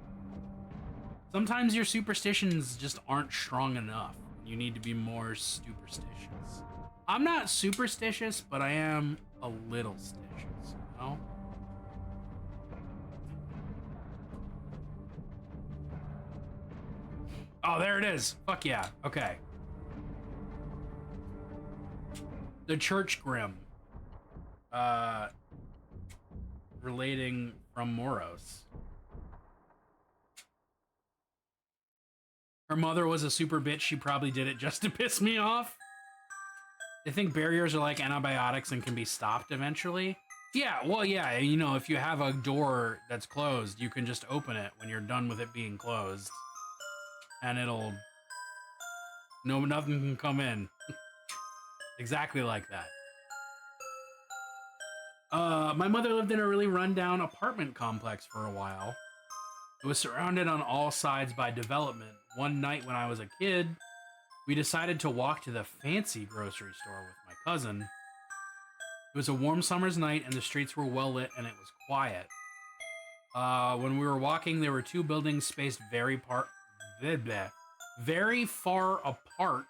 Speaker 1: Sometimes your superstitions just aren't strong enough. You need to be more superstitious. I'm not superstitious, but I am a little stitious, you know? Oh, there it is. Fuck yeah. Okay. The Church Grim. Relating from Moros. Her mother was a super bitch. She probably did it just to piss me off. They think barriers are like antibiotics and can be stopped eventually. Yeah, well, yeah, you know, if you have a door that's closed, you can just open it when you're done with it being closed. And it'll... No, nothing can come in. Exactly like that. My mother lived in a really rundown apartment complex for a while. It was surrounded on all sides by development. One night when I was a kid, we decided to walk to the fancy grocery store with my cousin. It was a warm summer's night and the streets were well lit and it was quiet. When we were walking, there were 2 buildings spaced very far apart.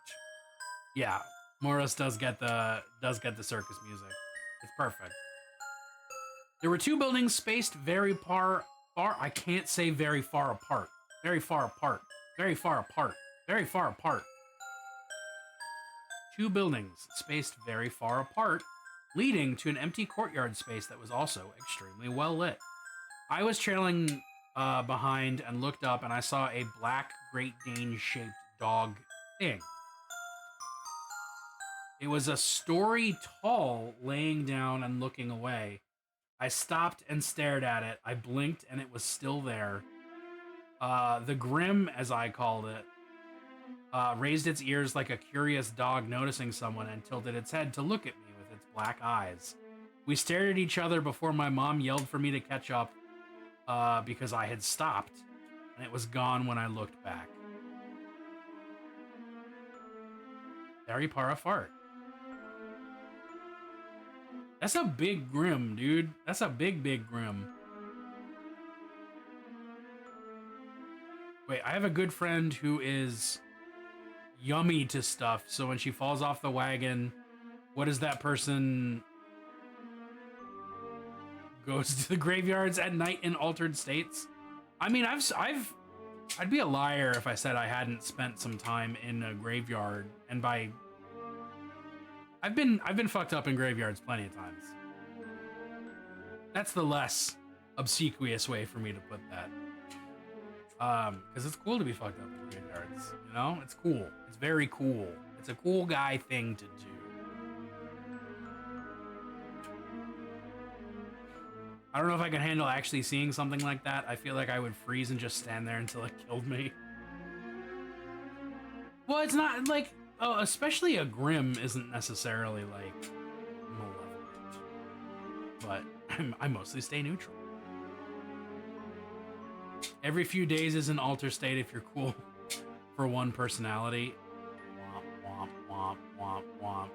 Speaker 1: Yeah, Morris does get the circus music. It's perfect. There were 2 buildings spaced very far. I can't say very far apart. Very far apart. Very far apart. Very far apart. 2 buildings spaced very far apart, leading to an empty courtyard space that was also extremely well lit. I was trailing behind and looked up, and I saw a black Great Dane-shaped dog thing. It was a story tall, laying down and looking away. I stopped and stared at it. I blinked, and it was still there. The Grim, as I called it, raised its ears like a curious dog noticing someone and tilted its head to look at me with its black eyes. We stared at each other before my mom yelled for me to catch up because I had stopped, and it was gone when I looked back. Very far apart. That's a big grim, dude. That's a big grim. Wait, I have a good friend who is yummy to stuff, so when she falls off the wagon, what is that person goes to the graveyards at night in altered states? I mean, I'd be a liar if I said I hadn't spent some time in a graveyard, and I've been fucked up in graveyards plenty of times. That's the less obsequious way for me to put that. Because it's cool to be fucked up in graveyards, you know? It's cool. It's very cool. It's a cool guy thing to do. I don't know if I can handle actually seeing something like that. I feel like I would freeze and just stand there until it killed me. Well, it's not like, oh, especially a grim isn't necessarily like malevolent, but I mostly stay neutral. Every few days is an alter state if you're cool for one personality. Womp, womp, womp, womp, womp.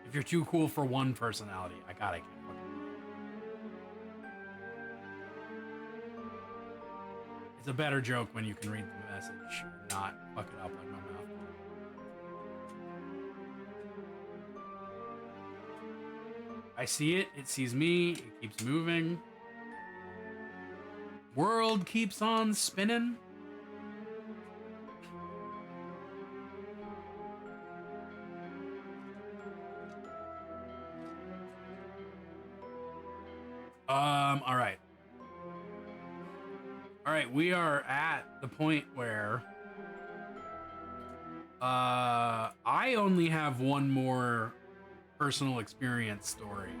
Speaker 1: If you're too cool for one personality, I can't fucking. It's a better joke when you can read the message and not fuck it up like my mouth. I see it, it sees me, it keeps moving. World keeps on spinning. All right. All right, we are at the point where I only have one more personal experience story.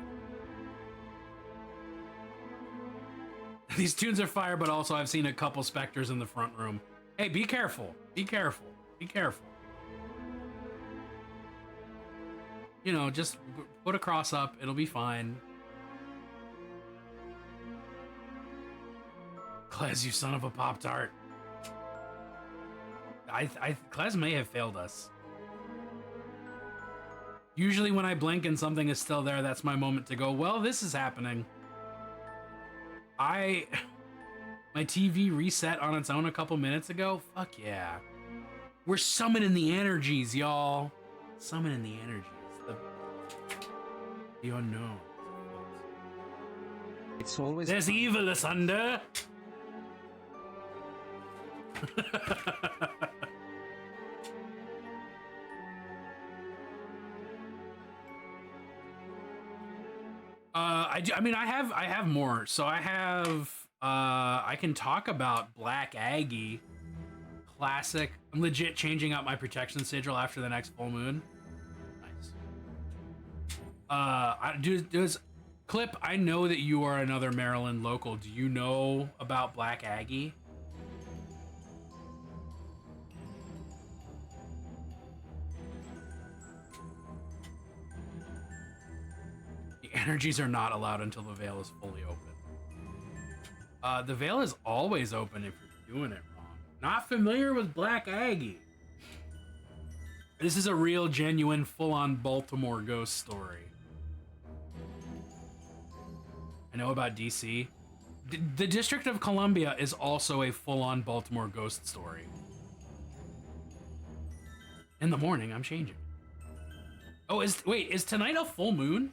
Speaker 1: These tunes are fire, but also I've seen a couple specters in the front room. Hey, be careful. Be careful. Be careful. You know, just put a cross up. It'll be fine. Klez, you son of a Pop-Tart. Klez may have failed us. Usually when I blink and something is still there, that's my moment to go, well, this is happening. My TV reset on its own a couple minutes ago. Fuck yeah. We're summoning the energies, y'all. Summoning the energies. The unknown.
Speaker 4: It's always
Speaker 1: There's evil asunder. I have more. So I have I can talk about Black Aggie. Classic. I'm legit changing out my protection sigil after the next full moon. Nice. Clip, I know that you are another Maryland local. Do you know about Black Aggie? Energies are not allowed until the veil is fully open. The veil is always open if you're doing it wrong. Not familiar with Black Aggie. This is a real, genuine, full-on Baltimore ghost story. I know about DC. The District of Columbia is also a full-on Baltimore ghost story. In the morning, I'm changing. Oh, is tonight a full moon?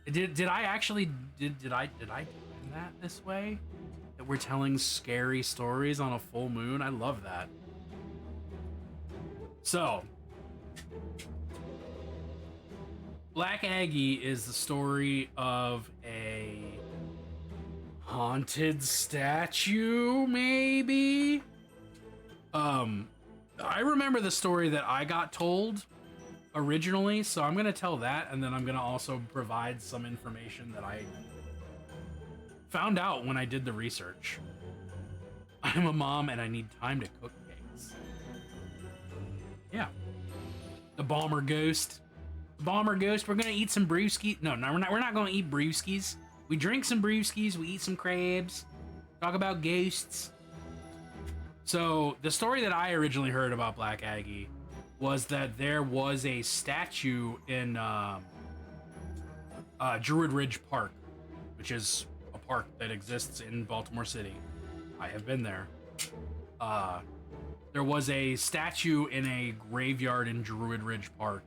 Speaker 1: Did I actually did I do that this way? That we're telling scary stories on a full moon? I love that. So, Black Aggie is the story of a haunted statue, maybe? I remember the story that I got told originally, so I'm gonna tell that, and then I'm gonna also provide some information that I found out when I did the research. I'm a mom and I need time to cook cakes. Yeah. The Bomber Ghost. Bomber Ghost, we're gonna eat some brewskis. No, we're not gonna eat brewskis. We drink some brewskis, we eat some crabs, talk about ghosts. So, the story that I originally heard about Black Aggie was that there was a statue in Druid Ridge Park, which is a park that exists in Baltimore City. I have been there. There was a statue in a graveyard in Druid Ridge Park.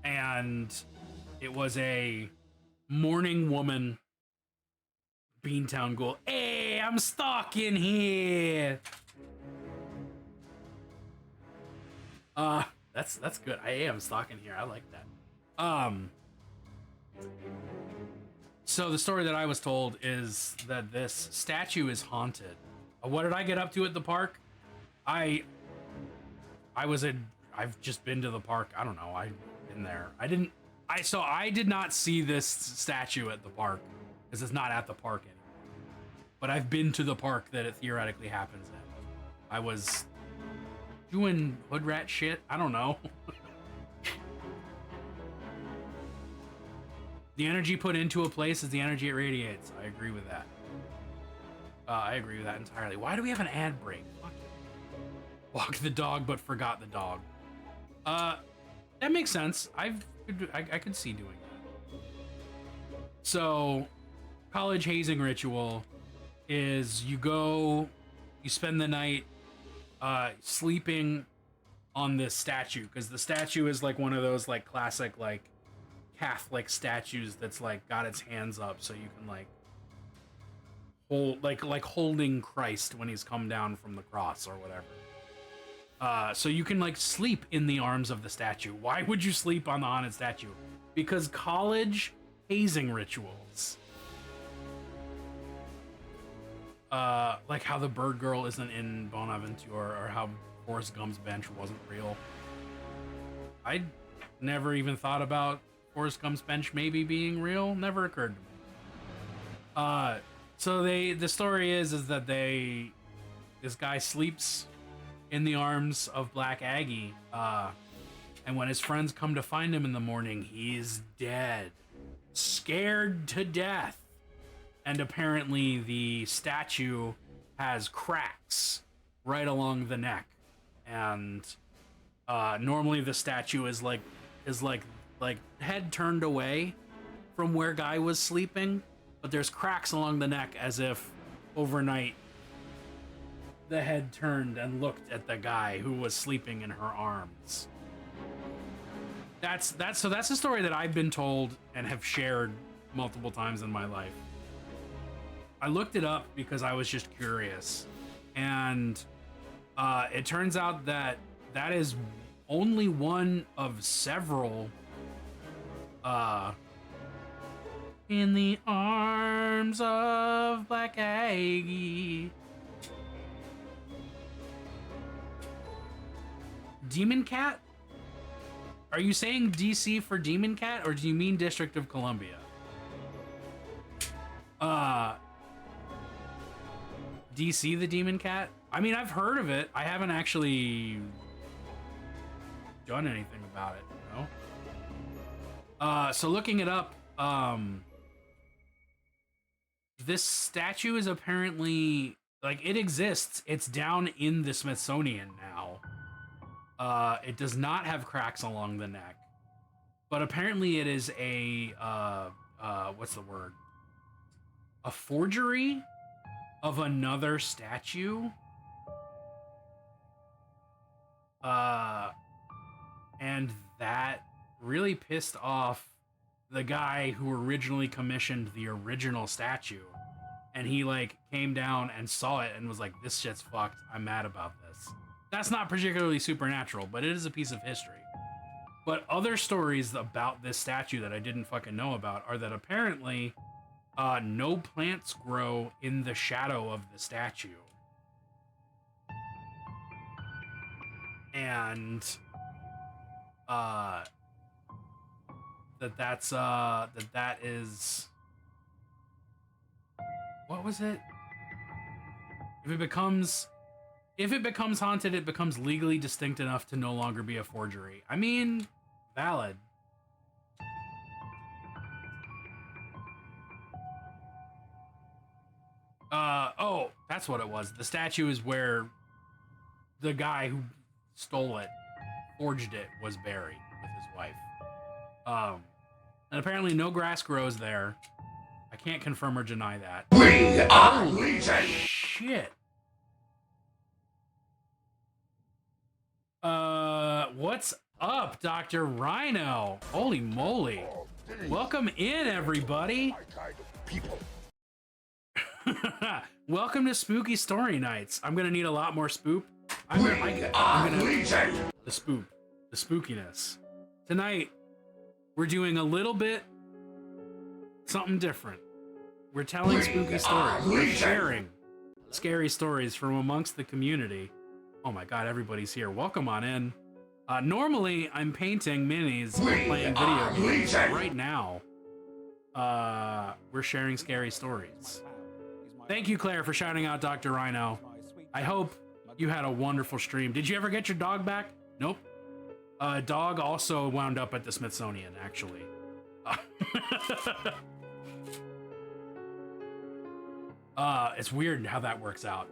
Speaker 1: And it was a mourning woman, Beantown Ghoul. Hey, I'm stuck in here. That's good. I am stuck in here. I like that. So the story that I was told is that this statue is haunted. What did I get up to at the park? I've just been to the park. I don't know. I've been there. I did not see this statue at the park because it's not at the park anymore. But I've been to the park that it theoretically happens in. I was doing hood rat shit. I don't know. The energy put into a place is the energy it radiates. I agree with that. I agree with that entirely. Why do we have an ad break? Fuck. Walk the dog, but forgot the dog. That makes sense. I could see doing that. So, college hazing ritual is you spend the night sleeping on this statue, because the statue is like one of those like classic like Catholic statues that's like got its hands up so you can like hold like holding Christ when he's come down from the cross or whatever. So you can like sleep in the arms of the statue. Why would you sleep on the haunted statue? Because college hazing rituals. Like how the bird girl isn't in Bonaventure, or how Forrest Gump's bench wasn't real. I never even thought about Forrest Gump's bench maybe being real. Never occurred to me. So the story is that this guy sleeps in the arms of Black Aggie, and when his friends come to find him in the morning, he's dead, scared to death. And apparently the statue has cracks right along the neck, and normally the statue is like head turned away from where guy was sleeping, but there's cracks along the neck as if overnight the head turned and looked at the guy who was sleeping in her arms. That's the story that I've been told and have shared multiple times in my life. I looked it up because I was just curious, and it turns out that is only one of several in the arms of Black Aggie. Demon Cat? Are you saying DC for Demon Cat, or do you mean District of Columbia? DC the Demon Cat? I mean, I've heard of it. I haven't actually done anything about it, you know? So looking it up, this statue is apparently, like, it exists. It's down in the Smithsonian now. It does not have cracks along the neck, but apparently it is a, what's the word? A forgery of another statue. And that really pissed off the guy who originally commissioned the original statue. And he like came down and saw it and was like, this shit's fucked. I'm mad about this. That's not particularly supernatural, but it is a piece of history. But other stories about this statue that I didn't fucking know about are that apparently no plants grow in the shadow of the statue. And that is, what was it? If it becomes haunted, it becomes legally distinct enough to no longer be a forgery. I mean, valid. Oh, That's what it was. The statue is where the guy who stole it, forged it, was buried with his wife. And apparently no grass grows there. I can't confirm or deny that.
Speaker 6: We are legion.
Speaker 1: Shit. What's up, Dr. Rhino? Holy moly. Welcome in, everybody.
Speaker 6: My kind of people.
Speaker 1: Welcome to Spooky Story Nights. I'm gonna need a lot more spoop. I'm
Speaker 6: We
Speaker 1: gonna
Speaker 6: are legion.
Speaker 1: the spoop, the spookiness. Tonight, we're doing a little bit something different. We're telling spooky stories. We're sharing scary stories from amongst the community. Oh my god, everybody's here. Welcome on in. Normally, I'm painting minis and playing video games. But right now, we're sharing scary stories. Thank you, Claire, for shouting out Dr. Rhino. I hope you had a wonderful stream. Did you ever get your dog back? Nope. Dog also wound up at the Smithsonian, actually. It's weird how that works out.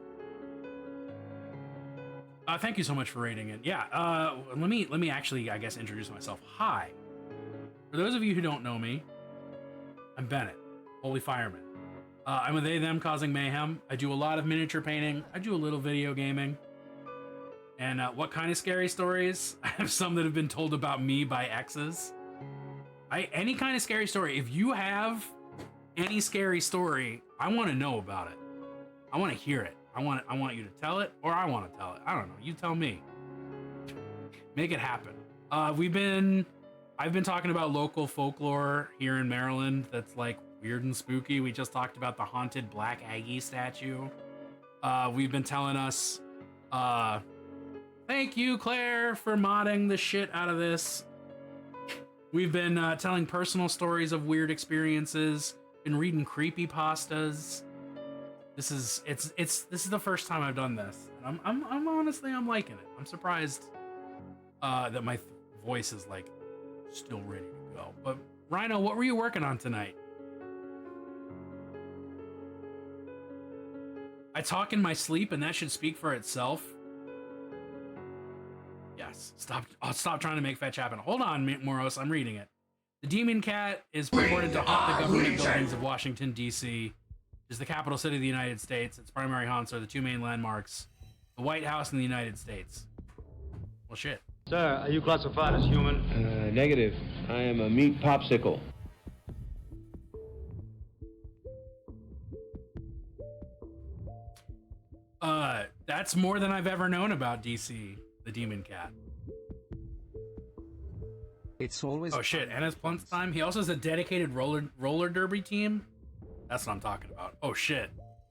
Speaker 1: Thank you so much for rating it. Yeah, let me actually, I guess, introduce myself. Hi. For those of you who don't know me, I'm Bennett, Holy Fireman. I'm a they, them causing mayhem. I do a lot of miniature painting. I do a little video gaming. And what kind of scary stories? I have some that have been told about me by exes. Any kind of scary story. If you have any scary story, I want to know about it. I want to hear it. I want you to tell it, or I want to tell it. I don't know. You tell me. Make it happen. I've been talking about local folklore here in Maryland that's like weird and spooky. We just talked about the haunted Black Aggie statue. We've been telling us, thank you, Claire, for modding the shit out of this. We've been telling personal stories of weird experiences. Been reading creepypastas. This is the first time I've done this. And I'm honestly liking it. I'm surprised that my voice is like still ready to go. But Rhino, what were you working on tonight? I talk in my sleep, and that should speak for itself. Yes. I'll stop trying to make fetch happen. Hold on, Moros. I'm reading it. The Demon Cat is purported to haunt the government buildings of Washington, D.C., which is the capital city of the United States. Its primary haunts are the two main landmarks, the White House and the United States. Well, shit.
Speaker 7: Sir, are you classified as human?
Speaker 8: Negative. I am a meat popsicle.
Speaker 1: That's more than I've ever known about DC, the Demon Cat.
Speaker 4: It's always.
Speaker 1: Oh shit, and it's Plunce time. He also has a dedicated roller derby team. That's what I'm talking about. Oh shit.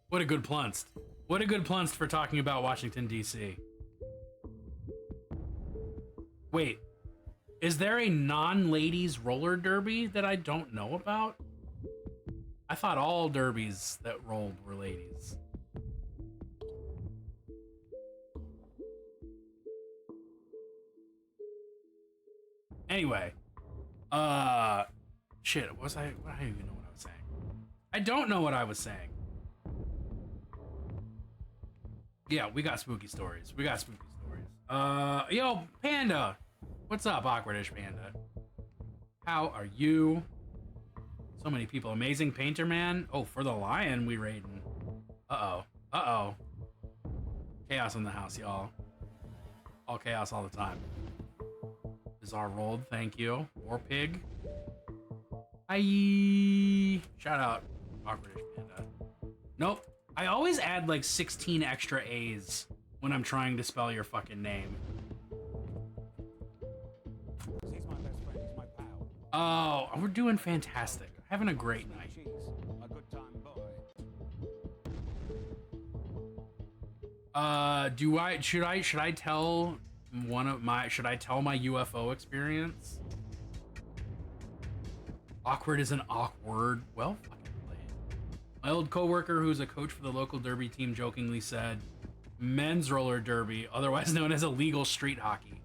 Speaker 1: What a good Plunce. What a good Plunce for talking about Washington, D.C. Wait, is there a non-ladies roller derby that I don't know about? I thought all derbies that rolled were ladies. Anyway, shit, I don't even know what I was saying. I don't know what I was saying. Yeah, we got spooky stories. Yo, Panda. What's up, Awkwardish Panda? How are you? So many people. Amazing Painter Man. Oh, for the Lion, we raiding. Uh-oh. Chaos in the house, y'all. All chaos all the time. Bizarre rolled, thank you. War Pig. Hi. Shout out, Awkwardish Panda. Nope. I always add like 16 extra A's when I'm trying to spell your fucking name.
Speaker 3: He's my best friend. He's my pal.
Speaker 1: Oh, we're doing fantastic. Having a great night.
Speaker 3: She's a good time boy.
Speaker 1: Should I tell my UFO experience? Awkward isn't awkward. Well, fucking played. My old coworker, who's a coach for the local derby team, jokingly said, "Men's roller derby, otherwise known as illegal street hockey."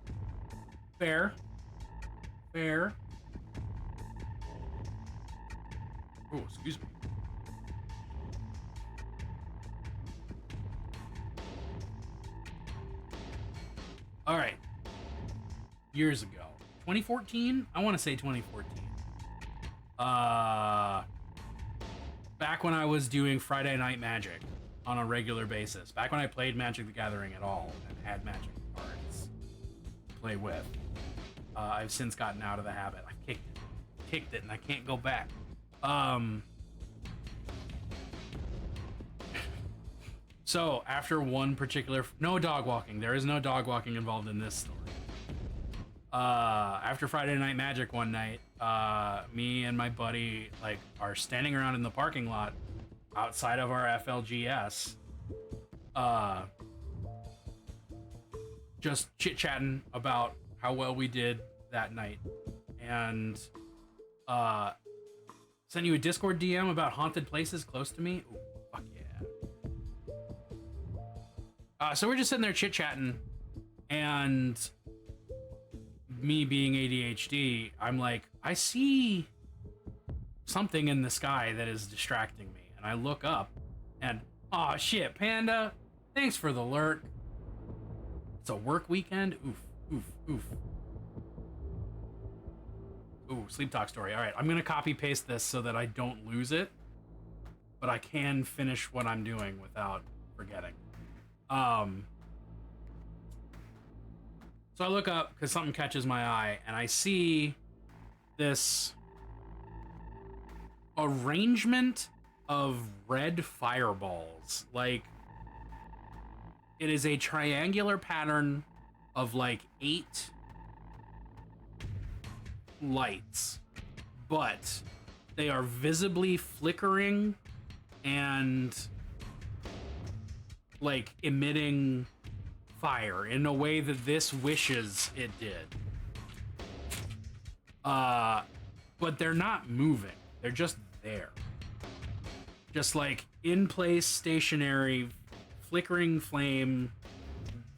Speaker 1: Fair. Oh, excuse me. All right. Years ago. 2014? I want to say 2014. Back when I was doing Friday Night Magic on a regular basis. Back when I played Magic the Gathering at all and had Magic cards to play with. I've since gotten out of the habit. I've kicked it and I can't go back. So after one particular, no dog walking. There is no dog walking involved in this story. After Friday Night Magic one night, me and my buddy like are standing around in the parking lot outside of our FLGS, just chit-chatting about how well we did that night, and sent you a Discord DM about haunted places close to me. Ooh, fuck yeah. So we're just sitting there chit-chatting, and me being ADHD, I'm like, I see something in the sky that is distracting me. And I look up, and, oh shit, Panda, thanks for the lurk. It's a work weekend? Oof, oof, oof. Ooh, sleep talk story. All right, I'm gonna copy paste this so that I don't lose it, but I can finish what I'm doing without forgetting. So I look up because something catches my eye, and I see this arrangement of red fireballs. Like, it is a triangular pattern of like 8 lights, but they are visibly flickering and like emitting fire in a way that this wishes it did. But they're not moving. They're just there. Just like in place, stationary, flickering flame,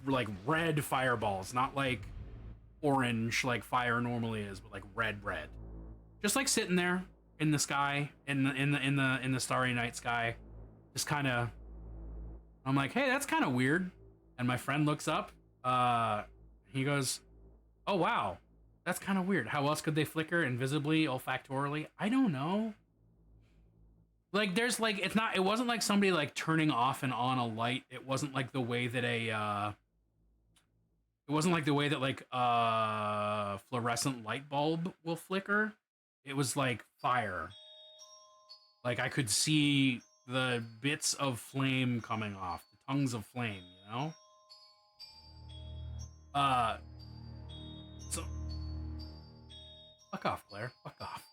Speaker 1: like red fireballs, not like orange like fire normally is, but like red. Just like sitting there in the sky, in the starry night sky. Just kind of, I'm like, hey, that's kind of weird. And my friend looks up, he goes, oh wow, that's kind of weird. How else could they flicker invisibly, olfactorily? I don't know. Like, there's like, it wasn't like somebody like turning off and on a light. It wasn't like the way that like a fluorescent light bulb will flicker. It was like fire. Like I could see the bits of flame coming off, the tongues of flame, you know? So fuck off, Claire. Fuck off.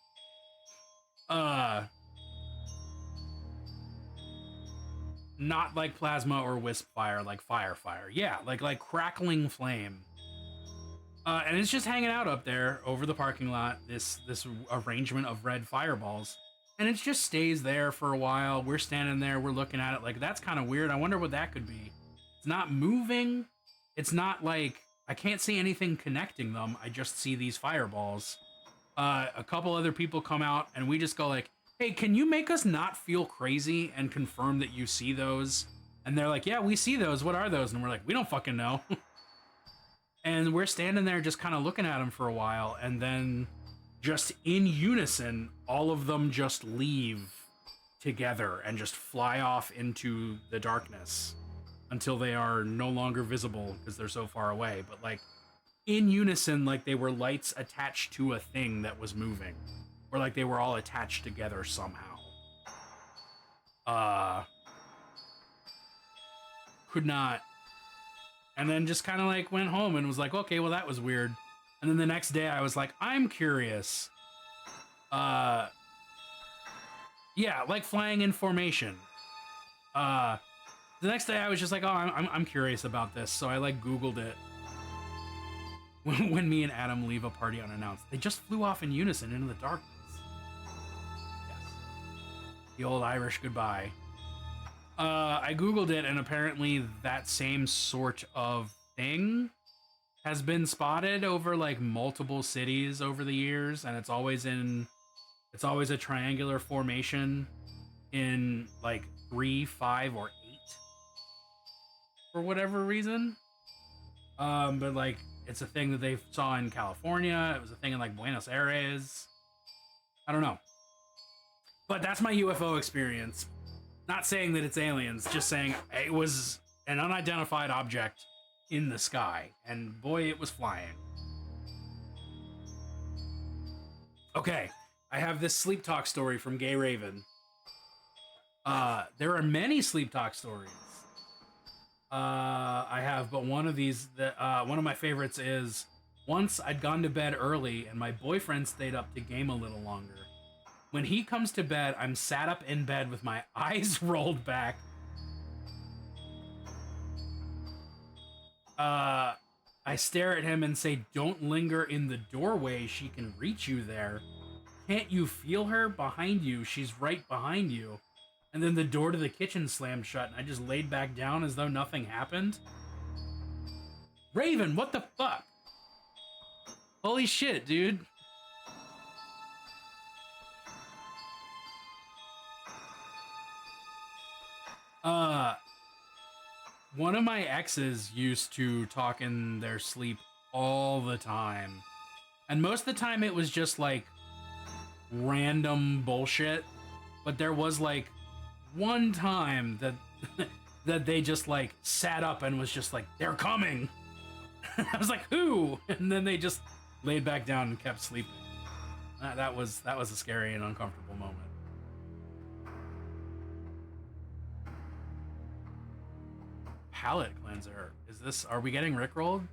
Speaker 1: Not like plasma or wisp fire, like fire. Yeah, like crackling flame. And it's just hanging out up there over the parking lot, this arrangement of red fireballs. And it just stays there for a while. We're standing there, we're looking at it like, that's kind of weird. I wonder what that could be. It's not moving. It's not like, I can't see anything connecting them. I just see these fireballs. A couple other people come out and we just go like, hey, can you make us not feel crazy and confirm that you see those? And they're like, yeah, we see those. What are those? And we're like, we don't fucking know. And we're standing there just kind of looking at them for a while. And then just in unison, all of them just leave together and just fly off into the darkness until they are no longer visible because they're so far away. But like in unison, like they were lights attached to a thing that was moving. Or like they were all attached together somehow. Could not. And then just kind of like went home and was like, okay, well that was weird. And then the next day I was like, I'm curious. Yeah, like flying in formation. The next day I was just like, oh, I'm curious about this. So I like Googled it. When me and Adam leave a party unannounced, they just flew off in unison into the darkness. The old Irish goodbye. I Googled it, and apparently that same sort of thing has been spotted over like multiple cities over the years, and it's always a triangular formation in like 3, 5, or 8 for whatever reason. But like, it's a thing that they saw in California. It was a thing in like Buenos Aires. I don't know. But that's my UFO experience. Not saying that it's aliens, just saying it was an unidentified object in the sky. And boy, it was flying. Okay, I have this sleep talk story from Gay Raven. There are many sleep talk stories. I have, but one of these, one of my favorites is, once I'd gone to bed early and my boyfriend stayed up to game a little longer. When he comes to bed, I'm sat up in bed with my eyes rolled back. I stare at him and say, "Don't linger in the doorway. She can reach you there. Can't you feel her behind you? She's right behind you." And then the door to the kitchen slammed shut, and I just laid back down as though nothing happened. Raven, what the fuck? Holy shit, dude. One of my exes used to talk in their sleep all the time. And most of the time it was just like random bullshit. But there was like one time that that they just like sat up and was just like, "They're coming." I was like, "Who?" And then they just laid back down and kept sleeping. That was a scary and uncomfortable moment. Palette cleanser. Is this? Are we getting rickrolled?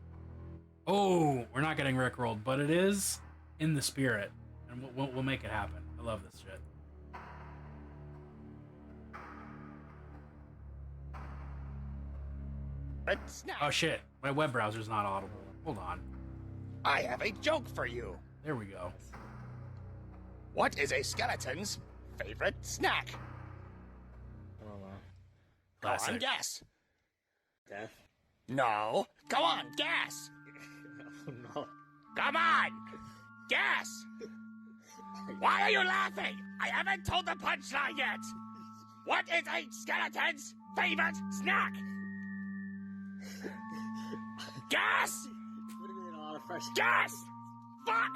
Speaker 1: Oh, we're not getting rickrolled, but it is in the spirit, and we'll make it happen. I love this shit. Oh shit, my web browser's not audible. Hold on.
Speaker 6: I have a joke for you.
Speaker 1: There we go.
Speaker 6: What is a skeleton's favorite snack?
Speaker 9: Oh,
Speaker 6: Go on,
Speaker 1: Classic.
Speaker 6: guess.
Speaker 9: Death?
Speaker 6: No. Go on, guess.
Speaker 9: Oh, no.
Speaker 6: Come on. Guess. Why are you laughing? I haven't told the punchline yet. What is a skeleton's favorite snack? Guess.
Speaker 9: Putting me in a lot of pressure.
Speaker 6: Guess. Fuck.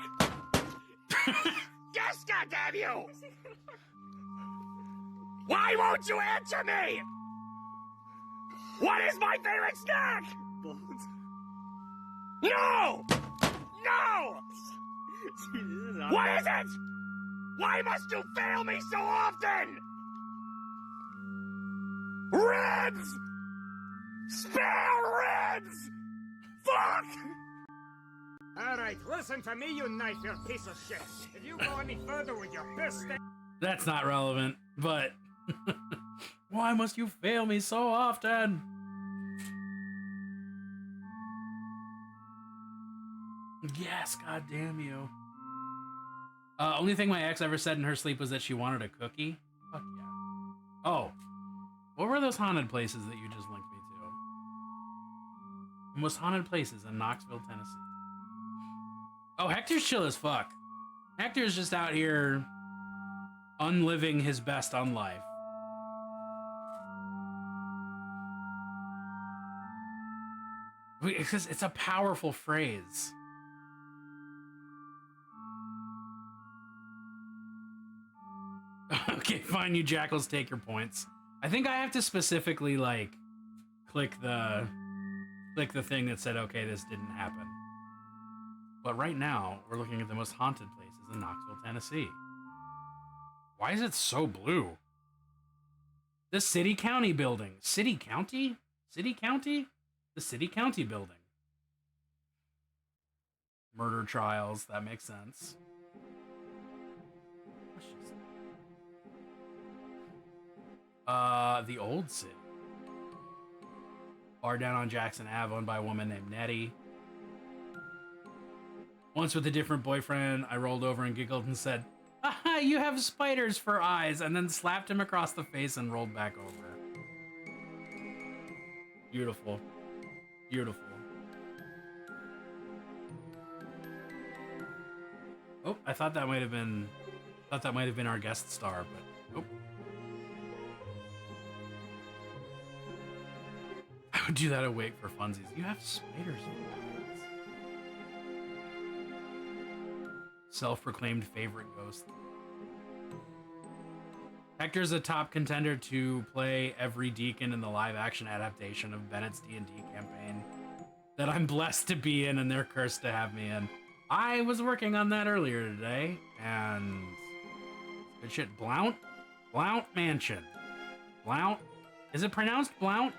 Speaker 6: Guess, goddamn you. Why won't you answer me? What is my favorite snack?
Speaker 9: Bones.
Speaker 6: No! No!
Speaker 9: Jesus,
Speaker 6: What is it? Why must you fail me so often? Ribs! Spare ribs! Fuck!
Speaker 5: All right, listen to me, you knife-eared piece of shit. If you go any further with your fist,
Speaker 1: That's not relevant, but why must you fail me so often? Yes, goddamn you. Only thing my ex ever said in her sleep was that she wanted a cookie. Fuck yeah. Oh, what were those haunted places that you just linked me to? The most haunted places in Knoxville, Tennessee. Oh, Hector's chill as fuck. Hector's just out here unliving his best on life. Because it's a powerful phrase. Okay, fine, you jackals, take your points. I think I have to specifically like click the thing that said, okay, this didn't happen. But right now, we're looking at the most haunted places in Knoxville, Tennessee. Why is it so blue? The City County building. City County? City County? The City County building. Murder trials, that makes sense. The Old City. Bar down on Jackson Ave owned by a woman named Nettie. Once with a different boyfriend, I rolled over and giggled and said, "Aha, you have spiders for eyes," and then slapped him across the face and rolled back over. Beautiful. Beautiful. Oh, I thought that might have been our guest star, but nope. I Don't do that awake for funsies. You have spiders. Self-proclaimed favorite ghost. Hector's a top contender to play every deacon in the live-action adaptation of Bennett's D&D campaign that I'm blessed to be in, and they're cursed to have me in. I was working on that earlier today, and good shit. Blount Mansion. Blount. Is it pronounced Blount?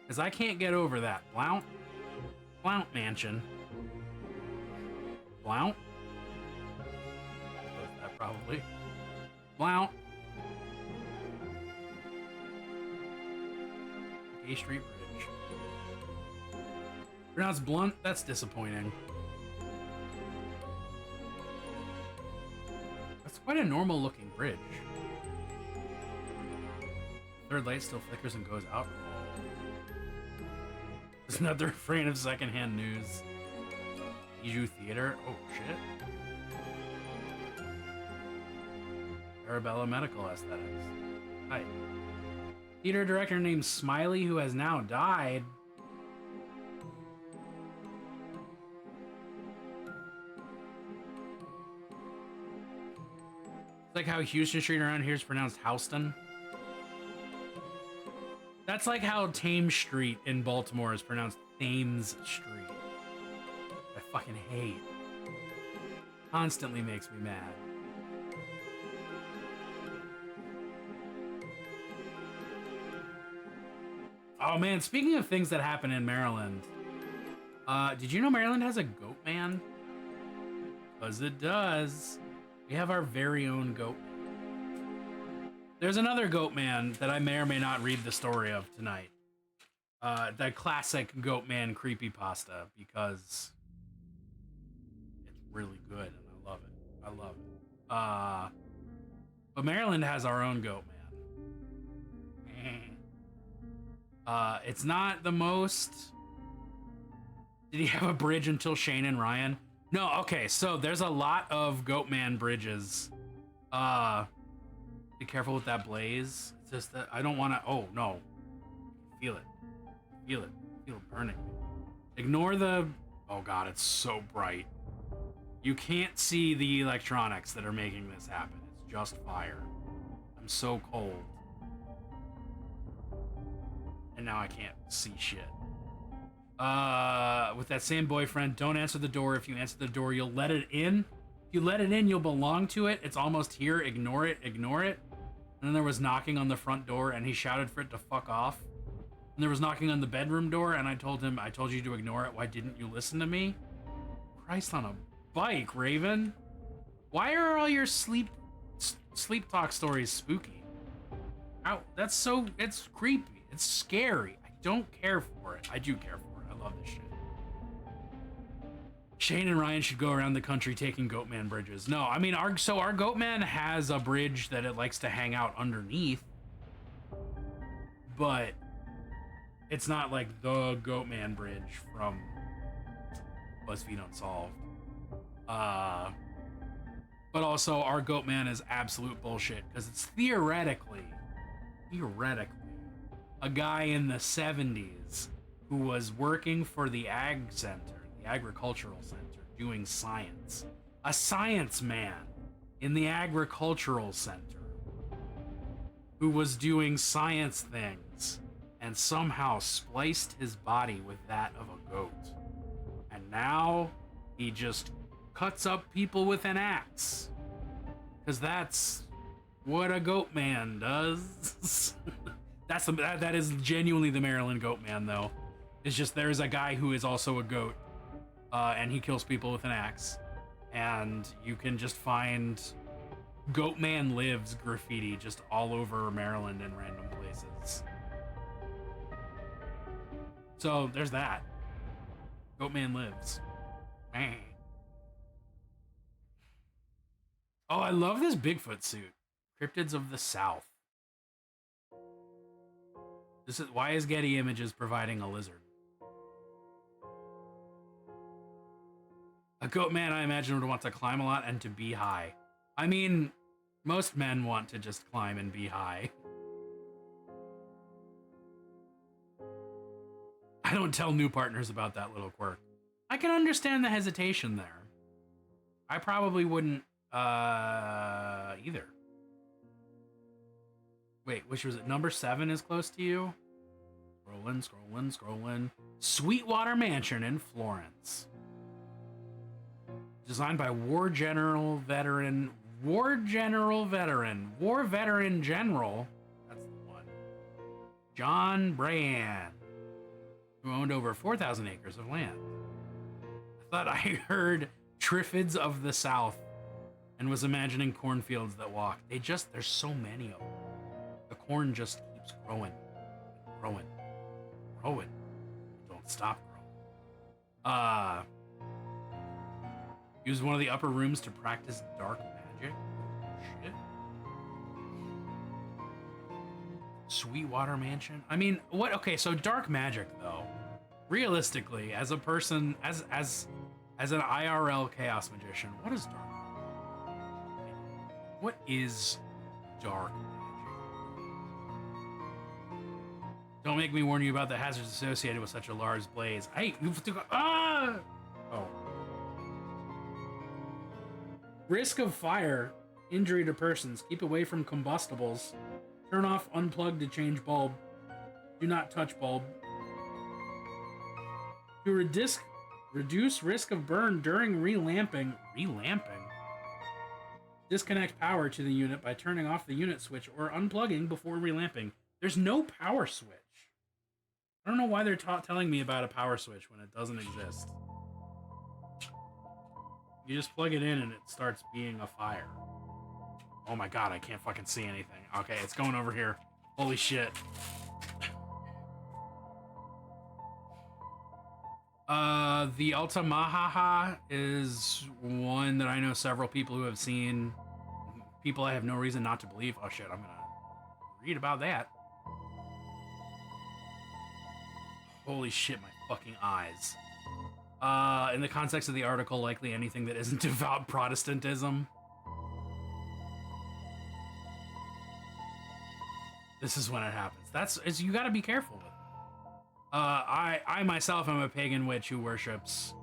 Speaker 1: Because I can't get over that. Blount Mansion. Blount? That probably. Blount. A Street Bridge. Pronounced Blunt? That's disappointing. That's quite a normal looking bridge. Third light still flickers and goes out. There's another refrain of secondhand news. Bijou Theater? Oh shit. Arabella Medical Aesthetics. Hi. Theater director named Smiley, who has now died. It's like how Houston Street around here is pronounced Houston. That's like how Thames Street in Baltimore is pronounced Thames Street. I fucking hate. Constantly makes me mad. Oh man, speaking of things that happen in Maryland, did you know Maryland has a goat man? Because it does. We have our very own goat man. There's another goat man that I may or may not read the story of tonight. The classic goat man creepypasta, because it's really good and I love it. I love it. But Maryland has our own goat man. It's not the most... Did he have a bridge until Shane and Ryan? No, okay, so there's a lot of Goatman bridges. Be careful with that blaze. It's just that I don't want to... Oh, no. Feel it. Feel it. Feel it burning me. Ignore the... Oh, God, it's so bright. You can't see the electronics that are making this happen. It's just fire. I'm so cold. And now I can't see shit. With that same boyfriend, don't answer the door. If you answer the door, you'll let it in. If you let it in, you'll belong to it. It's almost here. Ignore it. Ignore it. And then there was knocking on the front door, and he shouted for it to fuck off. And there was knocking on the bedroom door, and I told him, I told you to ignore it. Why didn't you listen to me? Christ on a bike, Raven. Why are all your sleep talk stories spooky? Ow, that's so... It's creepy. It's scary. I don't care for it. I do care for it. I love this shit. Shane and Ryan should go around the country taking Goatman bridges. No, I mean, our Goatman has a bridge that it likes to hang out underneath. But it's not like the Goatman bridge from BuzzFeed Unsolved. But also, our Goatman is absolute bullshit because it's theoretically, a guy in the 70s who was working for the Ag Center, the Agricultural Center, doing science. A science man in the Agricultural Center who was doing science things and somehow spliced his body with that of a goat. And now he just cuts up people with an axe. Because that's what a goat man does. That is genuinely the Maryland goat man, though. It's just there's a guy who is also a goat, and he kills people with an axe. And you can just find Goat Man Lives graffiti just all over Maryland in random places. So there's that. Goat Man Lives. Man. Oh, I love this Bigfoot suit. Cryptids of the South. This is why is Getty Images providing a lizard? A goat man, I imagine, would want to climb a lot and to be high. I mean, most men want to just climb and be high. I don't tell new partners about that little quirk. I can understand the hesitation there. I probably wouldn't either. Wait, which was it? Number 7 is close to you? Scrolling. Sweetwater Mansion in Florence. Designed by War Veteran General. That's the one. John Brayan, who owned over 4,000 acres of land. I thought I heard Triffids of the South and was imagining cornfields that walk. There's so many of them. The corn just keeps growing. Don't stop growing. Used one of the upper rooms to practice dark magic. Shit. Sweetwater Mansion. I mean, what? Okay, so dark magic though. Realistically, as a person, as an IRL chaos magician, what is dark magic? What is dark magic? Don't make me warn you about the hazards associated with such a large blaze. Hey, you have to go. Ah! Oh. Risk of fire, injury to persons. Keep away from combustibles. Turn off, unplug to change bulb. Do not touch bulb. To reduce risk of burn during relamping. Disconnect power to the unit by turning off the unit switch or unplugging before relamping. There's no power switch. I don't know why they're telling me about a power switch when it doesn't exist. You just plug it in and it starts being a fire. Oh my god, I can't fucking see anything. Okay, it's going over here. Holy shit. The Altamaha is one that I know several people who have seen. People I have no reason not to believe. Oh shit, I'm gonna read about that. Holy shit, my fucking eyes. In the context of the article, likely anything that isn't devout Protestantism. This is when it happens. You gotta be careful with it. I myself am a pagan witch who worships,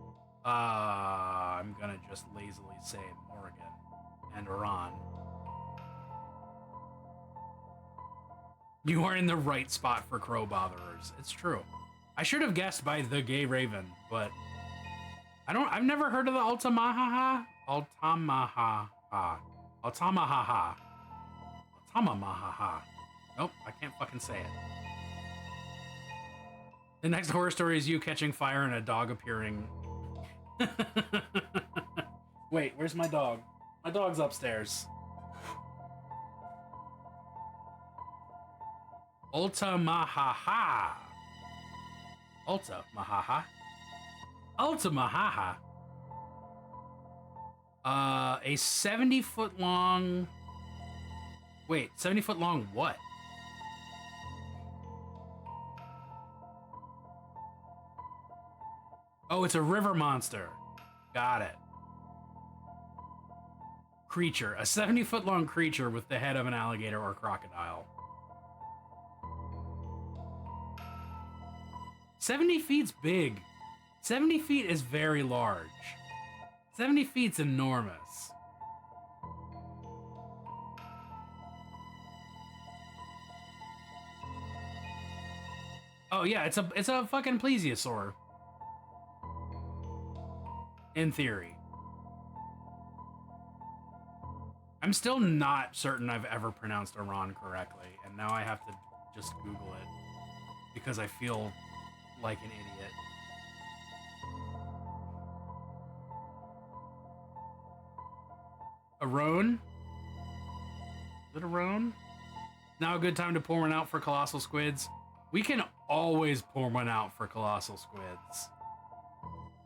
Speaker 1: I'm gonna just lazily say Morrigan and Iran. You are in the right spot for crow botherers. It's true. I should have guessed by the Gay Raven, but I've never heard of the Altamaha. Nope, I can't fucking say it. The next horror story is you catching fire and a dog appearing. Wait, where's my dog? My dog's upstairs. Altamaha. A 70-foot long... Wait, 70-foot long what? Oh, it's a river monster. Got it. Creature. A 70-foot long creature with the head of an alligator or crocodile. 70 feet's big. 70 feet is very large. 70 feet's enormous. Oh yeah, it's a fucking plesiosaur. In theory. I'm still not certain I've ever pronounced Iran correctly, and now I have to just Google it because I feel like an idiot. A roan? Is it a roan? Now a good time to pour one out for colossal squids. We can always pour one out for colossal squids.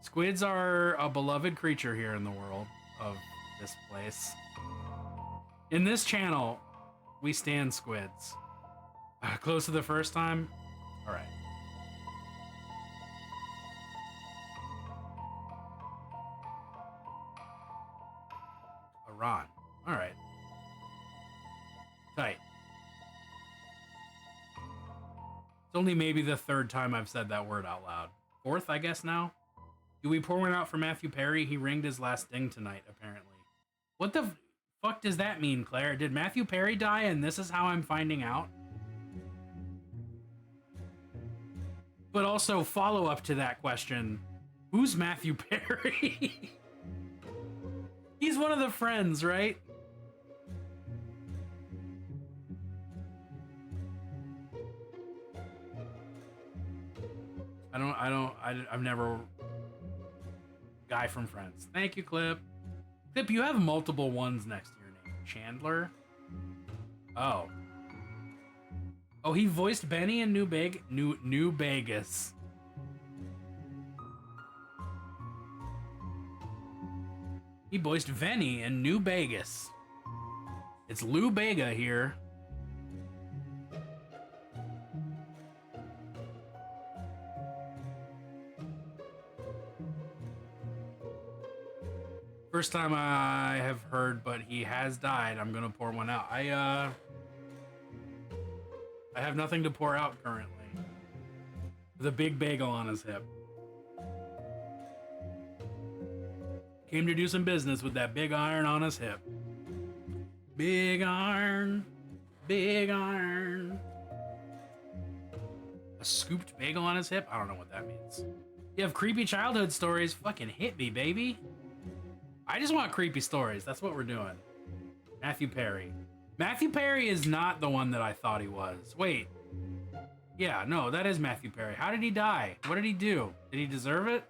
Speaker 1: Squids are a beloved creature here in the world of this place. In this channel, we stand squids. Close to the first time? All right. Iran. All right. Tight. It's only maybe the third time I've said that word out loud. Fourth, I guess now? Do we pour one out for Matthew Perry? He ringed his last ding tonight, apparently. What the fuck does that mean, Claire? Did Matthew Perry die and this is how I'm finding out? But also, follow-up to that question, who's Matthew Perry? He's one of the friends, right? I've never... Guy from Friends. Thank you, Clip. Clip, you have multiple ones next to your name. Chandler? Oh. Oh, he voiced Benny in New Vegas. He voiced Venny in New Vegas. It's Lou Bega here. First time I have heard, but he has died. I'm gonna pour one out. I have nothing to pour out currently. With a big bagel on his hip. Came to do some business with that big iron on his hip. Big iron, big iron. A scooped bagel on his hip? I don't know what that means. You have creepy childhood stories? Fucking hit me, baby. I just want creepy stories. That's what we're doing. Matthew Perry. Matthew Perry is not the one that I thought he was. Wait. Yeah, no, that is Matthew Perry. How did he die? What did he do? Did he deserve it?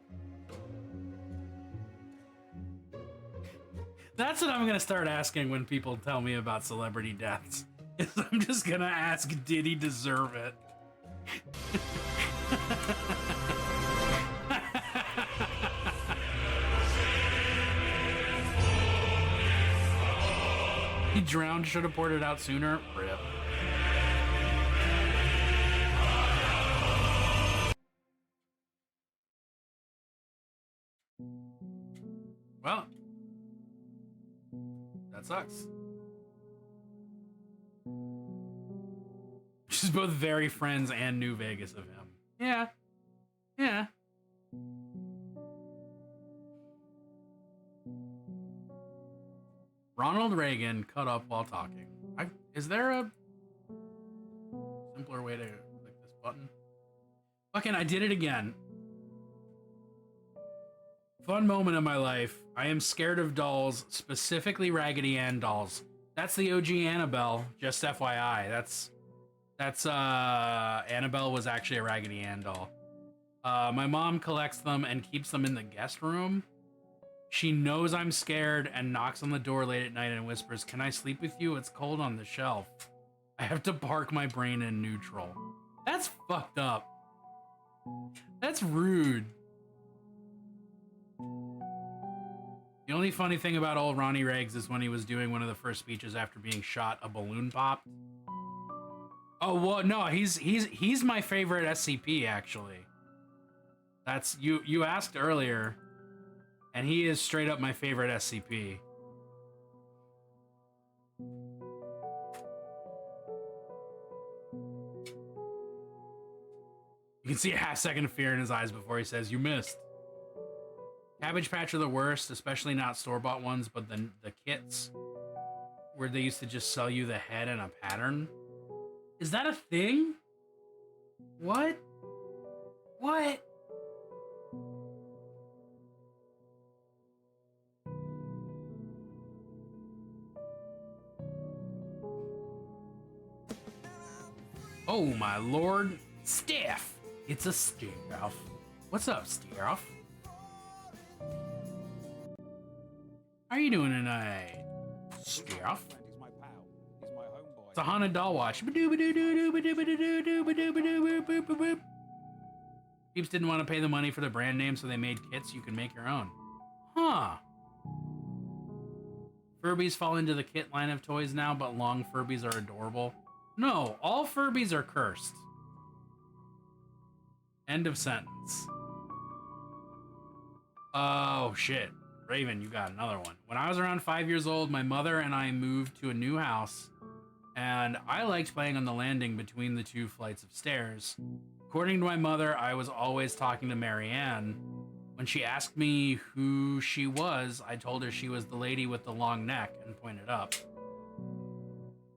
Speaker 1: That's what I'm gonna start asking when people tell me about celebrity deaths. Is I'm just gonna ask, did he deserve it? He drowned, should have poured it out sooner. Rip. Well, that sucks. She's both very Friends and New Vegas of him. Yeah. Yeah. Ronald Reagan cut up while talking. Is there a simpler way to click this button? Fucking, I did it again. Fun moment in my life. I am scared of dolls, specifically Raggedy Ann dolls. That's the OG Annabelle, just FYI. That's Annabelle was actually a Raggedy Ann doll. My mom collects them and keeps them in the guest room. She knows I'm scared and knocks on the door late at night and whispers, "Can I sleep with you? It's cold on the shelf." I have to park my brain in neutral. That's fucked up. That's rude. The only funny thing about old Ronnie Riggs is when he was doing one of the first speeches after being shot, a balloon popped. Oh, well, no, he's my favorite SCP, actually. That's, you asked earlier, and he is straight up my favorite SCP. You can see a half-second of fear in his eyes before he says, "You missed." Cabbage Patch are the worst, especially not store-bought ones, but the kits where they used to just sell you the head and a pattern. Is that a thing? What? What? Oh my lord. Steph! It's a Steph. What's up, Steph? How are you doing tonight, Steph?
Speaker 3: He's my pal. He's my homeboy.
Speaker 1: It's a haunted doll wash. Peeps didn't want to pay the money for the brand name, so they made kits you can make your own. Huh. Furbies fall into the kit line of toys now, but long Furbies are adorable. No, all Furbies are cursed. End of sentence. Oh, shit. Raven, you got another one. When I was around 5 years old, my mother and I moved to a new house And I liked playing on the landing between the 2 flights of stairs. According to my mother, I was always talking to Marianne. When she asked me who she was, I told her she was the lady with the long neck and pointed up.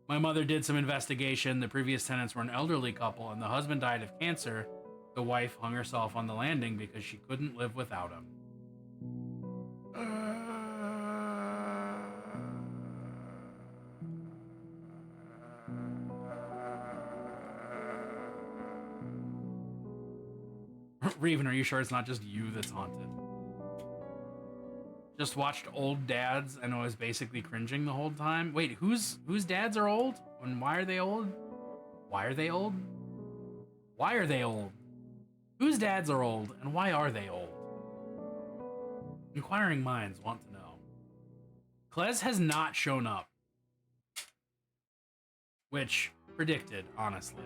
Speaker 1: My mother did some investigation. The previous tenants were an elderly couple, and the husband died of cancer. The wife hung herself on the landing because she couldn't live without him. Reven, are you sure it's not just you that's haunted? Just watched old dads and I was basically cringing the whole time. Wait, whose dads are old? And why are they old? Why are they old? Why are they old? Whose dads are old and why are they old? Inquiring minds want to know. Klez has not shown up. Which, predicted, honestly.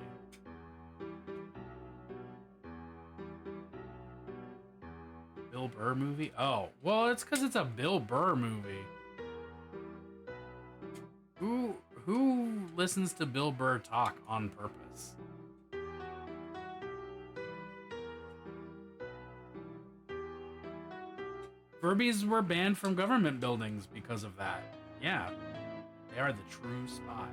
Speaker 1: Bill Burr movie? Oh, well, it's because it's a Bill Burr movie. Who listens to Bill Burr talk on purpose? Furbies were banned from government buildings because of that. Yeah, they are the true spies.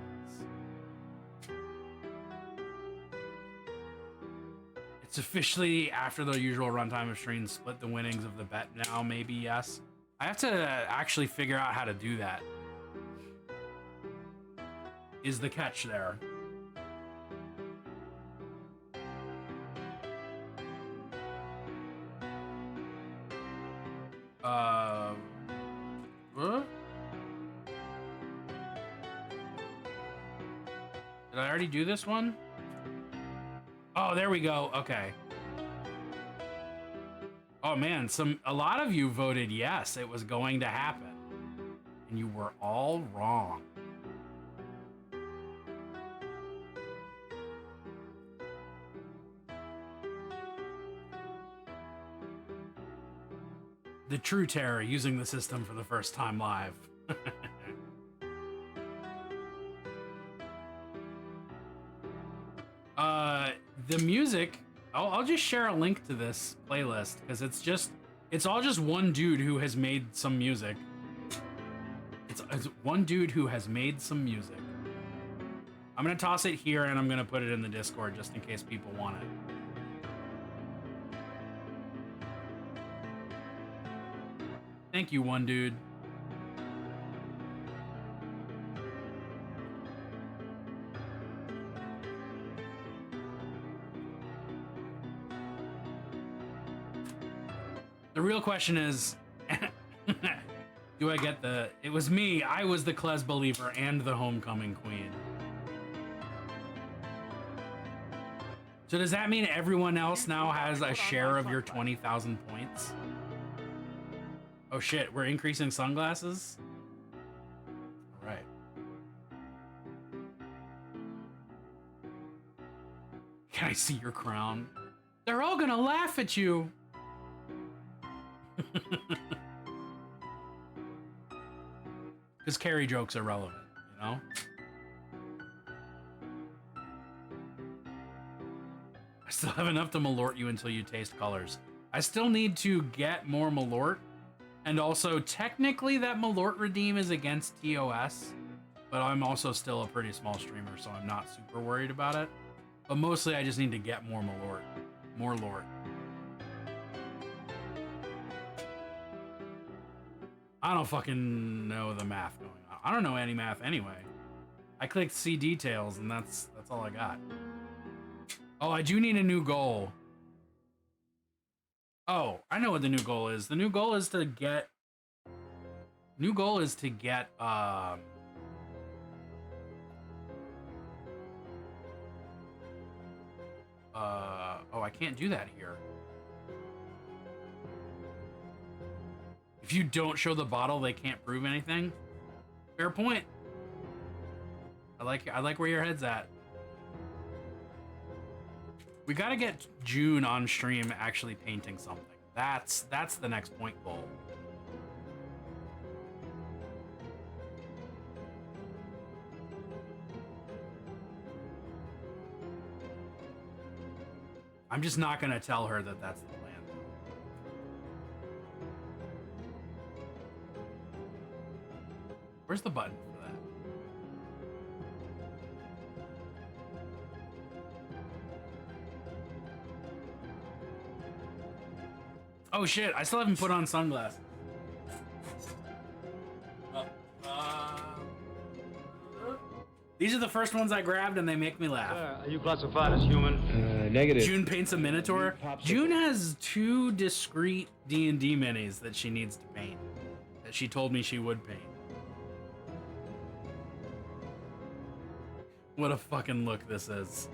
Speaker 1: It's officially after the usual runtime of streams. Split the winnings of the bet now, maybe, yes. I have to actually figure out how to do that. Is the catch there? Huh? Did I already do this one? Oh, there we go. Okay. Oh man, a lot of you voted yes, it was going to happen. And you were all wrong. The true terror using the system for the first time live. The music, I'll just share a link to this playlist because it's all just one dude who has made some music. It's one dude who has made some music. I'm gonna toss it here and I'm gonna put it in the Discord just in case people want it. Thank you, one dude. The real question is, do I get the... It was me. I was the Klez believer and the homecoming queen. So does that mean everyone else now has a share of your 20,000 points? Oh shit, we're increasing sunglasses? All right. Can I see your crown? They're all gonna laugh at you. Because Carrie jokes are relevant, you know? I still have enough to malort you until you taste colors. I still need to get more malort. And also, technically, that malort redeem is against TOS. But I'm also still a pretty small streamer, so I'm not super worried about it. But mostly, I just need to get more malort. More lort. I don't fucking know the math going on. I don't know any math anyway. I clicked see details and that's all I got. Oh, I do need a new goal. Oh, I know what the new goal is. The new goal is to get... oh, I can't do that here. If you don't show the bottle, they can't prove anything. Fair point. I like where your head's at. We gotta get June on stream actually painting something. That's the next point goal. I'm just not gonna tell her that that's the plan. Where's the button for that? Oh shit, I still haven't put on sunglasses. These are the first ones I grabbed and they make me laugh.
Speaker 7: Are you classified as human?
Speaker 8: Negative.
Speaker 1: June paints a Minotaur. June has 2 discrete D&D minis that she needs to paint. That she told me she would paint. What a fucking look this is.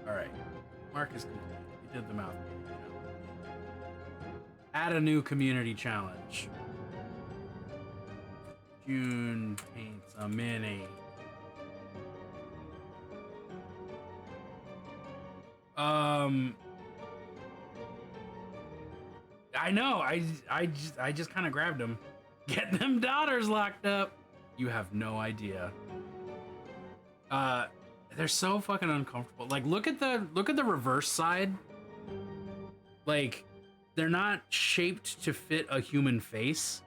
Speaker 1: Alright. Mark is complete. He did the mouth. Add a new community challenge. June paints a mini. I know. I just kind of grabbed him. Get them daughters locked up. You have no idea. They're so fucking uncomfortable. Like, look at the reverse side. Like, they're not shaped to fit a human face.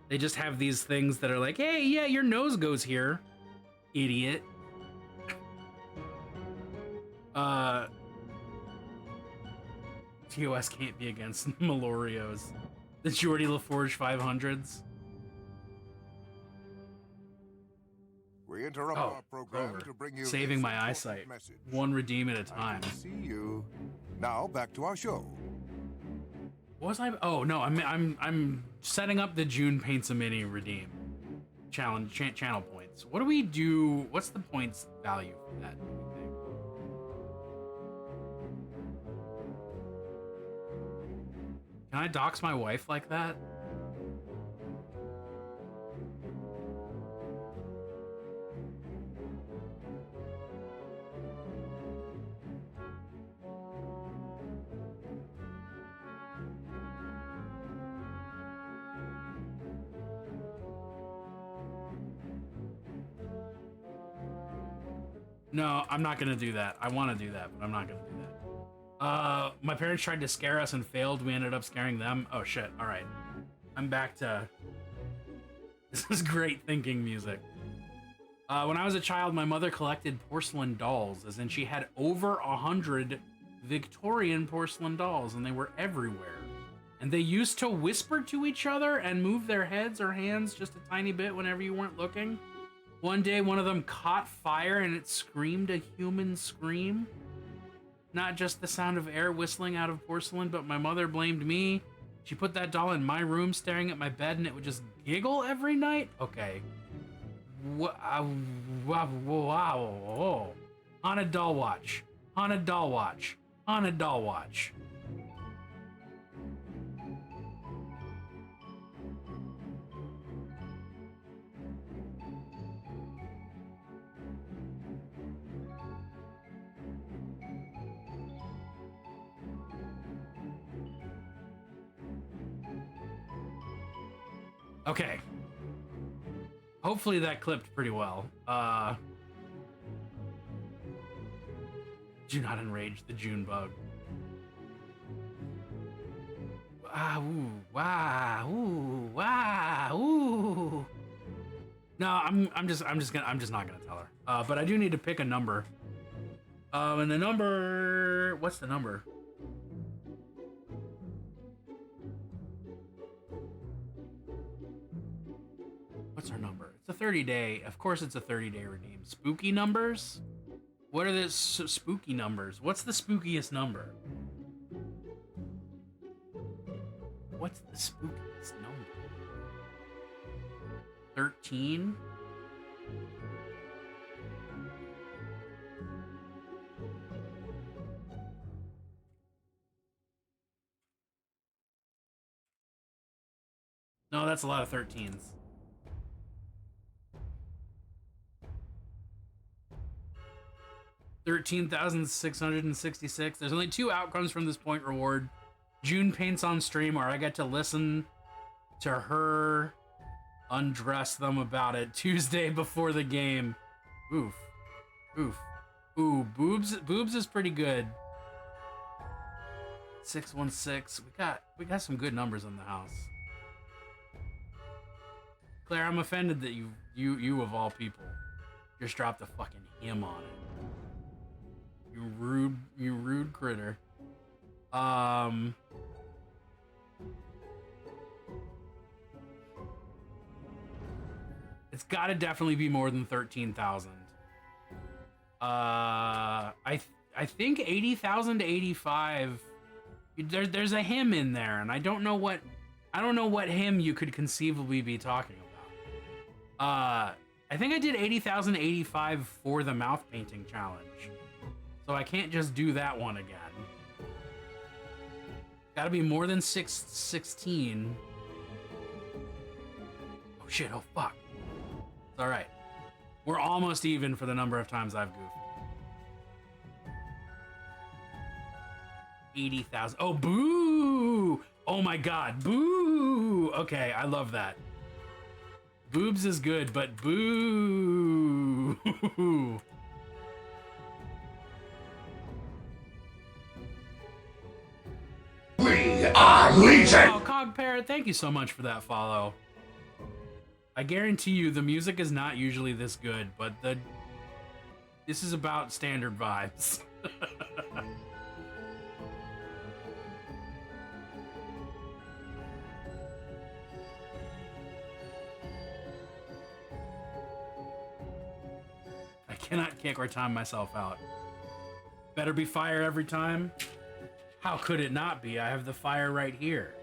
Speaker 1: They just have these things that are like, hey, yeah, your nose goes here, idiot. TOS can't be against Malorios. The Geordie LaForge 500s.
Speaker 10: We interrupt our program to bring you
Speaker 1: saving my eyesight.
Speaker 10: message.
Speaker 1: One redeem at a time.
Speaker 10: See you. Now back to our show.
Speaker 1: What was I? Oh no, I'm setting up the June paints a mini redeem challenge channel points. What do we do? What's the points value for that? Can I dox my wife like that? No, I'm not gonna do that. I want to do that, but I'm not gonna do that. My parents tried to scare us and failed. We ended up scaring them. Oh shit, all right. I'm back to... This is great thinking music. When I was a child, my mother collected porcelain dolls, as in she had over 100 Victorian porcelain dolls, and they were everywhere. And they used to whisper to each other and move their heads or hands just a tiny bit whenever you weren't looking. One day, one of them caught fire and it screamed a human scream. Not just the sound of air whistling out of porcelain, but my mother blamed me. She put that doll in my room staring at my bed and it would just giggle every night? Okay. Wow. Haunted doll watch. Haunted doll watch. Haunted doll watch. Okay. Hopefully that clipped pretty well. Do not enrage the June bug. No, I'm just not gonna tell her. But I do need to pick a number. And the number, what's the number? What's our number? It's a 30-day. Of course, it's a 30-day redeem. Spooky numbers? What are the spooky numbers? What's the spookiest number? What's the spookiest number? 13? No, that's a lot of 13s. 13,666. There's only 2 outcomes from this point reward. June paints on stream, or I get to listen to her Undress them about it Tuesday before the game. Oof. Oof. Ooh, boobs is pretty good. 616. We got some good numbers in the house. Claire, I'm offended that you of all people just dropped a fucking hymn on it. You rude critter. It's got to definitely be more than 13,000. I think 80,000 to 85. There's a hymn in there, and I don't know what hymn you could conceivably be talking about. I think I did 80,000 to 85 for the mouth painting challenge, so I can't just do that one again. Got to be more than 616. Oh shit! Oh fuck! It's all right. We're almost even for the number of times I've goofed. 80,000. Oh, boo! Oh my god, boo! Okay, I love that. Boobs is good, but boo!
Speaker 6: We are Legion!
Speaker 1: Oh, Cog Parrot, thank you so much for that follow. I guarantee you the music is not usually this good, but this is about standard vibes. I cannot kick or time myself out. Better be fire every time? How could it not be? I have the fire right here.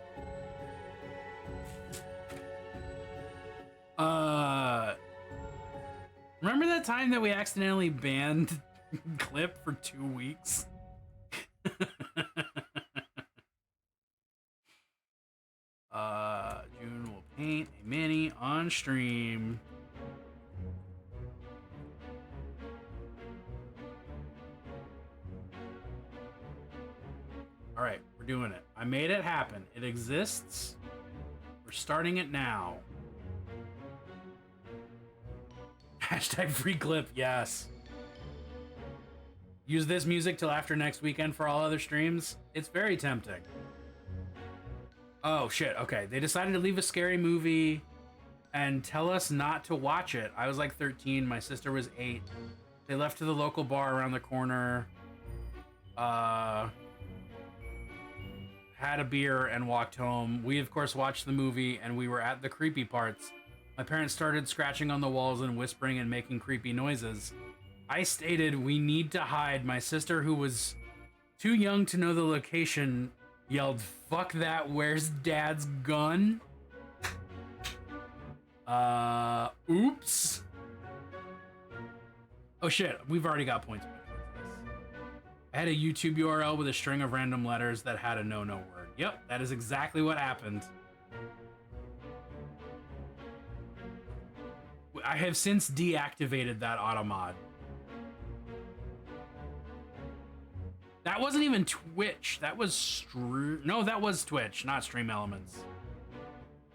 Speaker 1: Remember that time that we accidentally banned Clip for 2 weeks? June will paint a mini on stream. All right, we're doing it. I made it happen. It exists. We're starting it now. Hashtag free clip, yes. Use this music till after next weekend for all other streams. It's very tempting. Oh shit, okay. They decided to leave a scary movie and tell us not to watch it. I was like 13, my sister was 8. They left to the local bar around the corner. Had a beer and walked home. We of course watched the movie and we were at the creepy parts. My parents started scratching on the walls and whispering and making creepy noises. I stated we need to hide. My sister, who was too young to know the location, yelled, "Fuck that, where's Dad's gun?" Oops. Oh shit, we've already got points. I had a YouTube URL with a string of random letters that had a no-no word. Yep, that is exactly what happened. I have since deactivated that automod. That wasn't even Twitch. That was no, that was Twitch, not Stream Elements.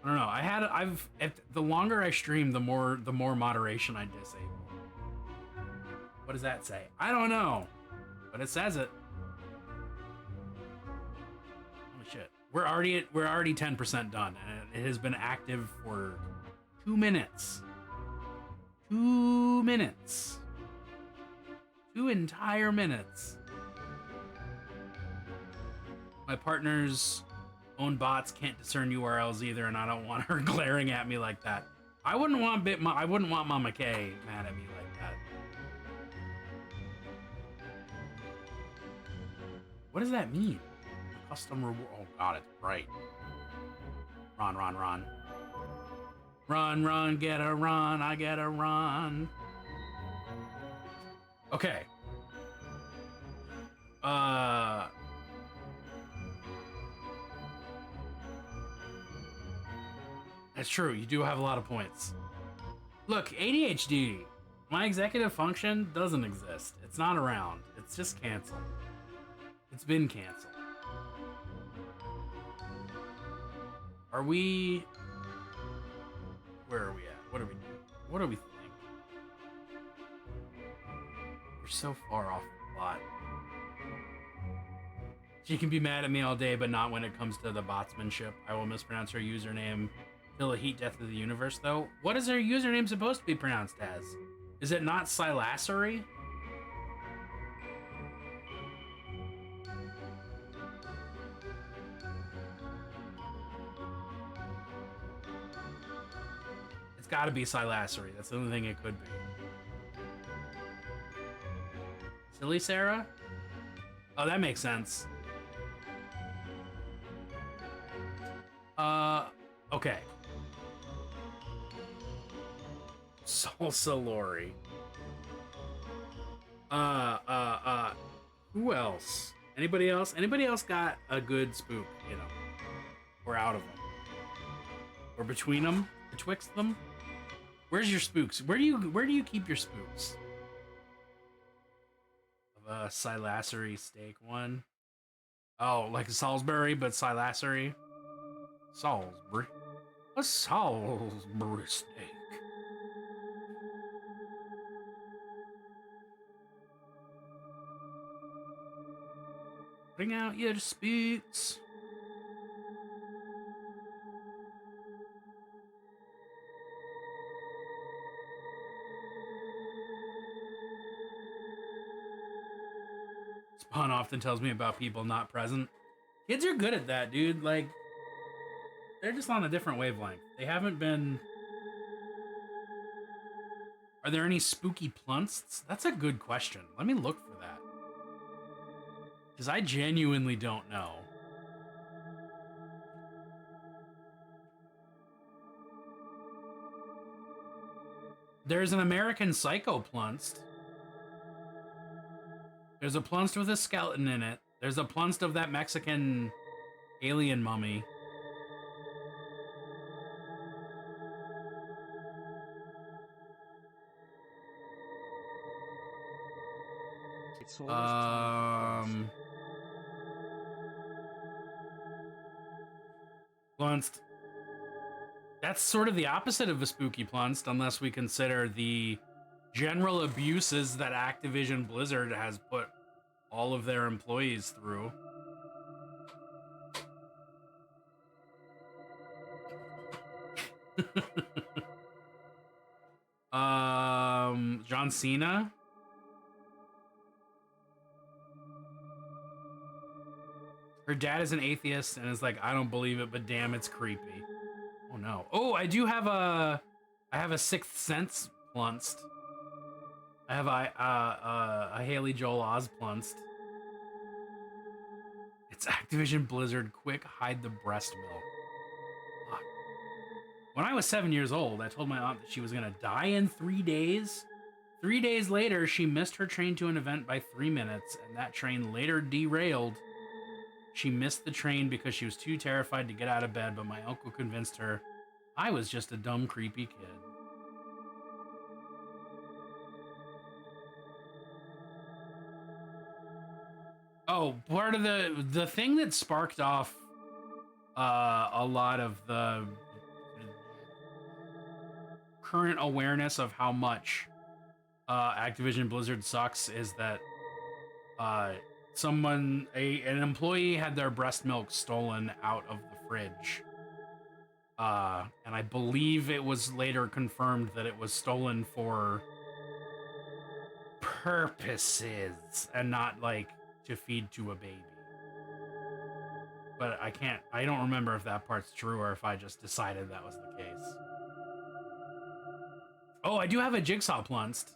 Speaker 1: I don't know. The longer I stream, the more moderation I disable. What does that say? I don't know, but it says it. Holy shit. We're already 10% done, and it has been active for 2 minutes. 2 minutes. 2 entire minutes. My partner's own bots can't discern URLs either, and I don't want her glaring at me like that. I wouldn't want Mama K mad at me like that. What does that mean? Custom reward. Oh god, it's bright. Run. Run, get a run, I get a run. Okay. That's true, you do have a lot of points. Look, ADHD, my executive function doesn't exist. It's not around. It's just canceled. It's been canceled. Are we Where are we at? What are we doing? What do we think? We're so far off the plot. She can be mad at me all day, but not when it comes to the botsmanship. I will mispronounce her username till the heat death of the universe, though. What is her username supposed to be pronounced as? Is it not Silassery? It's gotta be Silassery. That's the only thing it could be. Silly Sarah? Oh, that makes sense. Okay. Salsa Lori. Who else? Anybody else? Anybody else got a good spook, you know? Or out of them? Or between them? Betwixt them? Where's your spooks? Where do you keep your spooks? Of a Silassery steak one? Oh, like a Salisbury, but Silassery? Salisbury? A Salisbury steak. Bring out your spooks. Spawn often tells me about people not present. Kids are good at that, dude. Like, they're just on a different wavelength. They haven't been... Are there any spooky plunsts? That's a good question. Let me look for that. Because I genuinely don't know. There's an American Psycho plunst. There's a plunst with a skeleton in it. There's a plunst of that Mexican alien mummy.
Speaker 4: It's always
Speaker 1: Plunst. That's sort of the opposite of a spooky plunst, unless we consider the general abuses that Activision Blizzard has put all of their employees through. John Cena. Her dad is an atheist and is like, I don't believe it, but damn, it's creepy. Oh no. Oh, I have a Sixth Sense plunst. I have a Haley Joel Oz plunst. It's Activision Blizzard. Quick, hide the breast milk. Fuck. When I was 7 years old, I told my aunt that she was gonna die in 3 days. 3 days later, she missed her train to an event by 3 minutes, and that train later derailed. She missed the train because she was too terrified to get out of bed, but my uncle convinced her I was just a dumb, creepy kid. Oh, part of the thing that sparked off a lot of the current awareness of how much Activision Blizzard sucks is that an employee had their breast milk stolen out of the fridge. And I believe it was later confirmed that it was stolen for purposes and not like to feed to a baby. But I don't remember if that part's true or if I just decided that was the case. Oh, I do have a Jigsaw plunst.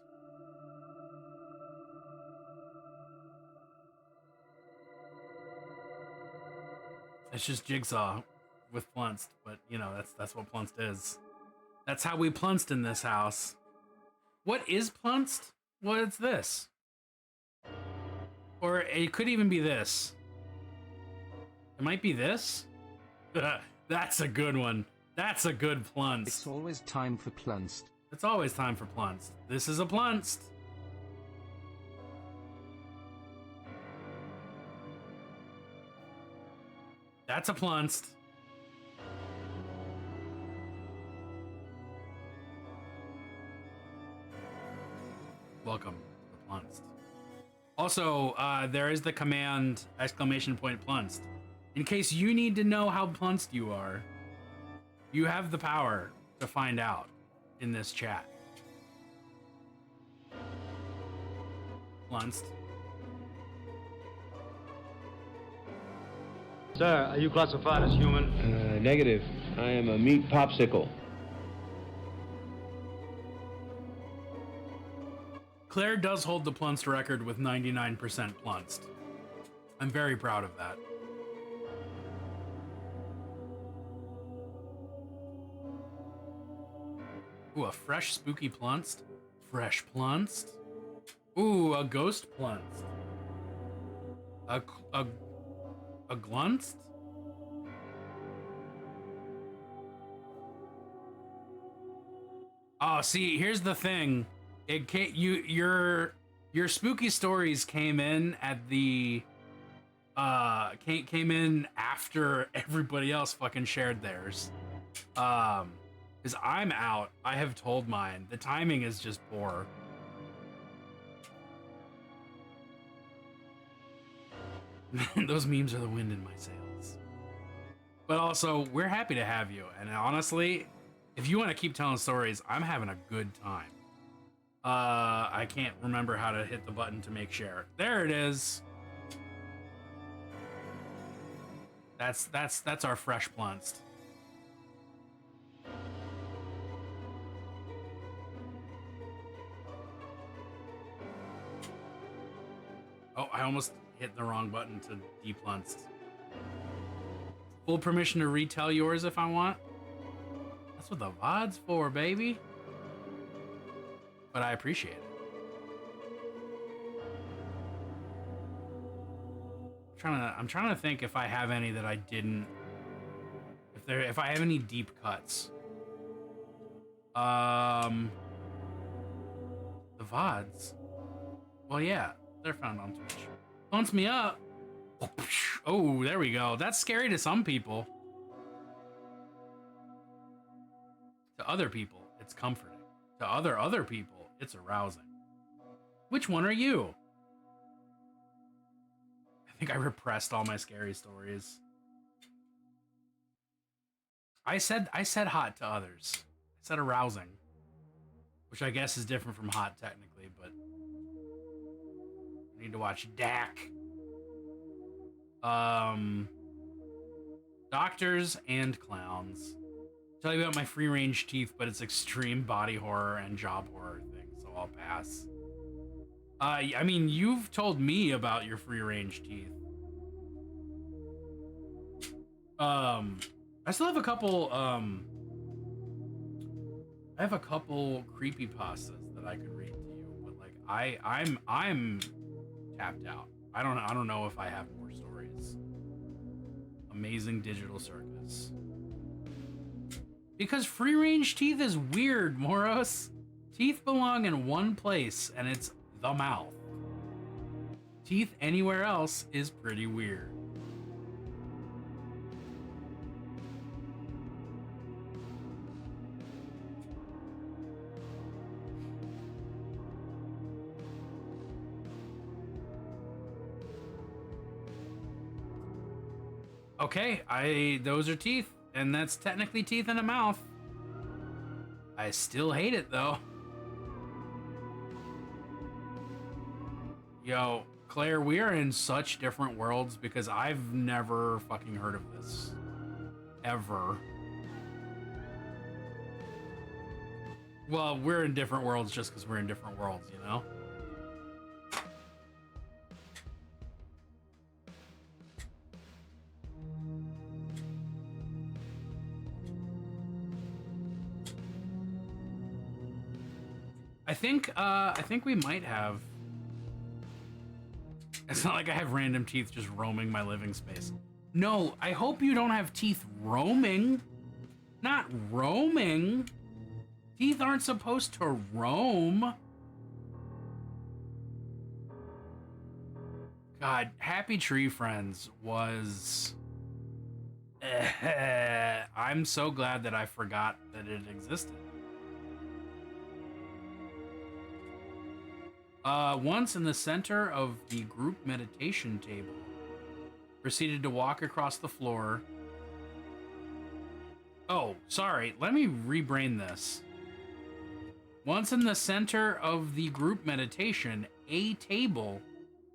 Speaker 1: It's just Jigsaw with plunst, but you know, that's what plunst is. That's how we plunst in this house. What is plunst? What's this? Or it could even be this. It might be this. That's a good one. That's a good plunst.
Speaker 4: It's always time for plunst.
Speaker 1: It's always time for plunst. This is a plunst. That's a plunst. welcome to the Plunsed. Also, there is the command !Plunsed. In case you need to know how Plunsed you are, you have the power to find out in this chat. Plunsed.
Speaker 7: Sir, are you classified as human?
Speaker 8: Negative. I am a meat popsicle.
Speaker 1: Claire does hold the Plunsed record with 99% Plunsed. I'm very proud of that. Ooh, a fresh spooky Plunsed? Fresh Plunsed? Ooh, a ghost Plunsed. A glunst? Oh, see, here's the thing. It can't, your spooky stories came in at the came in after everybody else fucking shared theirs. Because I'm out. I have told mine. The timing is just poor. Those memes are the wind in my sails. But also, we're happy to have you. And honestly, if you want to keep telling stories, I'm having a good time. I can't remember how to hit the button to make share. There it is. That's our fresh Plunsed. Oh, I almost hit the wrong button to deplunsed. Full permission to retell yours if I want. That's what the VOD's for, baby. But I appreciate it. I'm trying to think if I have any that I didn't. If I have any deep cuts. The VODs. Well, yeah, they're found on Twitch. Bounce me up. Oh, there we go. That's scary to some people. To other people, it's comforting. To other people, it's arousing. Which one are you? I think I repressed all my scary stories. I said hot to others. I said arousing. Which I guess is different from hot technically, but I need to watch Dak. Doctors and clowns. Tell you about my free range teeth, but it's extreme body horror and job horror thing, so I'll pass. I mean, you've told me about your free range teeth. I still have a couple, I have a couple creepypastas that I could read to you, but like, I'm tapped out. I don't know if I have more stories. Amazing Digital Circus. Because free range teeth is weird, Moros. Teeth belong in one place, and it's the mouth. Teeth anywhere else is pretty weird. Okay, those are teeth, and that's technically teeth in a mouth. I still hate it though. Yo, Claire, we are in such different worlds because I've never fucking heard of this. Ever. Well, we're in different worlds just because we're in different worlds, you know? I think we might have. It's not like I have random teeth just roaming my living space. No, I hope you don't have teeth roaming. Not roaming. Teeth aren't supposed to roam. God, Happy Tree Friends was... I'm so glad that I forgot that it existed. Once in the center of the group meditation table, proceeded to walk across the floor. Oh, sorry. Let me rebrain this. Once in the center of the group meditation, a table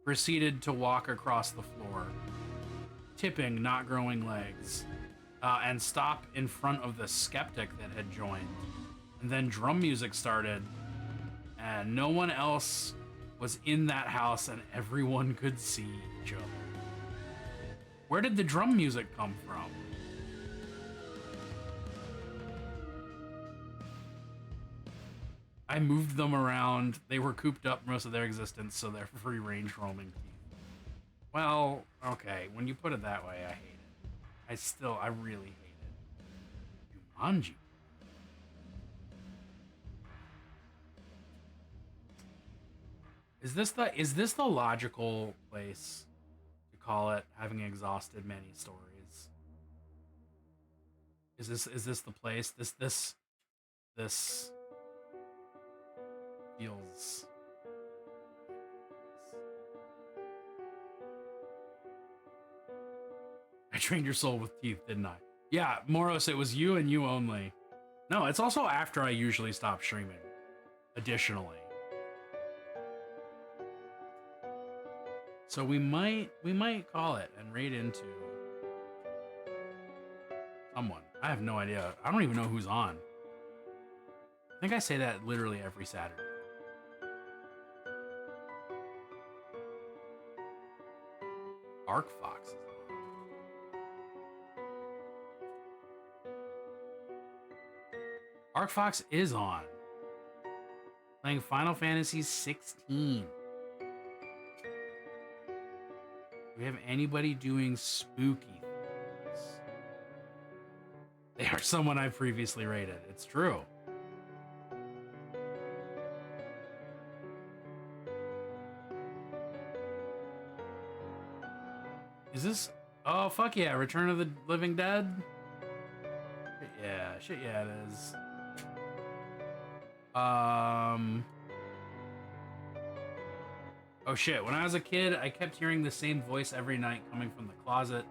Speaker 1: proceeded to walk across the floor, tipping, not growing legs, and stop in front of the skeptic that had joined. And then drum music started, and no one else was in that house, and everyone could see each other. Where did the drum music come from? I moved them around. They were cooped up most of their existence, so they're free-range roaming teeth. Well, okay, when you put it that way, I hate it. I really hate it. Jumanji. Is this the logical place to call it, having exhausted many stories? Is this the place? This feels. I trained your soul with teeth, didn't I? Yeah, Moros, it was you and you only. No, it's also after I usually stop streaming. Additionally. So we might call it and raid into someone. I have no idea. I don't even know who's on. I think I say that literally every Saturday. Arc Fox is on. Arc Fox is on. Playing Final Fantasy 16. Do we have anybody doing spooky things? They are someone I previously rated. It's true. Is this? Oh, fuck yeah. Return of the Living Dead? Shit yeah, it is. Oh shit, when I was a kid, I kept hearing the same voice every night coming from the closet.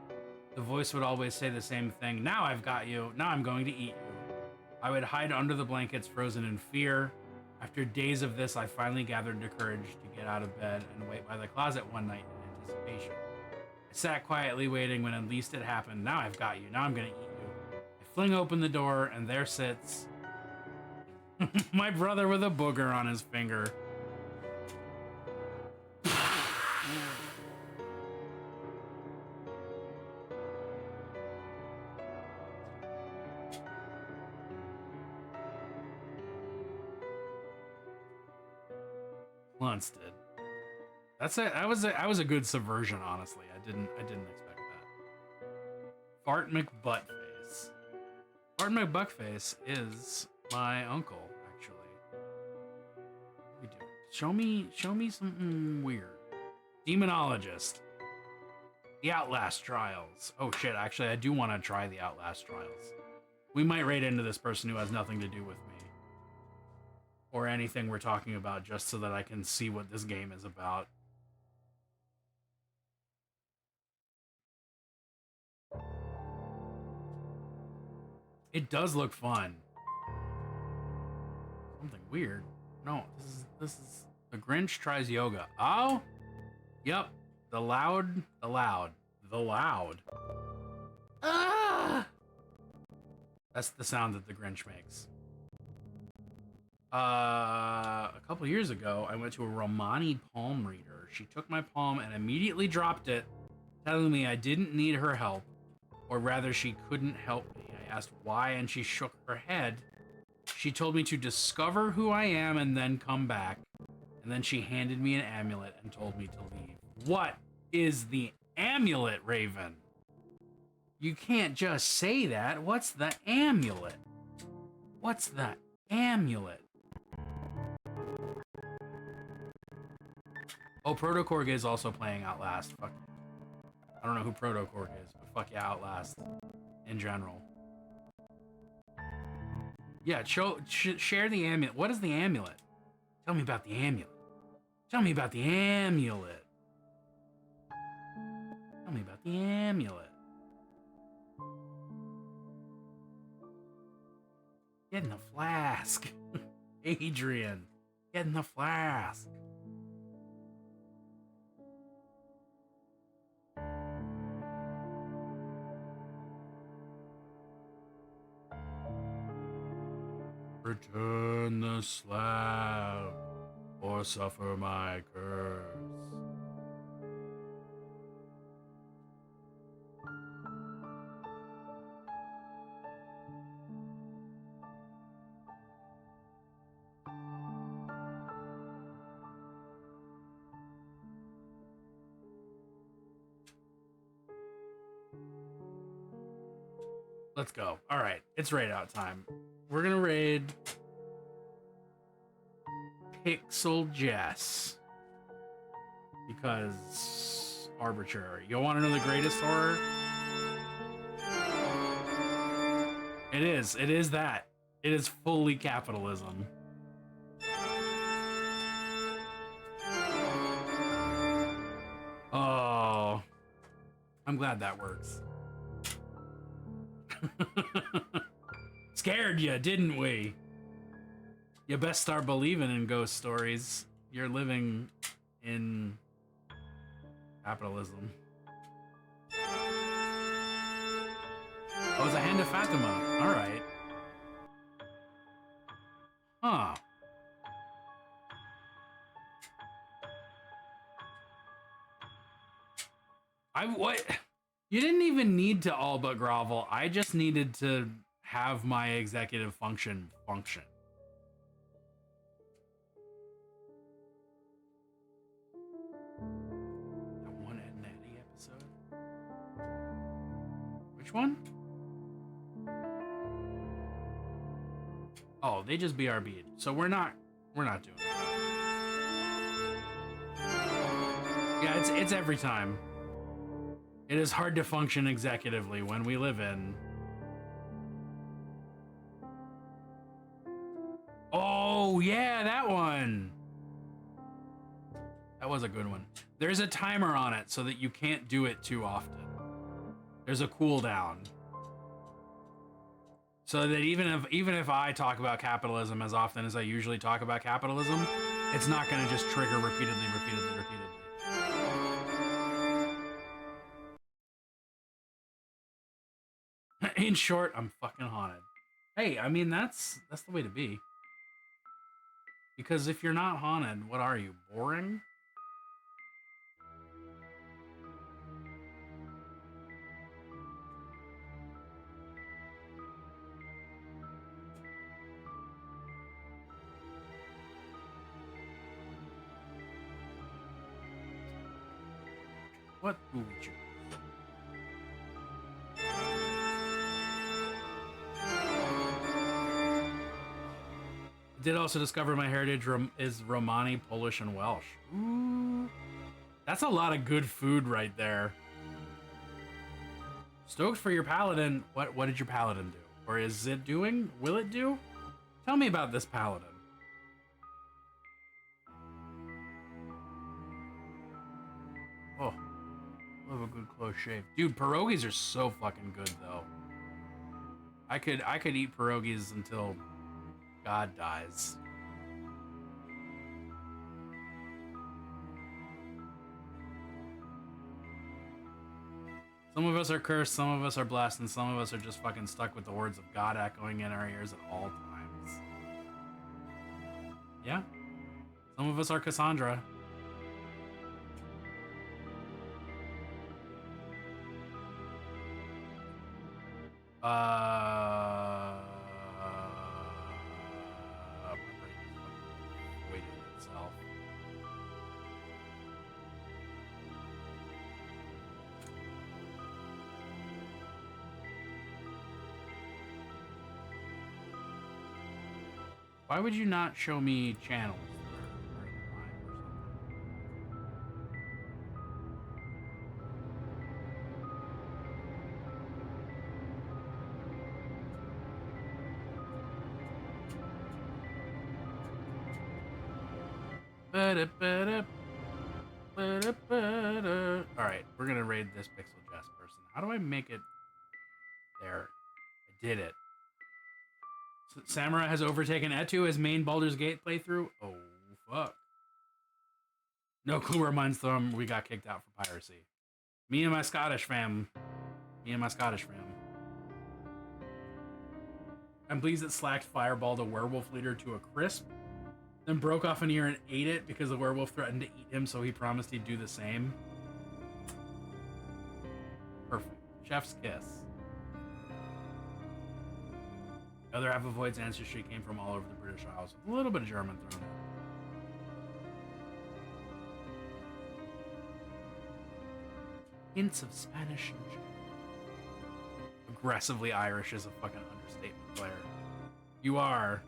Speaker 1: The voice would always say the same thing. Now I've got you. Now I'm going to eat you. I would hide under the blankets, frozen in fear. After days of this, I finally gathered the courage to get out of bed and wait by the closet one night in anticipation. I sat quietly waiting when at least it happened. Now I've got you. Now I'm going to eat you. I fling open the door, and there sits my brother with a booger on his finger. Once did. That's it. That was a good subversion, honestly. I didn't expect that. Fart McButtface. Fart McButtface is my uncle, actually. What do we do? Show me something weird. Demonologist. The Outlast Trials. Oh shit, actually I do want to try the Outlast Trials. We might raid into this person who has nothing to do with me. Or anything we're talking about, just so that I can see what this game is about. It does look fun. Something weird. No, this is the Grinch tries yoga. Oh, yep. The loud. Ah! That's the sound that the Grinch makes. A couple years ago, I went to a Romani palm reader. She took my palm and immediately dropped it, telling me I didn't need her help, or rather she couldn't help me. I asked why, and she shook her head. She told me to discover who I am and then come back. And then she handed me an amulet and told me to leave. What is the amulet, Raven? You can't just say that. What's the amulet? What's the amulet? Oh, Protokorg is also playing Outlast. Fuck. I don't know who Protokorg is, but fuck yeah, Outlast in general. Yeah, share the amulet. What is the amulet? Tell me about the amulet. Tell me about the amulet. Tell me about the amulet. Get in the flask. Adrian, get in the flask. Return the slab, or suffer my curse. Let's go. All right, it's raid out time. We're gonna raid Pixel Jess because arbitrary. You want to know the greatest horror? It is. It is that. It is fully capitalism. Oh, I'm glad that works. Scared you, didn't we? You best start believing in ghost stories. You're living in capitalism. Oh, it's a hand of Fatima. All right. Huh. What? You didn't even need to all but grovel. I just needed to have my executive function. That one Ed and Eddie episode? Which one? Oh, they just BRB'd. So we're not doing it. Yeah, it's every time. It is hard to function executively when we live in. Oh, yeah, that one. That was a good one. There's a timer on it so that you can't do it too often. There's a cooldown. So that even if I talk about capitalism as often as I usually talk about capitalism, it's not going to just trigger repeatedly. In short, I'm fucking haunted. Hey, I mean, that's the way to be. Because if you're not haunted, what are you? Boring? What do we choose? Did also discover my heritage is Romani, Polish, and Welsh. Ooh, that's a lot of good food right there. Stoked for your paladin. What did your paladin do? Or is it doing? Will it do? Tell me about this paladin. Oh, love a good close shave. Dude, pierogies are so fucking good though. I could eat pierogies until God dies. Some of us are cursed, some of us are blessed, and some of us are just fucking stuck with the words of God echoing in our ears at all times. Yeah. Some of us are Cassandra. Itself. Why would you not show me channels? Alright, we're gonna raid this Pixel Jess person. How do I make it there? I did it. Samurai has overtaken Etu as main Baldur's Gate playthrough. Oh, fuck. No clue where mine's from. We got kicked out for piracy. Me and my Scottish fam. I'm pleased that Slacked fireballed a werewolf leader to a crisp, then broke off an ear and ate it because the werewolf threatened to eat him, so he promised he'd do the same. Perfect. Chef's kiss. The other half of Void's ancestry came from all over the British Isles, with a little bit of German thrown in. Hints of Spanish and German. Aggressively Irish is a fucking understatement, Blair. You are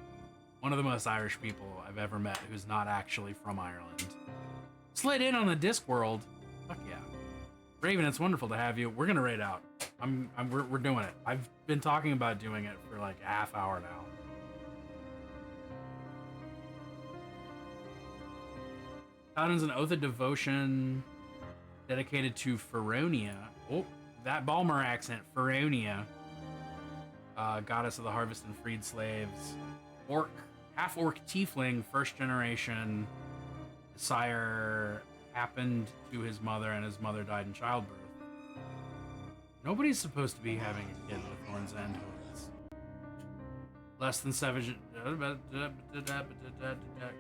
Speaker 1: one of the most Irish people I've ever met who's not actually from Ireland. Slid in on the Discworld. Fuck yeah. Raven, it's wonderful to have you. We're gonna raid out. We're doing it. I've been talking about doing it for like a half hour now. Paladin's an oath of devotion dedicated to Feronia. Oh, that Balmer accent. Feronia. Goddess of the harvest and freed slaves. Orc, half-orc tiefling, first generation. His sire happened to his mother and his mother died in childbirth. Nobody's supposed to be having a kid with Thorns and Hoods. Less than 7...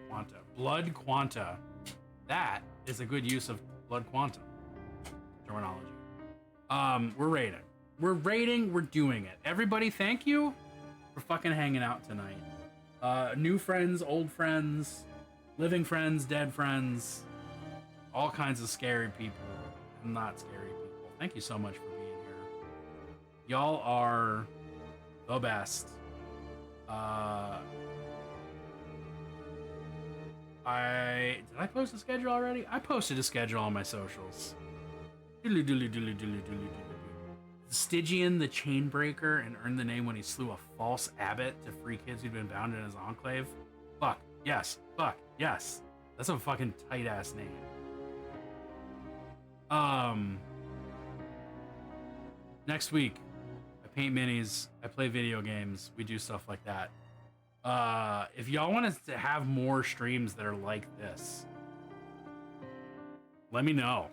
Speaker 1: Quanta. Blood Quanta. That is a good use of Blood Quanta. Terminology. We're raiding. We're doing it. Everybody, thank you for fucking hanging out tonight. New friends, old friends, living friends, dead friends, all kinds of scary people and not scary people. Thank you so much for being here. Y'all are the best. Did I post a schedule already? I posted a schedule on my socials. Stygian the Chainbreaker and earned the name when he slew a false abbot to free kids who'd been bound in his enclave. Fuck, yes. Fuck, yes. That's a fucking tight-ass name. Next week, I paint minis, I play video games, we do stuff like that. If y'all want us to have more streams that are like this, let me know.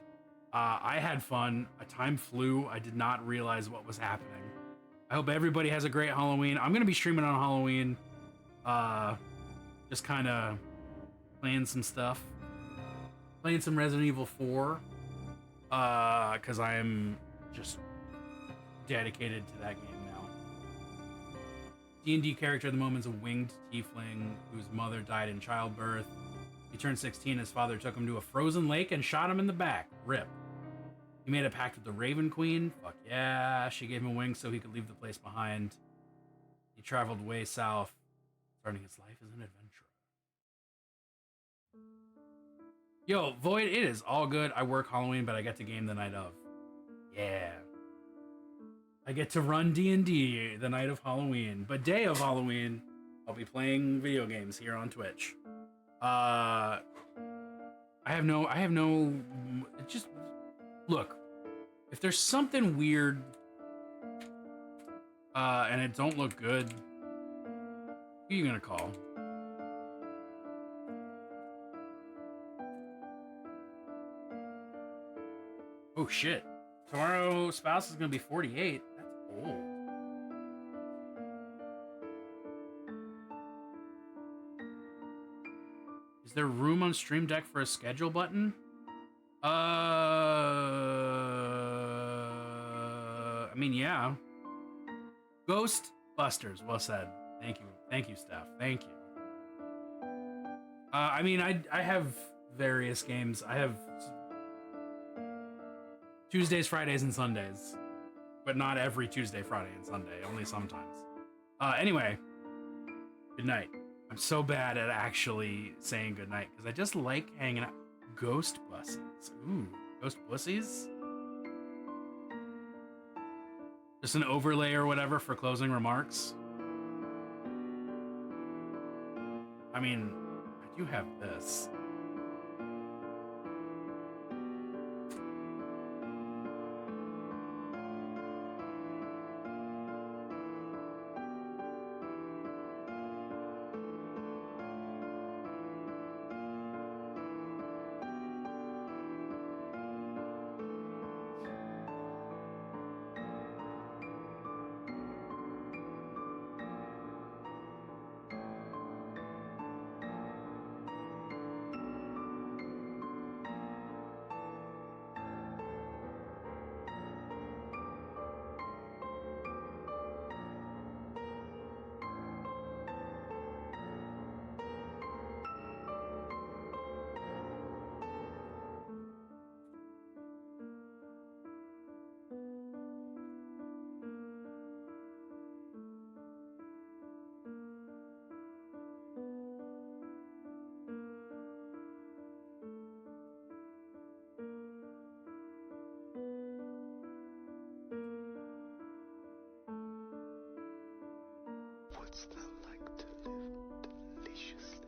Speaker 1: I had fun. Time flew. I did not realize what was happening. I hope everybody has a great Halloween. I'm going to be streaming on Halloween. Just kind of playing some stuff. Playing some Resident Evil 4. Because I am just dedicated to that game now. D&D character at the moment is a winged tiefling whose mother died in childbirth. He turned 16. His father took him to a frozen lake and shot him in the back. RIP. He made a pact with the Raven Queen. Fuck yeah. She gave him wings so he could leave the place behind. He traveled way south, starting his life as an adventurer. Yo, Void, it is all good. I work Halloween, but I get to game the night of. Yeah. I get to run D&D the night of Halloween. But day of Halloween, I'll be playing video games here on Twitch. I have no, just... Look, if there's something weird and it don't look good, who are you gonna call? Oh shit. Tomorrow spouse is gonna be 48. That's old. Is there room on Stream Deck for a schedule button? I mean, yeah. Ghostbusters, well said. Thank you, Steph. Thank you. I mean, I have various games. I have Tuesdays, Fridays, and Sundays, but not every Tuesday, Friday, and Sunday. Only sometimes. Anyway, good night. I'm so bad at actually saying good night because I just like hanging out. Ghost buses. Ooh, ghost pussies? Just an overlay or whatever for closing remarks. I mean, I do have this.
Speaker 11: Would thou like to live deliciously?